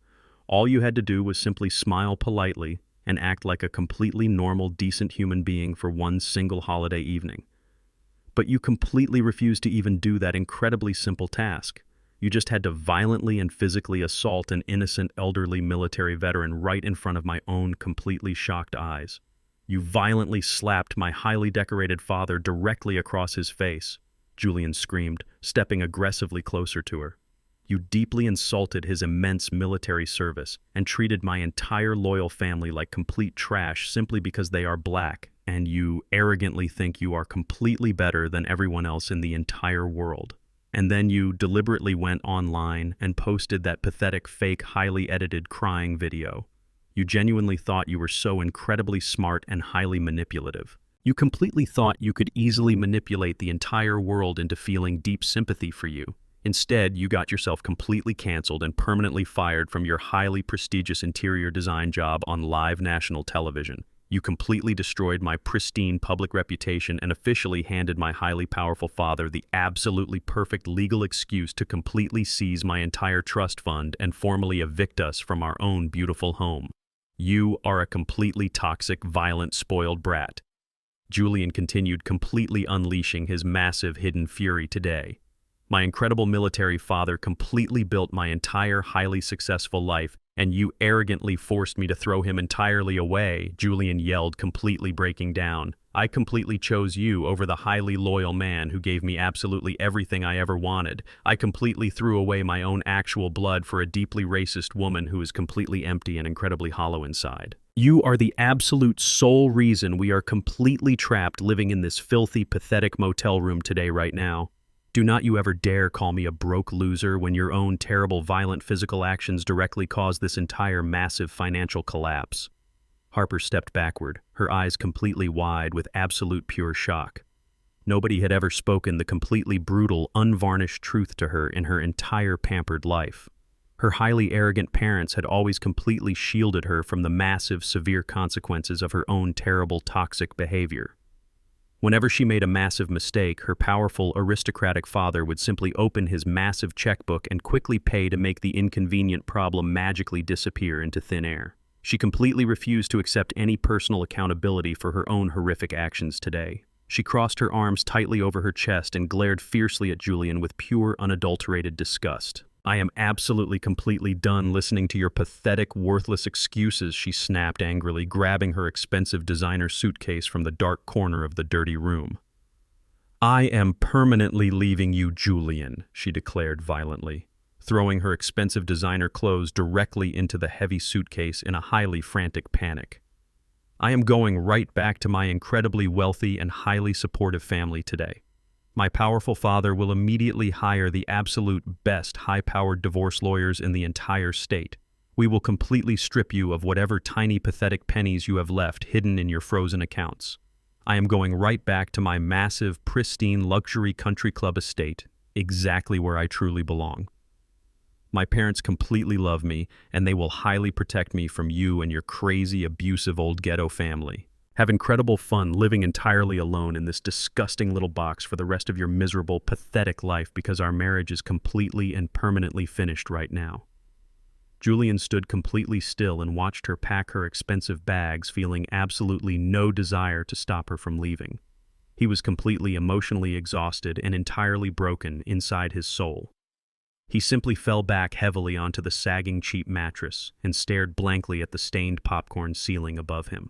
All you had to do was simply smile politely and act like a completely normal, decent human being for one single holiday evening. But you completely refused to even do that incredibly simple task. You just had to violently and physically assault an innocent, elderly military veteran right in front of my own completely shocked eyes. You violently slapped my highly decorated father directly across his face," Julian screamed, stepping aggressively closer to her. "You deeply insulted his immense military service and treated my entire loyal family like complete trash simply because they are black, and you arrogantly think you are completely better than everyone else in the entire world. And then you deliberately went online and posted that pathetic, fake, highly edited crying video. You genuinely thought you were so incredibly smart and highly manipulative. You completely thought you could easily manipulate the entire world into feeling deep sympathy for you. Instead, you got yourself completely canceled and permanently fired from your highly prestigious interior design job on live national television. You completely destroyed my pristine public reputation and officially handed my highly powerful father the absolutely perfect legal excuse to completely seize my entire trust fund and formally evict us from our own beautiful home. You are a completely toxic, violent, spoiled brat." Julian continued, completely unleashing his massive hidden fury today. "My incredible military father completely built my entire highly successful life, and you arrogantly forced me to throw him entirely away," Julian yelled, completely breaking down. "I completely chose you over the highly loyal man who gave me absolutely everything I ever wanted. I completely threw away my own actual blood for a deeply racist woman who is completely empty and incredibly hollow inside. You are the absolute sole reason we are completely trapped living in this filthy, pathetic motel room today right now. Do not you ever dare call me a broke loser when your own terrible, violent physical actions directly caused this entire massive financial collapse." Harper stepped backward, her eyes completely wide with absolute pure shock. Nobody had ever spoken the completely brutal, unvarnished truth to her in her entire pampered life. Her highly arrogant parents had always completely shielded her from the massive, severe consequences of her own terrible, toxic behavior. Whenever she made a massive mistake, her powerful, aristocratic father would simply open his massive checkbook and quickly pay to make the inconvenient problem magically disappear into thin air. She completely refused to accept any personal accountability for her own horrific actions today. She crossed her arms tightly over her chest and glared fiercely at Julian with pure, unadulterated disgust. "I am absolutely completely done listening to your pathetic, worthless excuses," she snapped angrily, grabbing her expensive designer suitcase from the dark corner of the dirty room. "I am permanently leaving you, Julian," she declared violently, throwing her expensive designer clothes directly into the heavy suitcase in a highly frantic panic. "I am going right back to my incredibly wealthy and highly supportive family today. My powerful father will immediately hire the absolute best high-powered divorce lawyers in the entire state. We will completely strip you of whatever tiny pathetic pennies you have left hidden in your frozen accounts. I am going right back to my massive, pristine luxury country club estate, exactly where I truly belong. My parents completely love me, and they will highly protect me from you and your crazy, abusive old ghetto family. Have incredible fun living entirely alone in this disgusting little box for the rest of your miserable, pathetic life because our marriage is completely and permanently finished right now." Julian stood completely still and watched her pack her expensive bags, feeling absolutely no desire to stop her from leaving. He was completely emotionally exhausted and entirely broken inside his soul. He simply fell back heavily onto the sagging cheap mattress and stared blankly at the stained popcorn ceiling above him.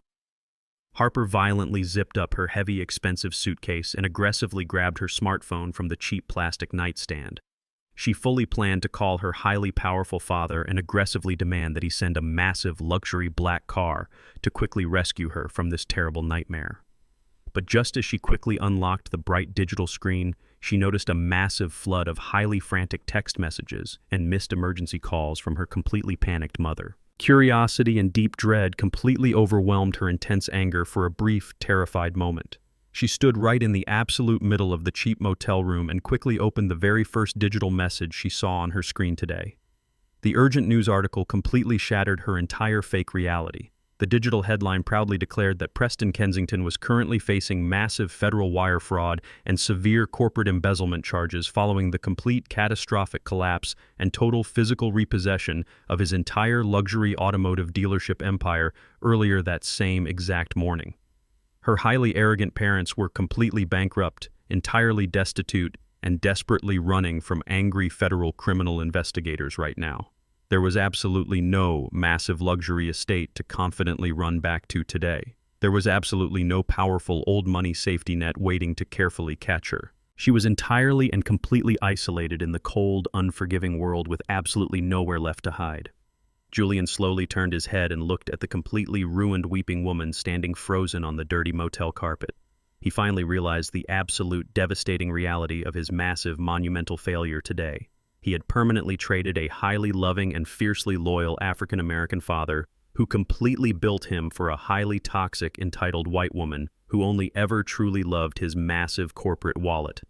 Harper violently zipped up her heavy, expensive suitcase and aggressively grabbed her smartphone from the cheap plastic nightstand. She fully planned to call her highly powerful father and aggressively demand that he send a massive, luxury black car to quickly rescue her from this terrible nightmare. But just as she quickly unlocked the bright digital screen, she noticed a massive flood of highly frantic text messages and missed emergency calls from her completely panicked mother. Curiosity and deep dread completely overwhelmed her intense anger for a brief, terrified moment. She stood right in the absolute middle of the cheap motel room and quickly opened the very first digital message she saw on her screen today. The urgent news article completely shattered her entire fake reality. The digital headline proudly declared that Preston Kensington was currently facing massive federal wire fraud and severe corporate embezzlement charges following the complete catastrophic collapse and total physical repossession of his entire luxury automotive dealership empire earlier that same exact morning. Her highly arrogant parents were completely bankrupt, entirely destitute, and desperately running from angry federal criminal investigators right now. There was absolutely no massive luxury estate to confidently run back to today. There was absolutely no powerful old money safety net waiting to carefully catch her. She was entirely and completely isolated in the cold, unforgiving world with absolutely nowhere left to hide. Julian slowly turned his head and looked at the completely ruined weeping woman standing frozen on the dirty motel carpet. He finally realized the absolute devastating reality of his massive, monumental failure today. He had permanently traded a highly loving and fiercely loyal African-American father who completely built him for a highly toxic, entitled white woman who only ever truly loved his massive corporate wallet.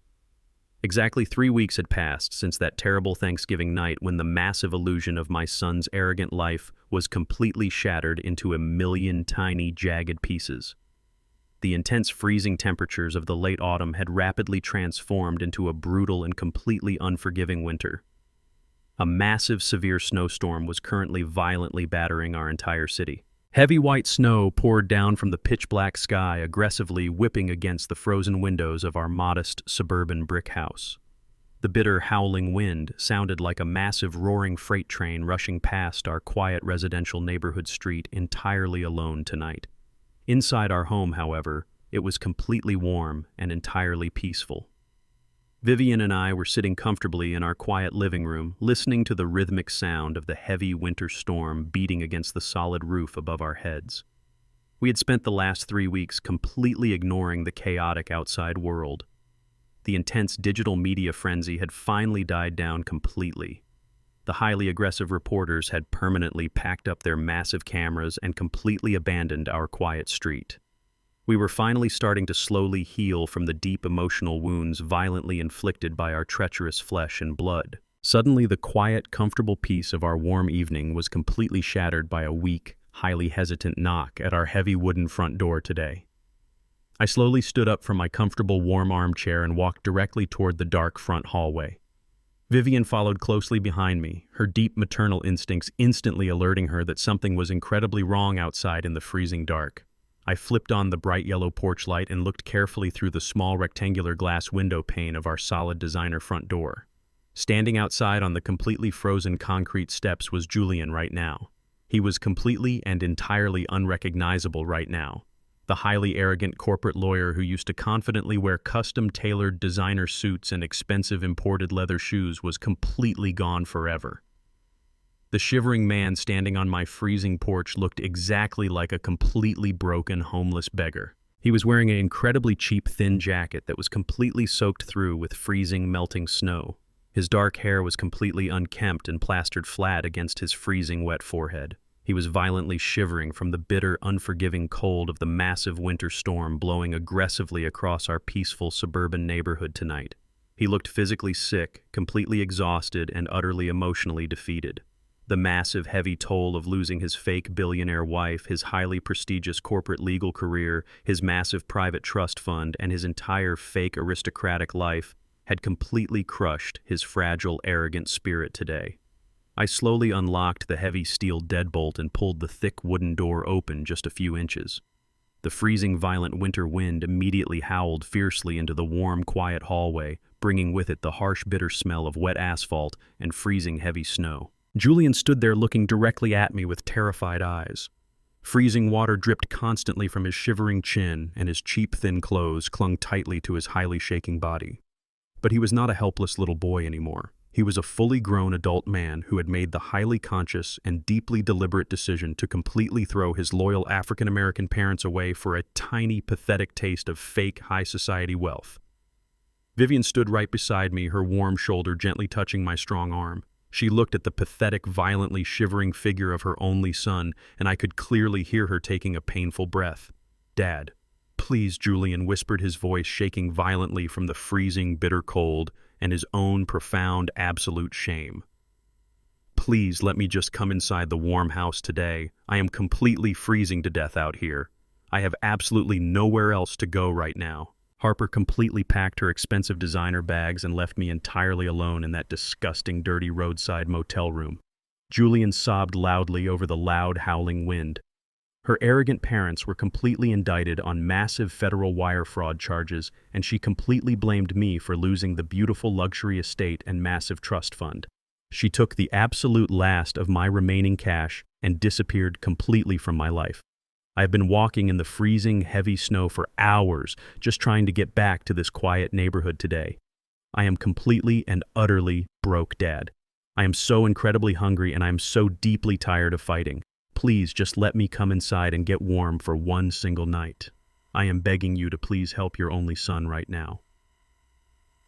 Exactly 3 weeks had passed since that terrible Thanksgiving night when the massive illusion of my son's arrogant life was completely shattered into a million tiny, jagged pieces. The intense freezing temperatures of the late autumn had rapidly transformed into a brutal and completely unforgiving winter. A massive, severe snowstorm was currently violently battering our entire city. Heavy white snow poured down from the pitch-black sky, aggressively whipping against the frozen windows of our modest suburban brick house. The bitter, howling wind sounded like a massive, roaring freight train rushing past our quiet residential neighborhood street entirely alone tonight. Inside our home, however, it was completely warm and entirely peaceful. Vivian and I were sitting comfortably in our quiet living room, listening to the rhythmic sound of the heavy winter storm beating against the solid roof above our heads. We had spent the last 3 weeks completely ignoring the chaotic outside world. The intense digital media frenzy had finally died down completely. The highly aggressive reporters had permanently packed up their massive cameras and completely abandoned our quiet street. We were finally starting to slowly heal from the deep emotional wounds violently inflicted by our treacherous flesh and blood. Suddenly, the quiet, comfortable peace of our warm evening was completely shattered by a weak, highly hesitant knock at our heavy wooden front door today. I slowly stood up from my comfortable warm armchair and walked directly toward the dark front hallway. Vivian followed closely behind me, her deep maternal instincts instantly alerting her that something was incredibly wrong outside in the freezing dark. I flipped on the bright yellow porch light and looked carefully through the small rectangular glass window pane of our solid designer front door. Standing outside on the completely frozen concrete steps was Julian right now. He was completely and entirely unrecognizable right now. The highly arrogant corporate lawyer who used to confidently wear custom-tailored designer suits and expensive imported leather shoes was completely gone forever. The shivering man standing on my freezing porch looked exactly like a completely broken homeless beggar. He was wearing an incredibly cheap thin jacket that was completely soaked through with freezing, melting snow. His dark hair was completely unkempt and plastered flat against his freezing, wet forehead. He was violently shivering from the bitter, unforgiving cold of the massive winter storm blowing aggressively across our peaceful suburban neighborhood tonight. He looked physically sick, completely exhausted, and utterly emotionally defeated. The massive, heavy toll of losing his fake billionaire wife, his highly prestigious corporate legal career, his massive private trust fund, and his entire fake aristocratic life had completely crushed his fragile, arrogant spirit today. I slowly unlocked the heavy steel deadbolt and pulled the thick wooden door open just a few inches. The freezing, violent winter wind immediately howled fiercely into the warm, quiet hallway, bringing with it the harsh, bitter smell of wet asphalt and freezing, heavy snow. Julian stood there looking directly at me with terrified eyes. Freezing water dripped constantly from his shivering chin, and his cheap, thin clothes clung tightly to his highly shaking body. But he was not a helpless little boy anymore. He was a fully grown adult man who had made the highly conscious and deeply deliberate decision to completely throw his loyal African-American parents away for a tiny, pathetic taste of fake high society wealth. Vivian stood right beside me, her warm shoulder gently touching my strong arm. She looked at the pathetic, violently shivering figure of her only son, and I could clearly hear her taking a painful breath. "Dad, please," Julian whispered, his voice shaking violently from the freezing, bitter cold and his own profound, absolute shame. "Please let me just come inside the warm house today. I am completely freezing to death out here. I have absolutely nowhere else to go right now." Harper completely packed her expensive designer bags and left me entirely alone in that disgusting, dirty roadside motel room. Julian sobbed loudly over the loud, howling wind. Her arrogant parents were completely indicted on massive federal wire fraud charges, and she completely blamed me for losing the beautiful luxury estate and massive trust fund. She took the absolute last of my remaining cash and disappeared completely from my life. I have been walking in the freezing, heavy snow for hours, just trying to get back to this quiet neighborhood today. I am completely and utterly broke, Dad. I am so incredibly hungry, and I am so deeply tired of fighting. Please just let me come inside and get warm for one single night. I am begging you to please help your only son right now."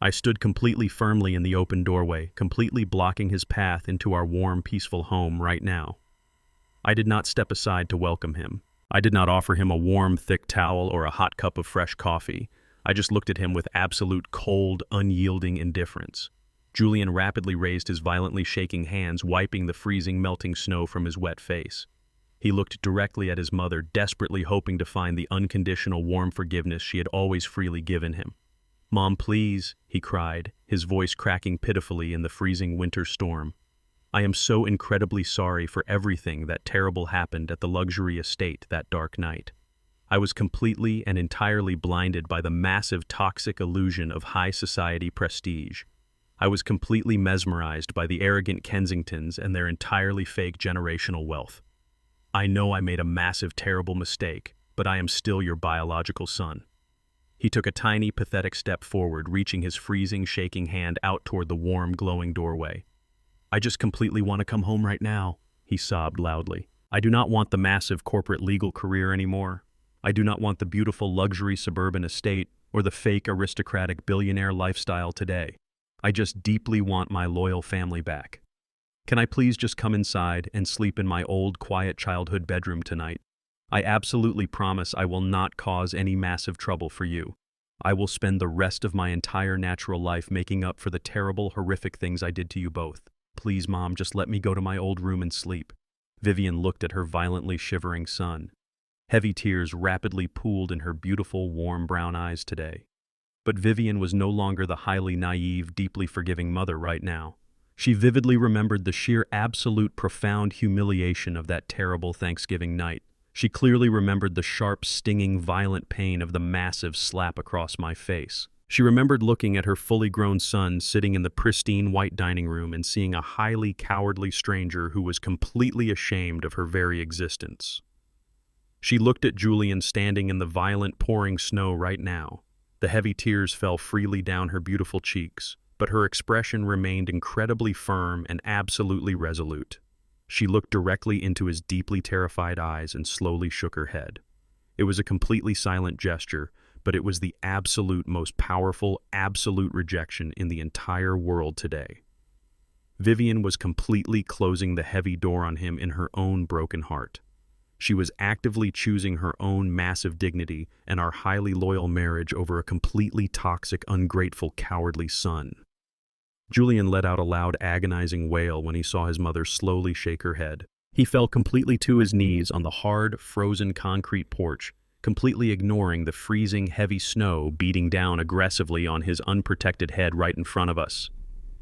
I stood completely firmly in the open doorway, completely blocking his path into our warm, peaceful home right now. I did not step aside to welcome him. I did not offer him a warm, thick towel or a hot cup of fresh coffee. I just looked at him with absolute cold, unyielding indifference. Julian rapidly raised his violently shaking hands, wiping the freezing, melting snow from his wet face. He looked directly at his mother, desperately hoping to find the unconditional, warm forgiveness she had always freely given him. "Mom, please," he cried, his voice cracking pitifully in the freezing winter storm. "I am so incredibly sorry for everything that terrible happened at the luxury estate that dark night. I was completely and entirely blinded by the massive toxic illusion of high society prestige. I was completely mesmerized by the arrogant Kensingtons and their entirely fake generational wealth. I know I made a massive, terrible mistake, but I am still your biological son." He took a tiny, pathetic step forward, reaching his freezing, shaking hand out toward the warm, glowing doorway. "I just completely want to come home right now," he sobbed loudly. "I do not want the massive corporate legal career anymore. I do not want the beautiful luxury suburban estate or the fake aristocratic billionaire lifestyle today. I just deeply want my loyal family back. Can I please just come inside and sleep in my old, quiet childhood bedroom tonight? I absolutely promise I will not cause any massive trouble for you. I will spend the rest of my entire natural life making up for the terrible, horrific things I did to you both. Please, Mom, just let me go to my old room and sleep." Vivian looked at her violently shivering son. Heavy tears rapidly pooled in her beautiful, warm brown eyes today. But Vivian was no longer the highly naive, deeply forgiving mother right now. She vividly remembered the sheer absolute profound humiliation of that terrible Thanksgiving night. She clearly remembered the sharp, stinging, violent pain of the massive slap across my face. She remembered looking at her fully grown son sitting in the pristine white dining room and seeing a highly cowardly stranger who was completely ashamed of her very existence. She looked at Julian standing in the violent pouring snow right now. The heavy tears fell freely down her beautiful cheeks, but her expression remained incredibly firm and absolutely resolute. She looked directly into his deeply terrified eyes and slowly shook her head. It was a completely silent gesture, but it was the absolute most powerful, absolute rejection in the entire world today. Vivian was completely closing the heavy door on him in her own broken heart. She was actively choosing her own massive dignity and our highly loyal marriage over a completely toxic, ungrateful, cowardly son. Julian let out a loud, agonizing wail when he saw his mother slowly shake her head. He fell completely to his knees on the hard, frozen concrete porch, completely ignoring the freezing, heavy snow beating down aggressively on his unprotected head right in front of us.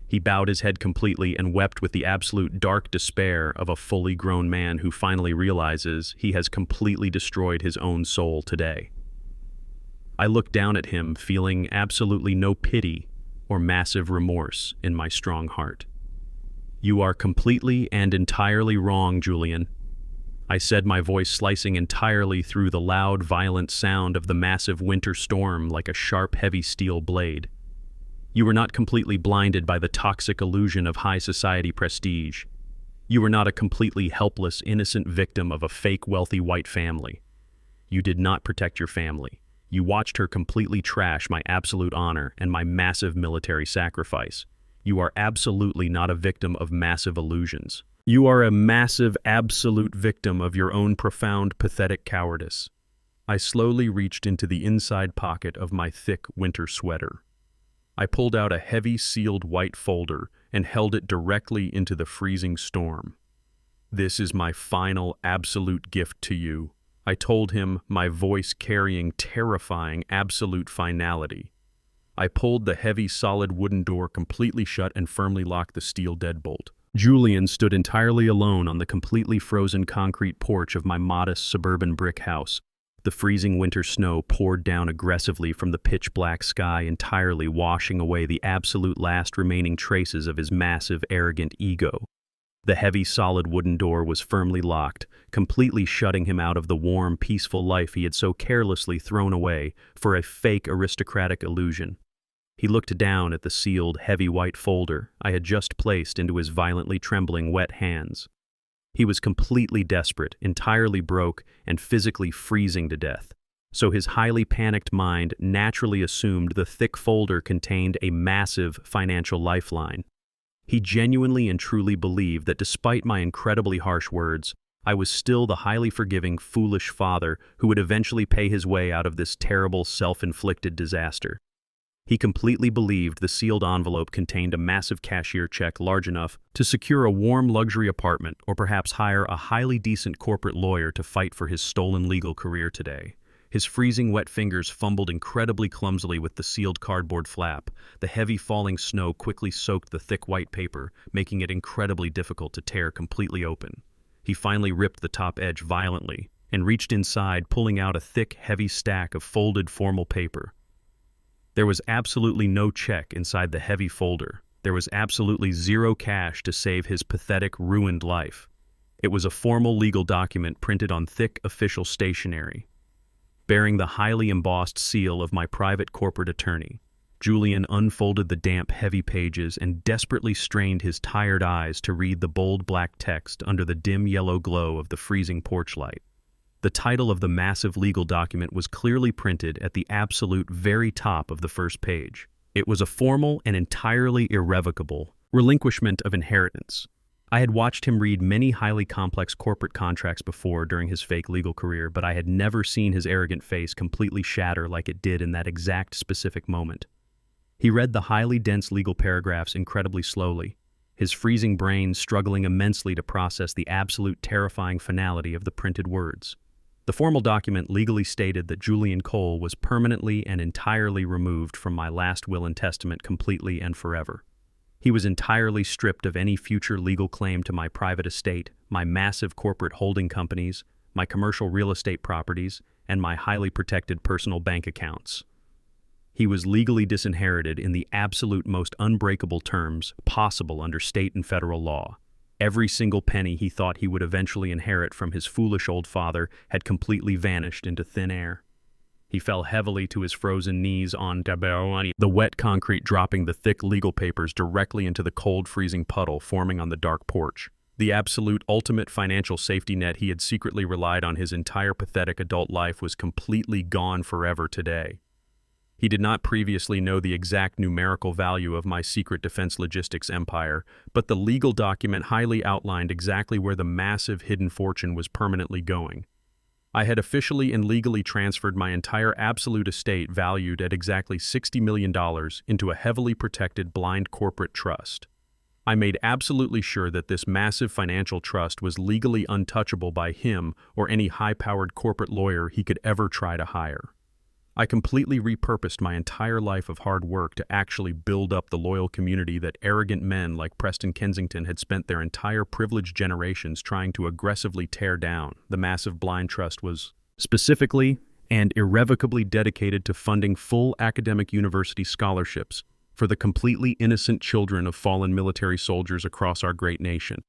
He bowed his head completely and wept with the absolute dark despair of a fully grown man who finally realizes he has completely destroyed his own soul today. I looked down at him, feeling absolutely no pity or massive remorse in my strong heart. "You are completely and entirely wrong, Julian," I said, my voice slicing entirely through the loud, violent sound of the massive winter storm like a sharp, heavy steel blade. "You were not completely blinded by the toxic illusion of high society prestige. You were not a completely helpless, innocent victim of a fake, wealthy white family. You did not protect your family. You watched her completely trash my absolute honor and my massive military sacrifice. You are absolutely not a victim of massive illusions. You are a massive, absolute victim of your own profound, pathetic cowardice." I slowly reached into the inside pocket of my thick winter sweater. I pulled out a heavy sealed white folder and held it directly into the freezing storm. "This is my final absolute gift to you," I told him, my voice carrying terrifying absolute finality. I pulled the heavy solid wooden door completely shut and firmly locked the steel deadbolt. Julian stood entirely alone on the completely frozen concrete porch of my modest suburban brick house. The freezing winter snow poured down aggressively from the pitch-black sky, entirely washing away the absolute last remaining traces of his massive, arrogant ego. The heavy, solid wooden door was firmly locked, completely shutting him out of the warm, peaceful life he had so carelessly thrown away for a fake aristocratic illusion. He looked down at the sealed, heavy white folder I had just placed into his violently trembling, wet hands. He was completely desperate, entirely broke, and physically freezing to death. So his highly panicked mind naturally assumed the thick folder contained a massive financial lifeline. He genuinely and truly believed that despite my incredibly harsh words, I was still the highly forgiving, foolish father who would eventually pay his way out of this terrible, self-inflicted disaster. He completely believed the sealed envelope contained a massive cashier check large enough to secure a warm luxury apartment or perhaps hire a highly decent corporate lawyer to fight for his stolen legal career today. His freezing wet fingers fumbled incredibly clumsily with the sealed cardboard flap. The heavy falling snow quickly soaked the thick white paper, making it incredibly difficult to tear completely open. He finally ripped the top edge violently and reached inside, pulling out a thick, heavy stack of folded formal paper. There was absolutely no check inside the heavy folder. There was absolutely zero cash to save his pathetic, ruined life. It was a formal legal document printed on thick official stationery, bearing the highly embossed seal of my private corporate attorney. Julian unfolded the damp, heavy pages and desperately strained his tired eyes to read the bold black text under the dim yellow glow of the freezing porch light. The title of the massive legal document was clearly printed at the absolute very top of the first page. It was a formal and entirely irrevocable relinquishment of inheritance. I had watched him read many highly complex corporate contracts before during his fake legal career, but I had never seen his arrogant face completely shatter like it did in that exact specific moment. He read the highly dense legal paragraphs incredibly slowly, his freezing brain struggling immensely to process the absolute terrifying finality of the printed words. The formal document legally stated that Julian Cole was permanently and entirely removed from my last will and testament completely and forever. He was entirely stripped of any future legal claim to my private estate, my massive corporate holding companies, my commercial real estate properties, and my highly protected personal bank accounts. He was legally disinherited in the absolute most unbreakable terms possible under state and federal law. Every single penny he thought he would eventually inherit from his foolish old father had completely vanished into thin air. He fell heavily to his frozen knees on the wet concrete, dropping the thick legal papers directly into the cold, freezing puddle forming on the dark porch. The absolute ultimate financial safety net he had secretly relied on his entire pathetic adult life was completely gone forever today. He did not previously know the exact numerical value of my secret defense logistics empire, but the legal document highly outlined exactly where the massive hidden fortune was permanently going. I had officially and legally transferred my entire absolute estate, valued at exactly $60 million, into a heavily protected blind corporate trust. I made absolutely sure that this massive financial trust was legally untouchable by him or any high-powered corporate lawyer he could ever try to hire. I completely repurposed my entire life of hard work to actually build up the loyal community that arrogant men like Preston Kensington had spent their entire privileged generations trying to aggressively tear down. The massive blind trust was specifically and irrevocably dedicated to funding full academic university scholarships for the completely innocent children of fallen military soldiers across our great nation.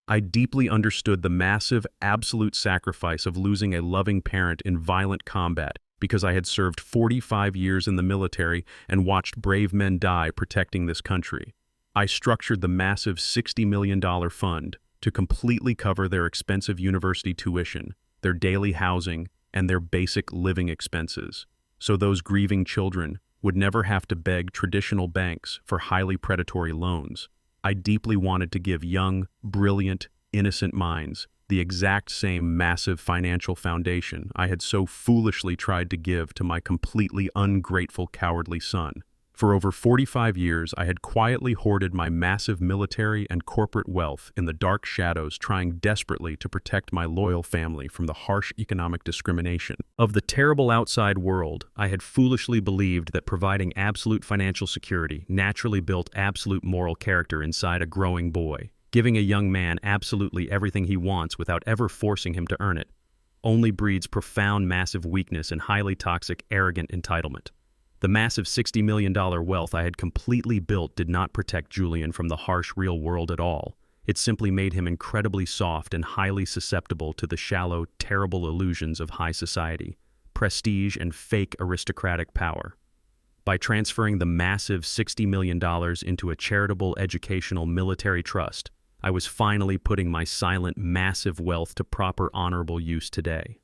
I deeply understood the massive, absolute sacrifice of losing a loving parent in violent combat, because I had served 45 years in the military and watched brave men die protecting this country. I structured the massive $60 million fund to completely cover their expensive university tuition, their daily housing, and their basic living expenses, so those grieving children would never have to beg traditional banks for highly predatory loans. I deeply wanted to give young, brilliant, innocent minds the exact same massive financial foundation I had so foolishly tried to give to my completely ungrateful, cowardly son. For over 45 years, I had quietly hoarded my massive military and corporate wealth in the dark shadows, trying desperately to protect my loyal family from the harsh economic discrimination of the terrible outside world. I had foolishly believed that providing absolute financial security naturally built absolute moral character inside a growing boy. Giving a young man absolutely everything he wants without ever forcing him to earn it only breeds profound massive weakness and highly toxic, arrogant entitlement. The massive $60 million wealth I had completely built did not protect Julian from the harsh real world at all. It simply made him incredibly soft and highly susceptible to the shallow, terrible illusions of high society, prestige, and fake aristocratic power. By transferring the massive $60 million into a charitable, educational, military trust, I was finally putting my silent, massive wealth to proper, honorable use today.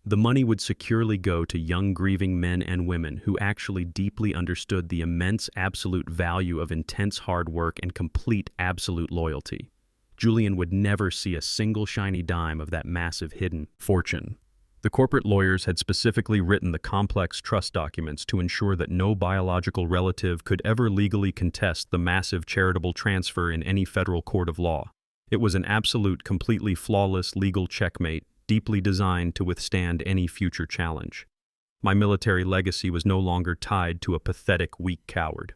The money would securely go to young, grieving men and women who actually deeply understood the immense absolute value of intense hard work and complete absolute loyalty. Julian would never see a single shiny dime of that massive hidden fortune. The corporate lawyers had specifically written the complex trust documents to ensure that no biological relative could ever legally contest the massive charitable transfer in any federal court of law. It was an absolute, completely flawless legal checkmate, deeply designed to withstand any future challenge. My military legacy was no longer tied to a pathetic, weak coward.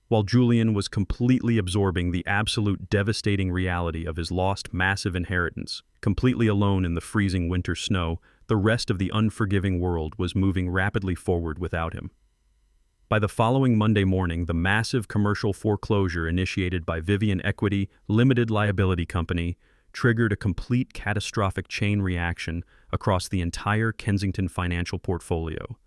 While Julian was completely absorbing the absolute devastating reality of his lost massive inheritance, completely alone in the freezing winter snow, the rest of the unforgiving world was moving rapidly forward without him. By the following Monday morning, the massive commercial foreclosure initiated by Vivian Equity Limited Liability Company triggered a complete catastrophic chain reaction across the entire Kensington financial portfolio.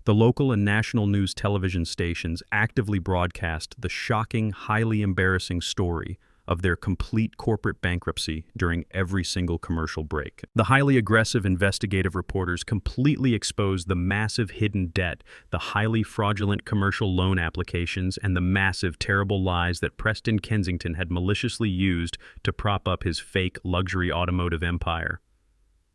The local and national news television stations actively broadcast the shocking, highly embarrassing story of their complete corporate bankruptcy during every single commercial break. The highly aggressive investigative reporters completely exposed the massive hidden debt, the highly fraudulent commercial loan applications, and the massive, terrible lies that Preston Kensington had maliciously used to prop up his fake luxury automotive empire.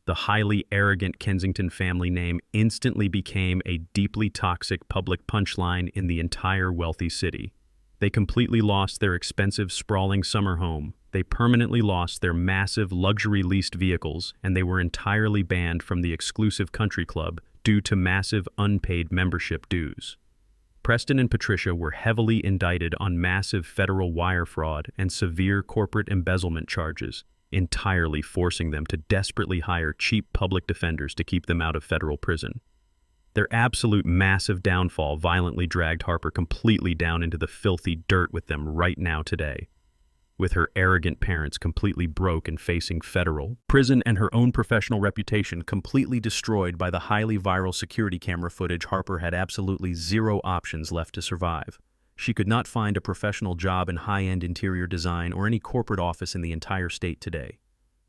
The highly arrogant Kensington family name instantly became a deeply toxic public punchline in the entire wealthy city. They completely lost their expensive, sprawling summer home. They permanently lost their massive luxury leased vehicles, and they were entirely banned from the exclusive country club due to massive unpaid membership dues. Preston and Patricia were heavily indicted on massive federal wire fraud and severe corporate embezzlement charges, entirely forcing them to desperately hire cheap public defenders to keep them out of federal prison. Their absolute massive downfall violently dragged Harper completely down into the filthy dirt with them right now today. With her arrogant parents completely broke and facing federal prison and her own professional reputation completely destroyed by the highly viral security camera footage, Harper had absolutely zero options left to survive. She could not find a professional job in high-end interior design or any corporate office in the entire state today.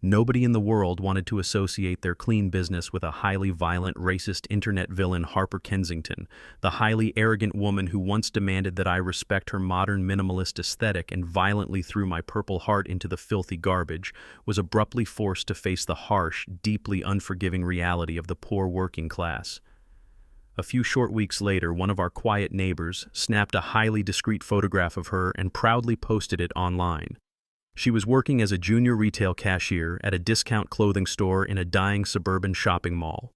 Nobody in the world wanted to associate their clean business with a highly violent, racist internet villain Harper Kensington, the highly arrogant woman who once demanded that I respect her modern minimalist aesthetic and violently threw my Purple Heart into the filthy garbage, was abruptly forced to face the harsh, deeply unforgiving reality of the poor working class. A few short weeks later, one of our quiet neighbors snapped a highly discreet photograph of her and proudly posted it online. She was working as a junior retail cashier at a discount clothing store in a dying suburban shopping mall.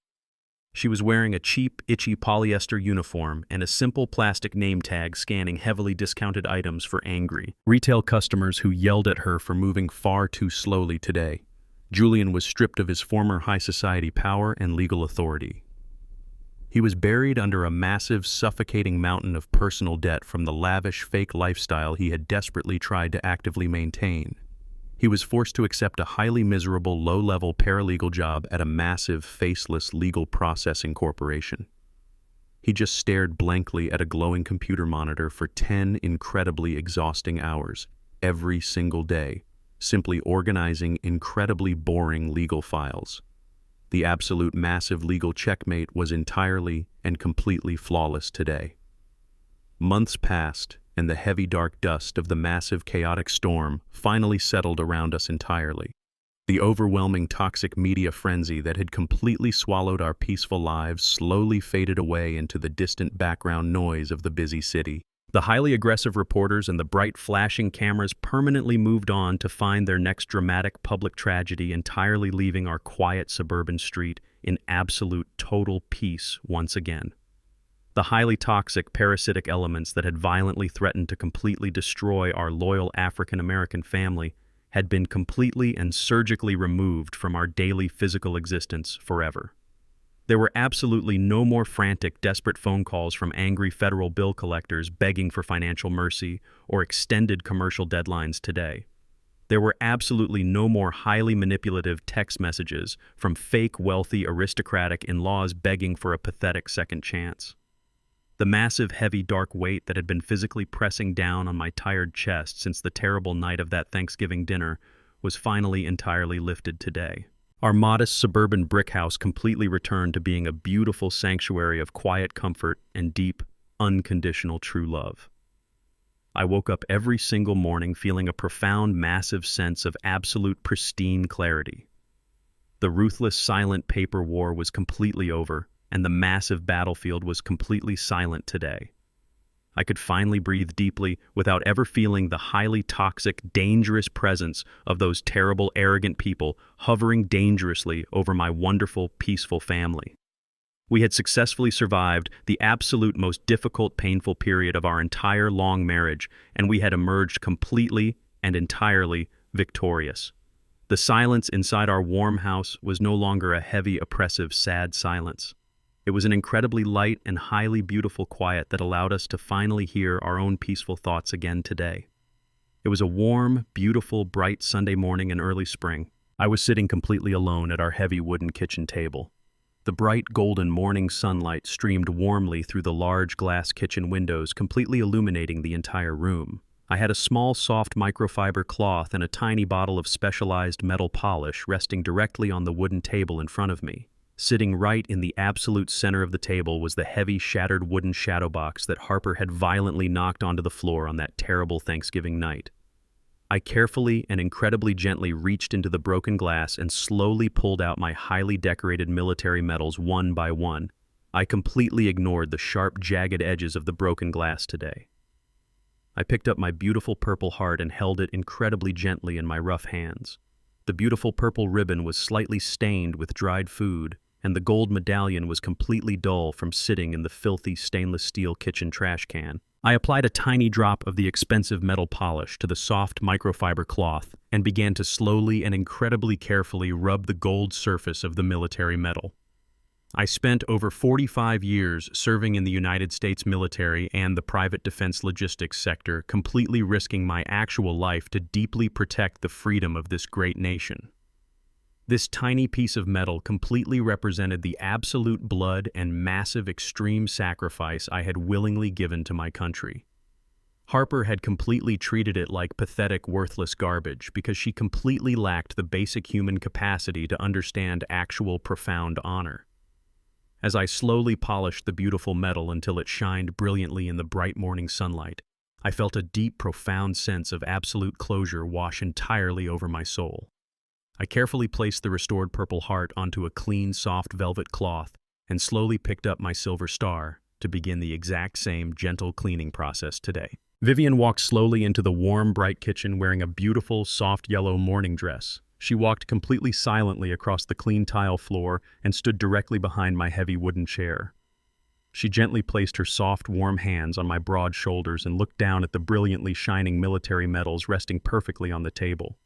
She was wearing a cheap, itchy polyester uniform and a simple plastic name tag scanning heavily discounted items for angry retail customers who yelled at her for moving far too slowly today. Julian was stripped of his former high society power and legal authority. He was buried under a massive, suffocating mountain of personal debt from the lavish, fake lifestyle he had desperately tried to actively maintain. He was forced to accept a highly miserable, low-level paralegal job at a massive, faceless legal processing corporation. He just stared blankly at a glowing computer monitor for 10 incredibly exhausting hours, every single day, simply organizing incredibly boring legal files. The absolute massive legal checkmate was entirely and completely flawless today. Months passed, and the heavy dark dust of the massive chaotic storm finally settled around us entirely. The overwhelming toxic media frenzy that had completely swallowed our peaceful lives slowly faded away into the distant background noise of the busy city. The highly aggressive reporters and the bright flashing cameras permanently moved on to find their next dramatic public tragedy, entirely leaving our quiet suburban street in absolute total peace once again. The highly toxic parasitic elements that had violently threatened to completely destroy our loyal African-American family had been completely and surgically removed from our daily physical existence forever. There were absolutely no more frantic, desperate phone calls from angry federal bill collectors begging for financial mercy or extended commercial deadlines today. There were absolutely no more highly manipulative text messages from fake, wealthy, aristocratic in-laws begging for a pathetic second chance. The massive, heavy, dark weight that had been physically pressing down on my tired chest since the terrible night of that Thanksgiving dinner was finally entirely lifted today. Our modest suburban brick house completely returned to being a beautiful sanctuary of quiet comfort and deep, unconditional true love. I woke up every single morning feeling a profound, massive sense of absolute pristine clarity. The ruthless, silent paper war was completely over, and the massive battlefield was completely silent today. I could finally breathe deeply without ever feeling the highly toxic, dangerous presence of those terrible, arrogant people hovering dangerously over my wonderful, peaceful family. We had successfully survived the absolute most difficult, painful period of our entire long marriage, and we had emerged completely and entirely victorious. The silence inside our warm house was no longer a heavy, oppressive, sad silence. It was an incredibly light and highly beautiful quiet that allowed us to finally hear our own peaceful thoughts again today. It was a warm, beautiful, bright Sunday morning in early spring. I was sitting completely alone at our heavy wooden kitchen table. The bright golden morning sunlight streamed warmly through the large glass kitchen windows, completely illuminating the entire room. I had a small, soft microfiber cloth and a tiny bottle of specialized metal polish resting directly on the wooden table in front of me. Sitting right in the absolute center of the table was the heavy, shattered wooden shadow box that Harper had violently knocked onto the floor on that terrible Thanksgiving night. I carefully and incredibly gently reached into the broken glass and slowly pulled out my highly decorated military medals one by one. I completely ignored the sharp, jagged edges of the broken glass today. I picked up my beautiful Purple Heart and held it incredibly gently in my rough hands. The beautiful purple ribbon was slightly stained with dried food, and the gold medallion was completely dull from sitting in the filthy stainless steel kitchen trash can. I applied a tiny drop of the expensive metal polish to the soft microfiber cloth and began to slowly and incredibly carefully rub the gold surface of the military medal. I spent over 45 years serving in the United States military and the private defense logistics sector, completely risking my actual life to deeply protect the freedom of this great nation. This tiny piece of metal completely represented the absolute blood and massive extreme sacrifice I had willingly given to my country. Harper had completely treated it like pathetic, worthless garbage because she completely lacked the basic human capacity to understand actual profound honor. As I slowly polished the beautiful metal until it shined brilliantly in the bright morning sunlight, I felt a deep, profound sense of absolute closure wash entirely over my soul. I carefully placed the restored Purple Heart onto a clean, soft velvet cloth and slowly picked up my silver star to begin the exact same gentle cleaning process today. Vivian walked slowly into the warm, bright kitchen wearing a beautiful, soft yellow morning dress. She walked completely silently across the clean tile floor and stood directly behind my heavy wooden chair. She gently placed her soft, warm hands on my broad shoulders and looked down at the brilliantly shining military medals resting perfectly on the table.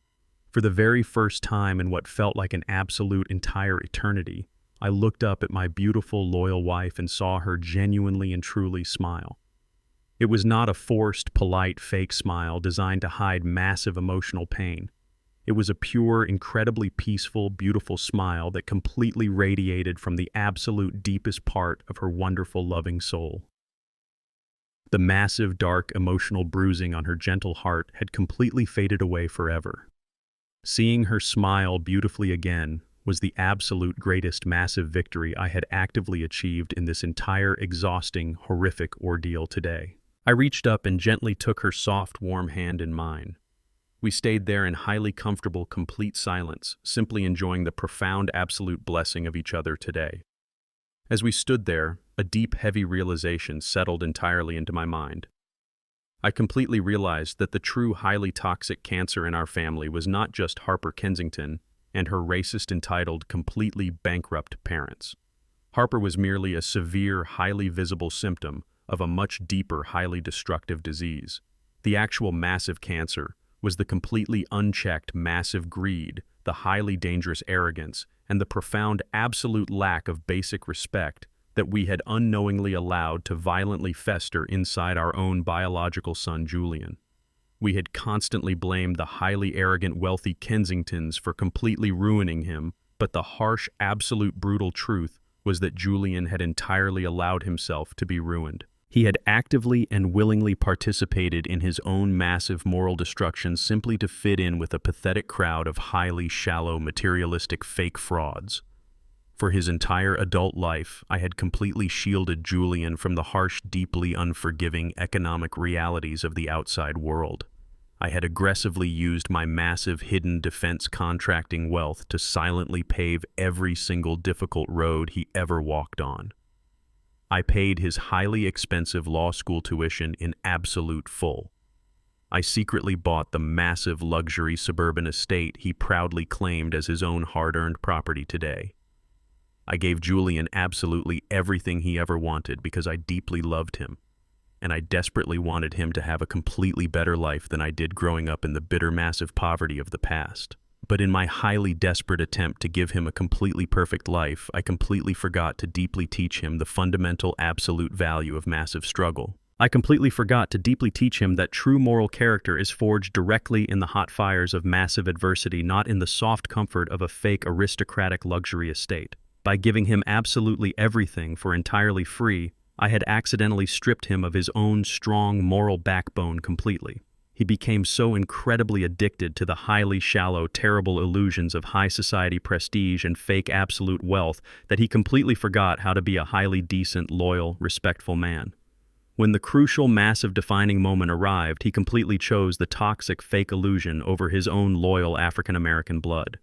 For the very first time in what felt like an absolute entire eternity, I looked up at my beautiful, loyal wife and saw her genuinely and truly smile. It was not a forced, polite, fake smile designed to hide massive emotional pain. It was a pure, incredibly peaceful, beautiful smile that completely radiated from the absolute deepest part of her wonderful, loving soul. The massive, dark, emotional bruising on her gentle heart had completely faded away forever. Seeing her smile beautifully again was the absolute greatest massive victory I had actively achieved in this entire exhausting, horrific ordeal today. I reached up and gently took her soft, warm hand in mine. We stayed there in highly comfortable, complete silence, simply enjoying the profound, absolute blessing of each other today. As we stood there, a deep, heavy realization settled entirely into my mind. I completely realized that the true, highly toxic cancer in our family was not just Harper Kensington and her racist, entitled, completely bankrupt parents. Harper was merely a severe, highly visible symptom of a much deeper, highly destructive disease. The actual massive cancer was the completely unchecked massive greed, the highly dangerous arrogance, and the profound absolute lack of basic respect that we had unknowingly allowed to violently fester inside our own biological son Julian. We had constantly blamed the highly arrogant, wealthy Kensingtons for completely ruining him, but the harsh, absolute brutal truth was that Julian had entirely allowed himself to be ruined. He had actively and willingly participated in his own massive moral destruction simply to fit in with a pathetic crowd of highly shallow, materialistic fake frauds. For his entire adult life, I had completely shielded Julian from the harsh, deeply unforgiving economic realities of the outside world. I had aggressively used my massive hidden defense contracting wealth to silently pave every single difficult road he ever walked on. I paid his highly expensive law school tuition in absolute full. I secretly bought the massive luxury suburban estate he proudly claimed as his own hard-earned property today. I gave Julian absolutely everything he ever wanted because I deeply loved him, and I desperately wanted him to have a completely better life than I did growing up in the bitter, massive poverty of the past. But in my highly desperate attempt to give him a completely perfect life, I completely forgot to deeply teach him the fundamental absolute value of massive struggle. I completely forgot to deeply teach him that true moral character is forged directly in the hot fires of massive adversity, not in the soft comfort of a fake aristocratic luxury estate. By giving him absolutely everything for entirely free, I had accidentally stripped him of his own strong moral backbone completely. He became so incredibly addicted to the highly shallow, terrible illusions of high society prestige and fake absolute wealth that he completely forgot how to be a highly decent, loyal, respectful man. When the crucial, massive defining moment arrived, he completely chose the toxic fake illusion over his own loyal African-American blood.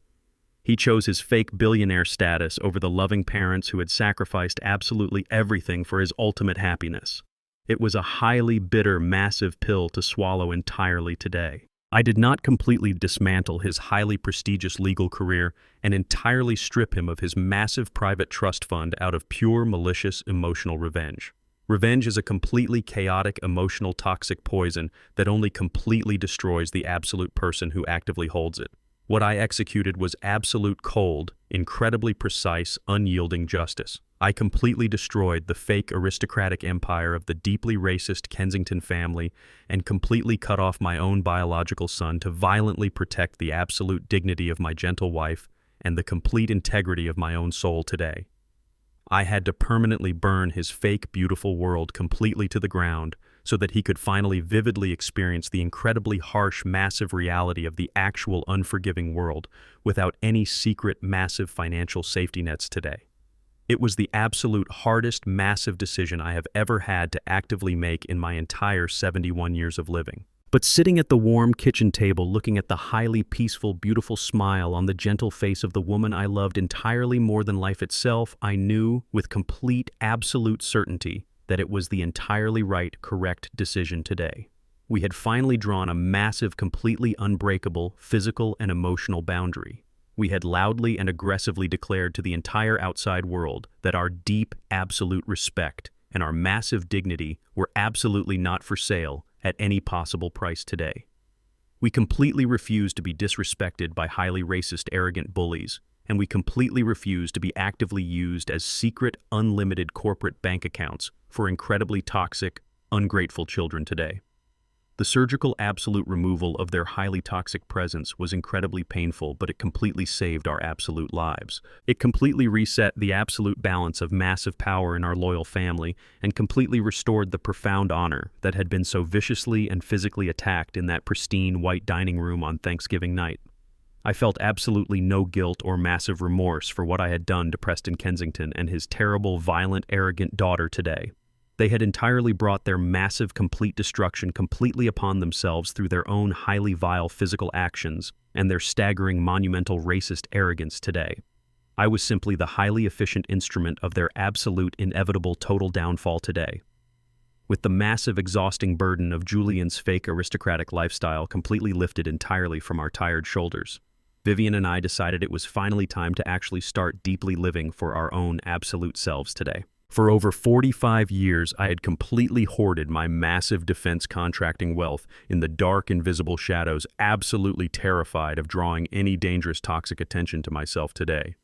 He chose his fake billionaire status over the loving parents who had sacrificed absolutely everything for his ultimate happiness. It was a highly bitter, massive pill to swallow entirely today. I did not completely dismantle his highly prestigious legal career and entirely strip him of his massive private trust fund out of pure, malicious, emotional revenge. Revenge is a completely chaotic, emotional, toxic poison that only completely destroys the absolute person who actively holds it. What I executed was absolute cold, incredibly precise, unyielding justice. I completely destroyed the fake aristocratic empire of the deeply racist Kensington family and completely cut off my own biological son to violently protect the absolute dignity of my gentle wife and the complete integrity of my own soul today. I had to permanently burn his fake, beautiful world completely to the ground so that he could finally vividly experience the incredibly harsh, massive reality of the actual unforgiving world without any secret, massive financial safety nets today. It was the absolute hardest, massive decision I have ever had to actively make in my entire 71 years of living. But sitting at the warm kitchen table, looking at the highly peaceful, beautiful smile on the gentle face of the woman I loved entirely more than life itself, I knew with complete, absolute certainty that it was the entirely right, correct decision today. We had finally drawn a massive, completely unbreakable physical and emotional boundary. We had loudly and aggressively declared to the entire outside world that our deep, absolute respect and our massive dignity were absolutely not for sale at any possible price today. We completely refused to be disrespected by highly racist, arrogant bullies, and we completely refused to be actively used as secret, unlimited corporate bank accounts for incredibly toxic, ungrateful children today. The surgical absolute removal of their highly toxic presence was incredibly painful, but it completely saved our absolute lives. It completely reset the absolute balance of massive power in our loyal family and completely restored the profound honor that had been so viciously and physically attacked in that pristine white dining room on Thanksgiving night. I felt absolutely no guilt or massive remorse for what I had done to Preston Kensington and his terrible, violent, arrogant daughter today. They had entirely brought their massive, complete destruction completely upon themselves through their own highly vile physical actions and their staggering, monumental, racist arrogance today. I was simply the highly efficient instrument of their absolute, inevitable, total downfall today. With the massive, exhausting burden of Julian's fake aristocratic lifestyle completely lifted entirely from our tired shoulders, Vivian and I decided it was finally time to actually start deeply living for our own absolute selves today. For over 45 years, I had completely hoarded my massive defense contracting wealth in the dark, invisible shadows, absolutely terrified of drawing any dangerous, toxic attention to myself today.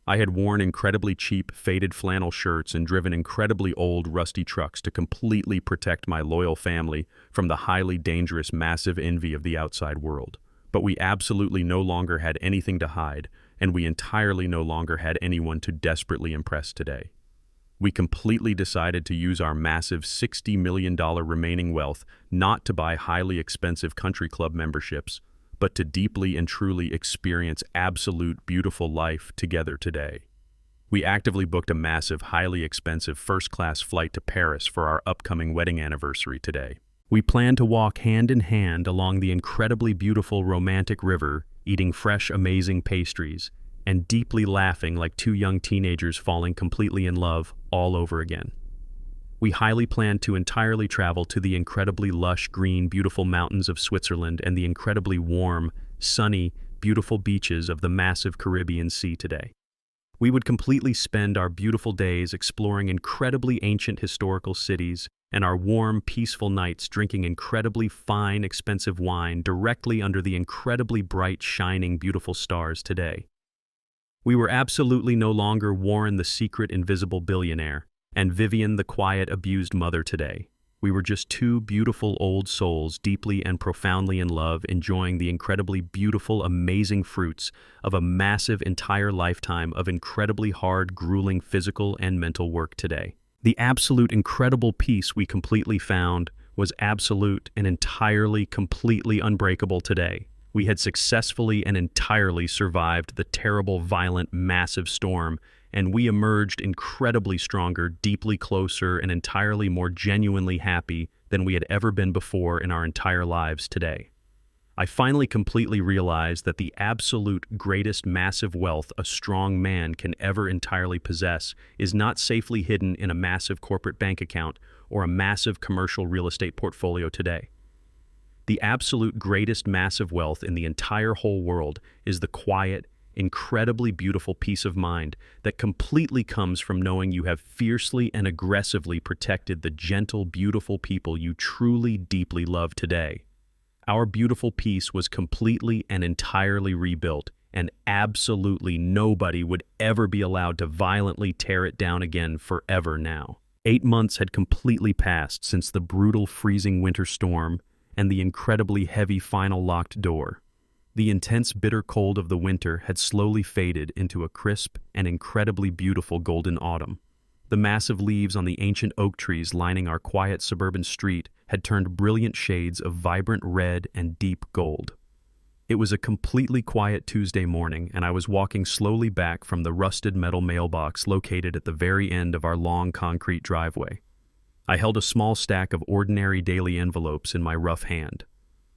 I had worn incredibly cheap, faded flannel shirts and driven incredibly old, rusty trucks to completely protect my loyal family from the highly dangerous, massive envy of the outside world. But we absolutely no longer had anything to hide, and we entirely no longer had anyone to desperately impress today. We completely decided to use our massive $60 million remaining wealth not to buy highly expensive country club memberships, but to deeply and truly experience absolute beautiful life together today. We actively booked a massive, highly expensive first-class flight to Paris for our upcoming wedding anniversary today. We plan to walk hand in hand along the incredibly beautiful romantic river, eating fresh, amazing pastries, and deeply laughing like two young teenagers falling completely in love all over again. We highly plan to entirely travel to the incredibly lush, green, beautiful mountains of Switzerland and the incredibly warm, sunny, beautiful beaches of the massive Caribbean Sea today. We would completely spend our beautiful days exploring incredibly ancient historical cities and our warm, peaceful nights drinking incredibly fine, expensive wine directly under the incredibly bright, shining, beautiful stars today. We were absolutely no longer Warren the secret, invisible billionaire and Vivian the quiet, abused mother today. We were just two beautiful old souls deeply and profoundly in love, enjoying the incredibly beautiful, amazing fruits of a massive entire lifetime of incredibly hard, grueling physical and mental work today. The absolute incredible peace we completely found was absolute and entirely, completely unbreakable today. We had successfully and entirely survived the terrible, violent, massive storm, and we emerged incredibly stronger, deeply closer, and entirely more genuinely happy than we had ever been before in our entire lives today. I finally completely realized that the absolute greatest massive wealth a strong man can ever entirely possess is not safely hidden in a massive corporate bank account or a massive commercial real estate portfolio today. The absolute greatest massive wealth in the entire whole world is the quiet, incredibly beautiful peace of mind that completely comes from knowing you have fiercely and aggressively protected the gentle, beautiful people you truly, deeply love today. Our beautiful peace was completely and entirely rebuilt, and absolutely nobody would ever be allowed to violently tear it down again forever now. 8 months had completely passed since the brutal, freezing winter storm and the incredibly heavy final locked door. The intense, bitter cold of the winter had slowly faded into a crisp and incredibly beautiful golden autumn. The massive leaves on the ancient oak trees lining our quiet suburban street had turned brilliant shades of vibrant red and deep gold. It was a completely quiet Tuesday morning, and I was walking slowly back from the rusted metal mailbox located at the very end of our long concrete driveway. I held a small stack of ordinary daily envelopes in my rough hand.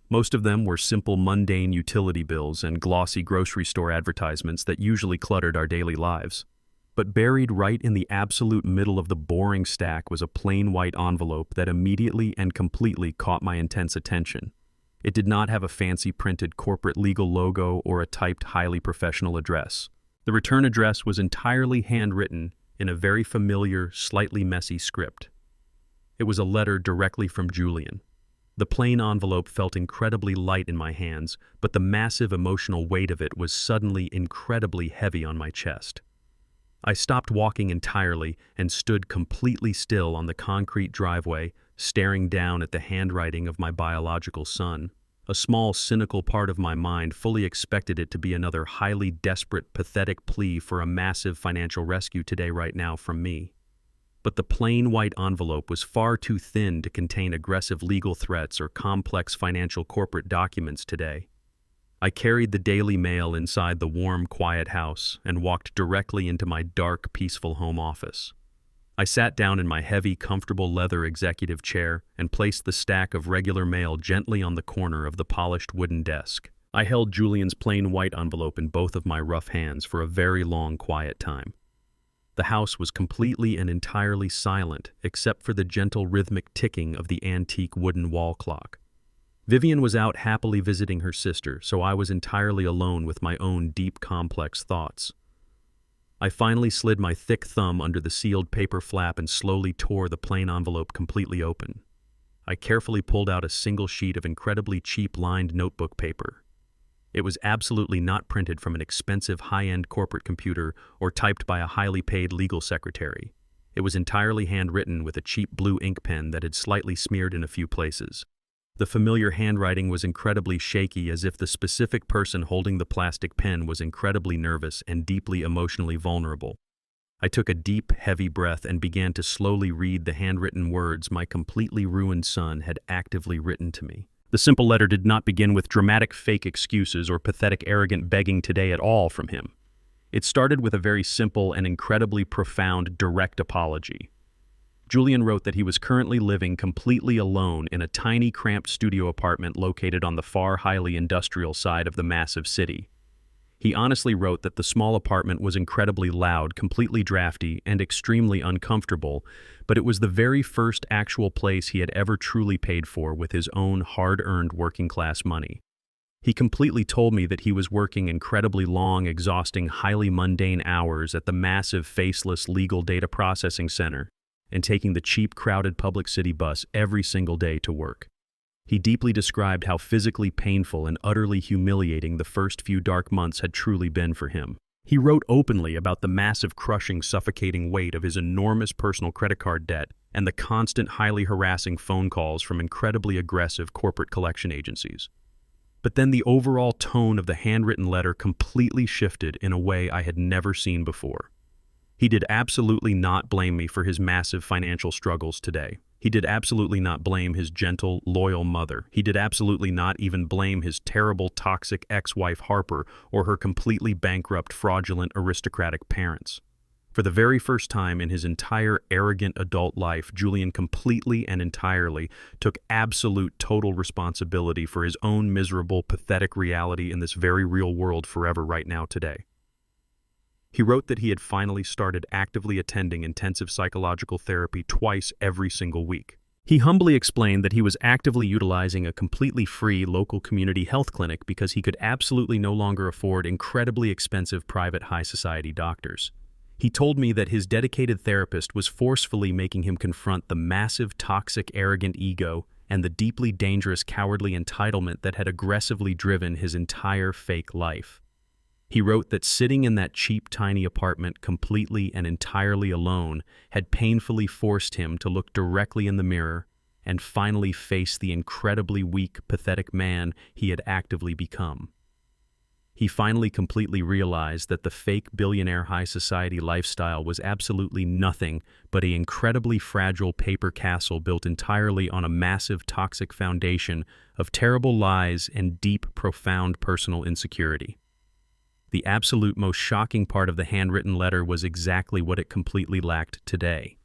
Most of them were simple, mundane utility bills and glossy grocery store advertisements that usually cluttered our daily lives. But buried right in the absolute middle of the boring stack was a plain white envelope that immediately and completely caught my intense attention. It did not have a fancy printed corporate legal logo or a typed highly professional address. The return address was entirely handwritten in a very familiar, slightly messy script. It was a letter directly from Julian. The plain envelope felt incredibly light in my hands, but the massive emotional weight of it was suddenly incredibly heavy on my chest. I stopped walking entirely and stood completely still on the concrete driveway, staring down at the handwriting of my biological son. A small, cynical part of my mind fully expected it to be another highly desperate, pathetic plea for a massive financial rescue today right now from me. But the plain white envelope was far too thin to contain aggressive legal threats or complex financial corporate documents today. I carried the Daily Mail inside the warm, quiet house and walked directly into my dark, peaceful home office. I sat down in my heavy, comfortable leather executive chair and placed the stack of regular mail gently on the corner of the polished wooden desk. I held Julian's plain white envelope in both of my rough hands for a very long, quiet time. The house was completely and entirely silent, except for the gentle, rhythmic ticking of the antique wooden wall clock. Vivian was out happily visiting her sister, so I was entirely alone with my own deep, complex thoughts. I finally slid my thick thumb under the sealed paper flap and slowly tore the plain envelope completely open. I carefully pulled out a single sheet of incredibly cheap lined notebook paper. It was absolutely not printed from an expensive high-end corporate computer or typed by a highly paid legal secretary. It was entirely handwritten with a cheap blue ink pen that had slightly smeared in a few places. The familiar handwriting was incredibly shaky, as if the specific person holding the plastic pen was incredibly nervous and deeply emotionally vulnerable. I took a deep, heavy breath and began to slowly read the handwritten words my completely ruined son had actively written to me. The simple letter did not begin with dramatic fake excuses or pathetic arrogant begging today at all from him. It started with a very simple and incredibly profound direct apology. Julian wrote that he was currently living completely alone in a tiny, cramped studio apartment located on the far, highly industrial side of the massive city. He honestly wrote that the small apartment was incredibly loud, completely drafty, and extremely uncomfortable, but it was the very first actual place he had ever truly paid for with his own hard-earned working-class money. He completely told me that he was working incredibly long, exhausting, highly mundane hours at the massive, faceless legal data processing center, and taking the cheap, crowded public city bus every single day to work. He deeply described how physically painful and utterly humiliating the first few dark months had truly been for him. He wrote openly about the massive, crushing, suffocating weight of his enormous personal credit card debt and the constant, highly harassing phone calls from incredibly aggressive corporate collection agencies. But then the overall tone of the handwritten letter completely shifted in a way I had never seen before. He did absolutely not blame me for his massive financial struggles today. He did absolutely not blame his gentle, loyal mother. He did absolutely not even blame his terrible, toxic ex-wife Harper or her completely bankrupt, fraudulent, aristocratic parents. For the very first time in his entire arrogant adult life, Julian completely and entirely took absolute total responsibility for his own miserable, pathetic reality in this very real world forever right now today. He wrote that he had finally started actively attending intensive psychological therapy twice every single week. He humbly explained that he was actively utilizing a completely free local community health clinic because he could absolutely no longer afford incredibly expensive private high society doctors. He told me that his dedicated therapist was forcefully making him confront the massive, toxic, arrogant ego and the deeply dangerous, cowardly entitlement that had aggressively driven his entire fake life. He wrote that sitting in that cheap, tiny apartment completely and entirely alone had painfully forced him to look directly in the mirror and finally face the incredibly weak, pathetic man he had actively become. He finally completely realized that the fake billionaire high society lifestyle was absolutely nothing but an incredibly fragile paper castle built entirely on a massive toxic foundation of terrible lies and deep, profound personal insecurity. The absolute most shocking part of the handwritten letter was exactly what it completely lacked today.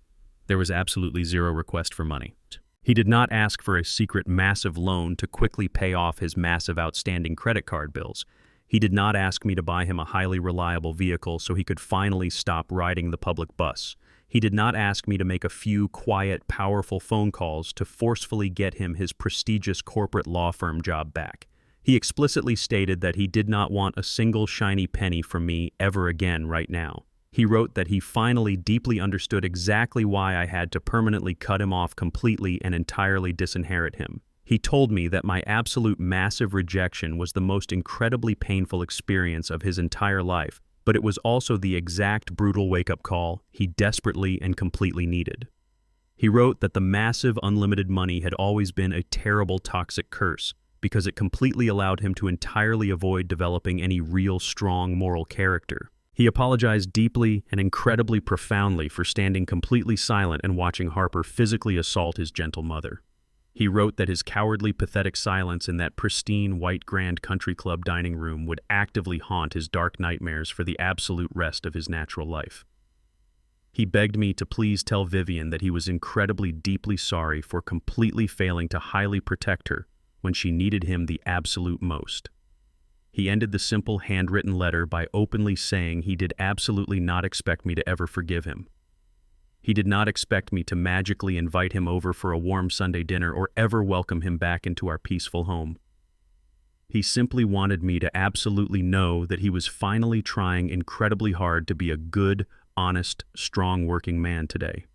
There was absolutely zero request for money. He did not ask for a secret massive loan to quickly pay off his massive outstanding credit card bills. He did not ask me to buy him a highly reliable vehicle so he could finally stop riding the public bus. He did not ask me to make a few quiet, powerful phone calls to forcefully get him his prestigious corporate law firm job back. He explicitly stated that he did not want a single shiny penny from me ever again right now. He wrote that he finally deeply understood exactly why I had to permanently cut him off completely and entirely disinherit him. He told me that my absolute massive rejection was the most incredibly painful experience of his entire life, but it was also the exact brutal wake-up call he desperately and completely needed. He wrote that the massive unlimited money had always been a terrible toxic curse, because it completely allowed him to entirely avoid developing any real strong moral character. He apologized deeply and incredibly profoundly for standing completely silent and watching Harper physically assault his gentle mother. He wrote that his cowardly, pathetic silence in that pristine, white Grand Country Club dining room would actively haunt his dark nightmares for the absolute rest of his natural life. He begged me to please tell Vivian that he was incredibly deeply sorry for completely failing to highly protect her when she needed him the absolute most. He ended the simple handwritten letter by openly saying he did absolutely not expect me to ever forgive him. He did not expect me to magically invite him over for a warm Sunday dinner or ever welcome him back into our peaceful home. He simply wanted me to absolutely know that he was finally trying incredibly hard to be a good, honest, strong working man today.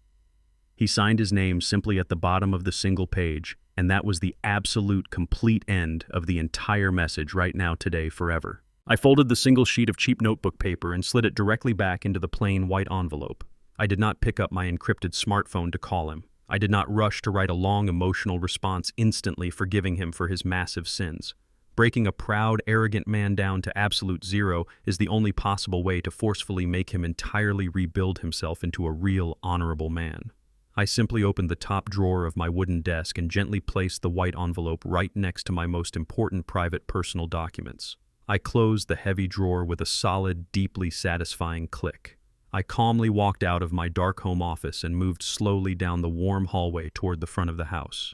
He signed his name simply at the bottom of the single page, and that was the absolute complete end of the entire message right now, today, forever. I folded the single sheet of cheap notebook paper and slid it directly back into the plain white envelope. I did not pick up my encrypted smartphone to call him. I did not rush to write a long emotional response instantly forgiving him for his massive sins. Breaking a proud, arrogant man down to absolute zero is the only possible way to forcefully make him entirely rebuild himself into a real, honorable man. I simply opened the top drawer of my wooden desk and gently placed the white envelope right next to my most important private personal documents. I closed the heavy drawer with a solid, deeply satisfying click. I calmly walked out of my dark home office and moved slowly down the warm hallway toward the front of the house.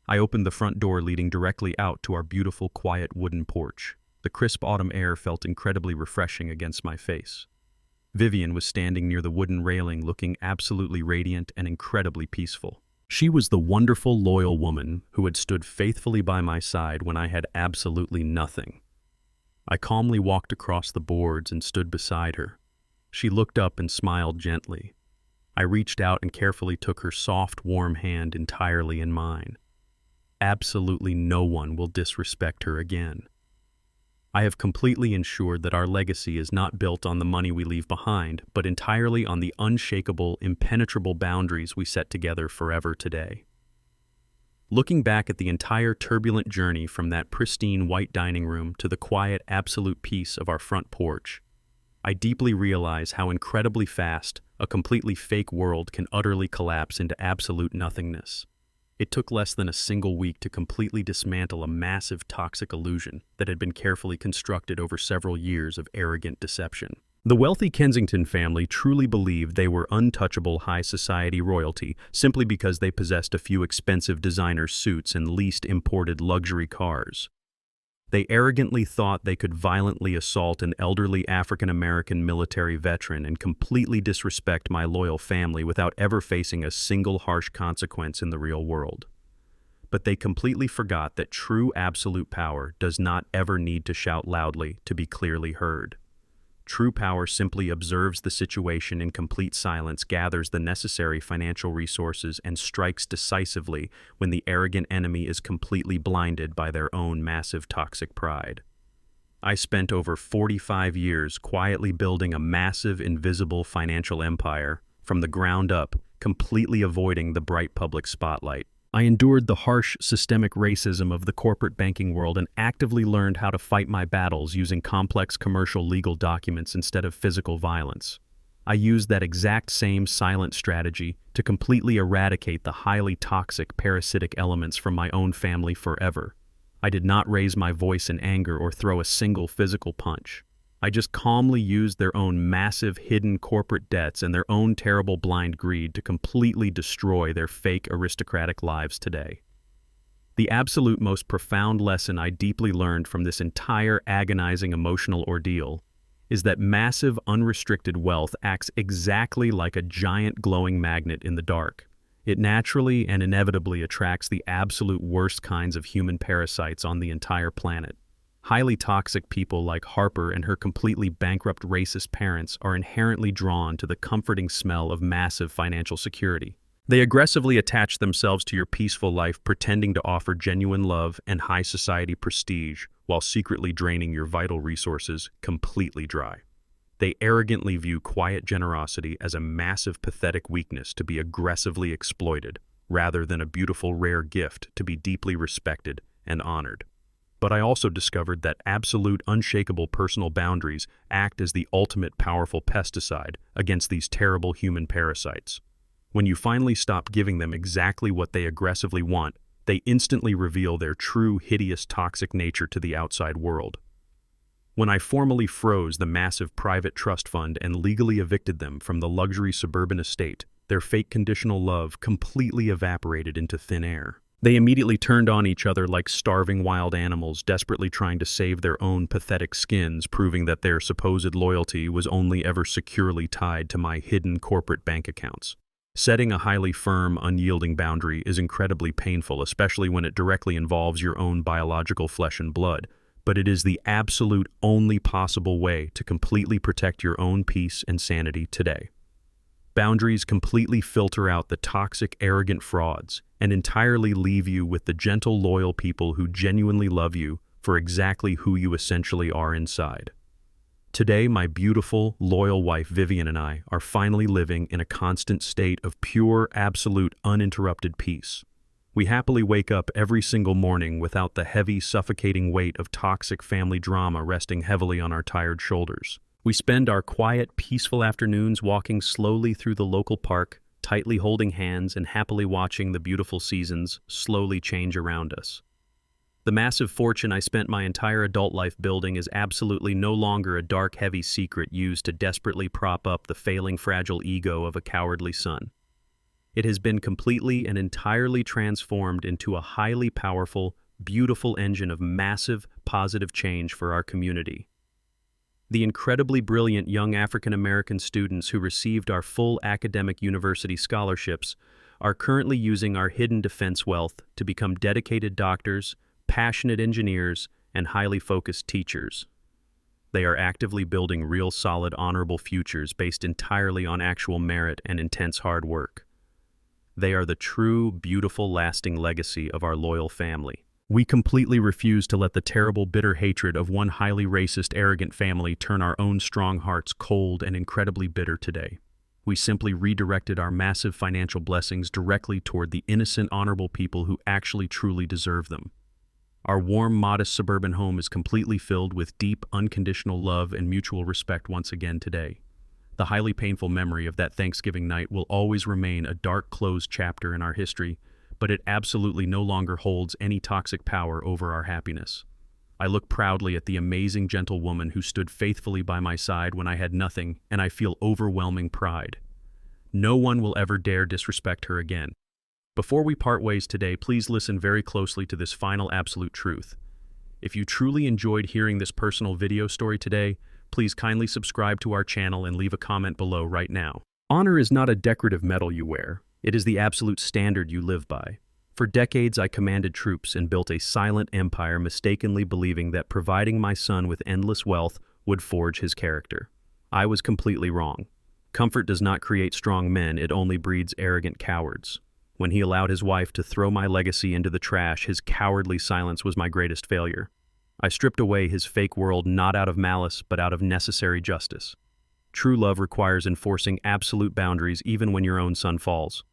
I opened the front door leading directly out to our beautiful, quiet wooden porch. The crisp autumn air felt incredibly refreshing against my face. Vivian was standing near the wooden railing looking absolutely radiant and incredibly peaceful. She was the wonderful, loyal woman who had stood faithfully by my side when I had absolutely nothing. I calmly walked across the boards and stood beside her. She looked up and smiled gently. I reached out and carefully took her soft, warm hand entirely in mine. Absolutely no one will disrespect her again. I have completely ensured that our legacy is not built on the money we leave behind, but entirely on the unshakable, impenetrable boundaries we set together forever today. Looking back at the entire turbulent journey from that pristine white dining room to the quiet, absolute peace of our front porch, I deeply realize how incredibly fast a completely fake world can utterly collapse into absolute nothingness. It took less than a single week to completely dismantle a massive toxic illusion that had been carefully constructed over several years of arrogant deception. The wealthy Kensington family truly believed they were untouchable high society royalty simply because they possessed a few expensive designer suits and leased imported luxury cars. They arrogantly thought they could violently assault an elderly African-American military veteran and completely disrespect my loyal family without ever facing a single harsh consequence in the real world. But they completely forgot that true absolute power does not ever need to shout loudly to be clearly heard. True power simply observes the situation in complete silence, gathers the necessary financial resources, and strikes decisively when the arrogant enemy is completely blinded by their own massive toxic pride. I spent over 45 years quietly building a massive, invisible financial empire from the ground up, completely avoiding the bright public spotlight. I endured the harsh, systemic racism of the corporate banking world and actively learned how to fight my battles using complex commercial legal documents instead of physical violence. I used that exact same silent strategy to completely eradicate the highly toxic, parasitic elements from my own family forever. I did not raise my voice in anger or throw a single physical punch. I just calmly used their own massive hidden corporate debts and their own terrible blind greed to completely destroy their fake aristocratic lives today. The absolute most profound lesson I deeply learned from this entire agonizing emotional ordeal is that massive unrestricted wealth acts exactly like a giant glowing magnet in the dark. It naturally and inevitably attracts the absolute worst kinds of human parasites on the entire planet. Highly toxic people like Harper and her completely bankrupt racist parents are inherently drawn to the comforting smell of massive financial security. They aggressively attach themselves to your peaceful life, pretending to offer genuine love and high society prestige while secretly draining your vital resources completely dry. They arrogantly view quiet generosity as a massive pathetic weakness to be aggressively exploited, rather than a beautiful rare gift to be deeply respected and honored. But I also discovered that absolute, unshakable personal boundaries act as the ultimate powerful pesticide against these terrible human parasites. When you finally stop giving them exactly what they aggressively want, they instantly reveal their true, hideous, toxic nature to the outside world. When I formally froze the massive private trust fund and legally evicted them from the luxury suburban estate, their fake conditional love completely evaporated into thin air. They immediately turned on each other like starving wild animals, desperately trying to save their own pathetic skins, proving that their supposed loyalty was only ever securely tied to my hidden corporate bank accounts. Setting a highly firm, unyielding boundary is incredibly painful, especially when it directly involves your own biological flesh and blood, but it is the absolute only possible way to completely protect your own peace and sanity today. Boundaries completely filter out the toxic, arrogant frauds and entirely leave you with the gentle, loyal people who genuinely love you for exactly who you essentially are inside. Today, my beautiful, loyal wife Vivian and I are finally living in a constant state of pure, absolute, uninterrupted peace. We happily wake up every single morning without the heavy, suffocating weight of toxic family drama resting heavily on our tired shoulders. We spend our quiet, peaceful afternoons walking slowly through the local park, tightly holding hands and happily watching the beautiful seasons slowly change around us. The massive fortune I spent my entire adult life building is absolutely no longer a dark, heavy secret used to desperately prop up the failing, fragile ego of a cowardly son. It has been completely and entirely transformed into a highly powerful, beautiful engine of massive, positive change for our community. The incredibly brilliant young African-American students who received our full academic university scholarships are currently using our hidden defense wealth to become dedicated doctors, passionate engineers, and highly focused teachers. They are actively building real, solid, honorable futures based entirely on actual merit and intense hard work. They are the true, beautiful, lasting legacy of our loyal family. We completely refuse to let the terrible, bitter hatred of one highly racist, arrogant family turn our own strong hearts cold and incredibly bitter today. We simply redirected our massive financial blessings directly toward the innocent, honorable people who actually truly deserve them. Our warm, modest suburban home is completely filled with deep, unconditional love and mutual respect once again today. The highly painful memory of that Thanksgiving night will always remain a dark closed chapter in our history, but it absolutely no longer holds any toxic power over our happiness. I look proudly at the amazing gentle woman who stood faithfully by my side when I had nothing, and I feel overwhelming pride. No one will ever dare disrespect her again. Before we part ways today, please listen very closely to this final absolute truth. If you truly enjoyed hearing this personal video story today, please kindly subscribe to our channel and leave a comment below right now. Honor is not a decorative medal you wear. It is the absolute standard you live by. For decades, I commanded troops and built a silent empire, mistakenly believing that providing my son with endless wealth would forge his character. I was completely wrong. Comfort does not create strong men, it only breeds arrogant cowards. When he allowed his wife to throw my legacy into the trash, his cowardly silence was my greatest failure. I stripped away his fake world not out of malice, but out of necessary justice. True love requires enforcing absolute boundaries even when your own son falls.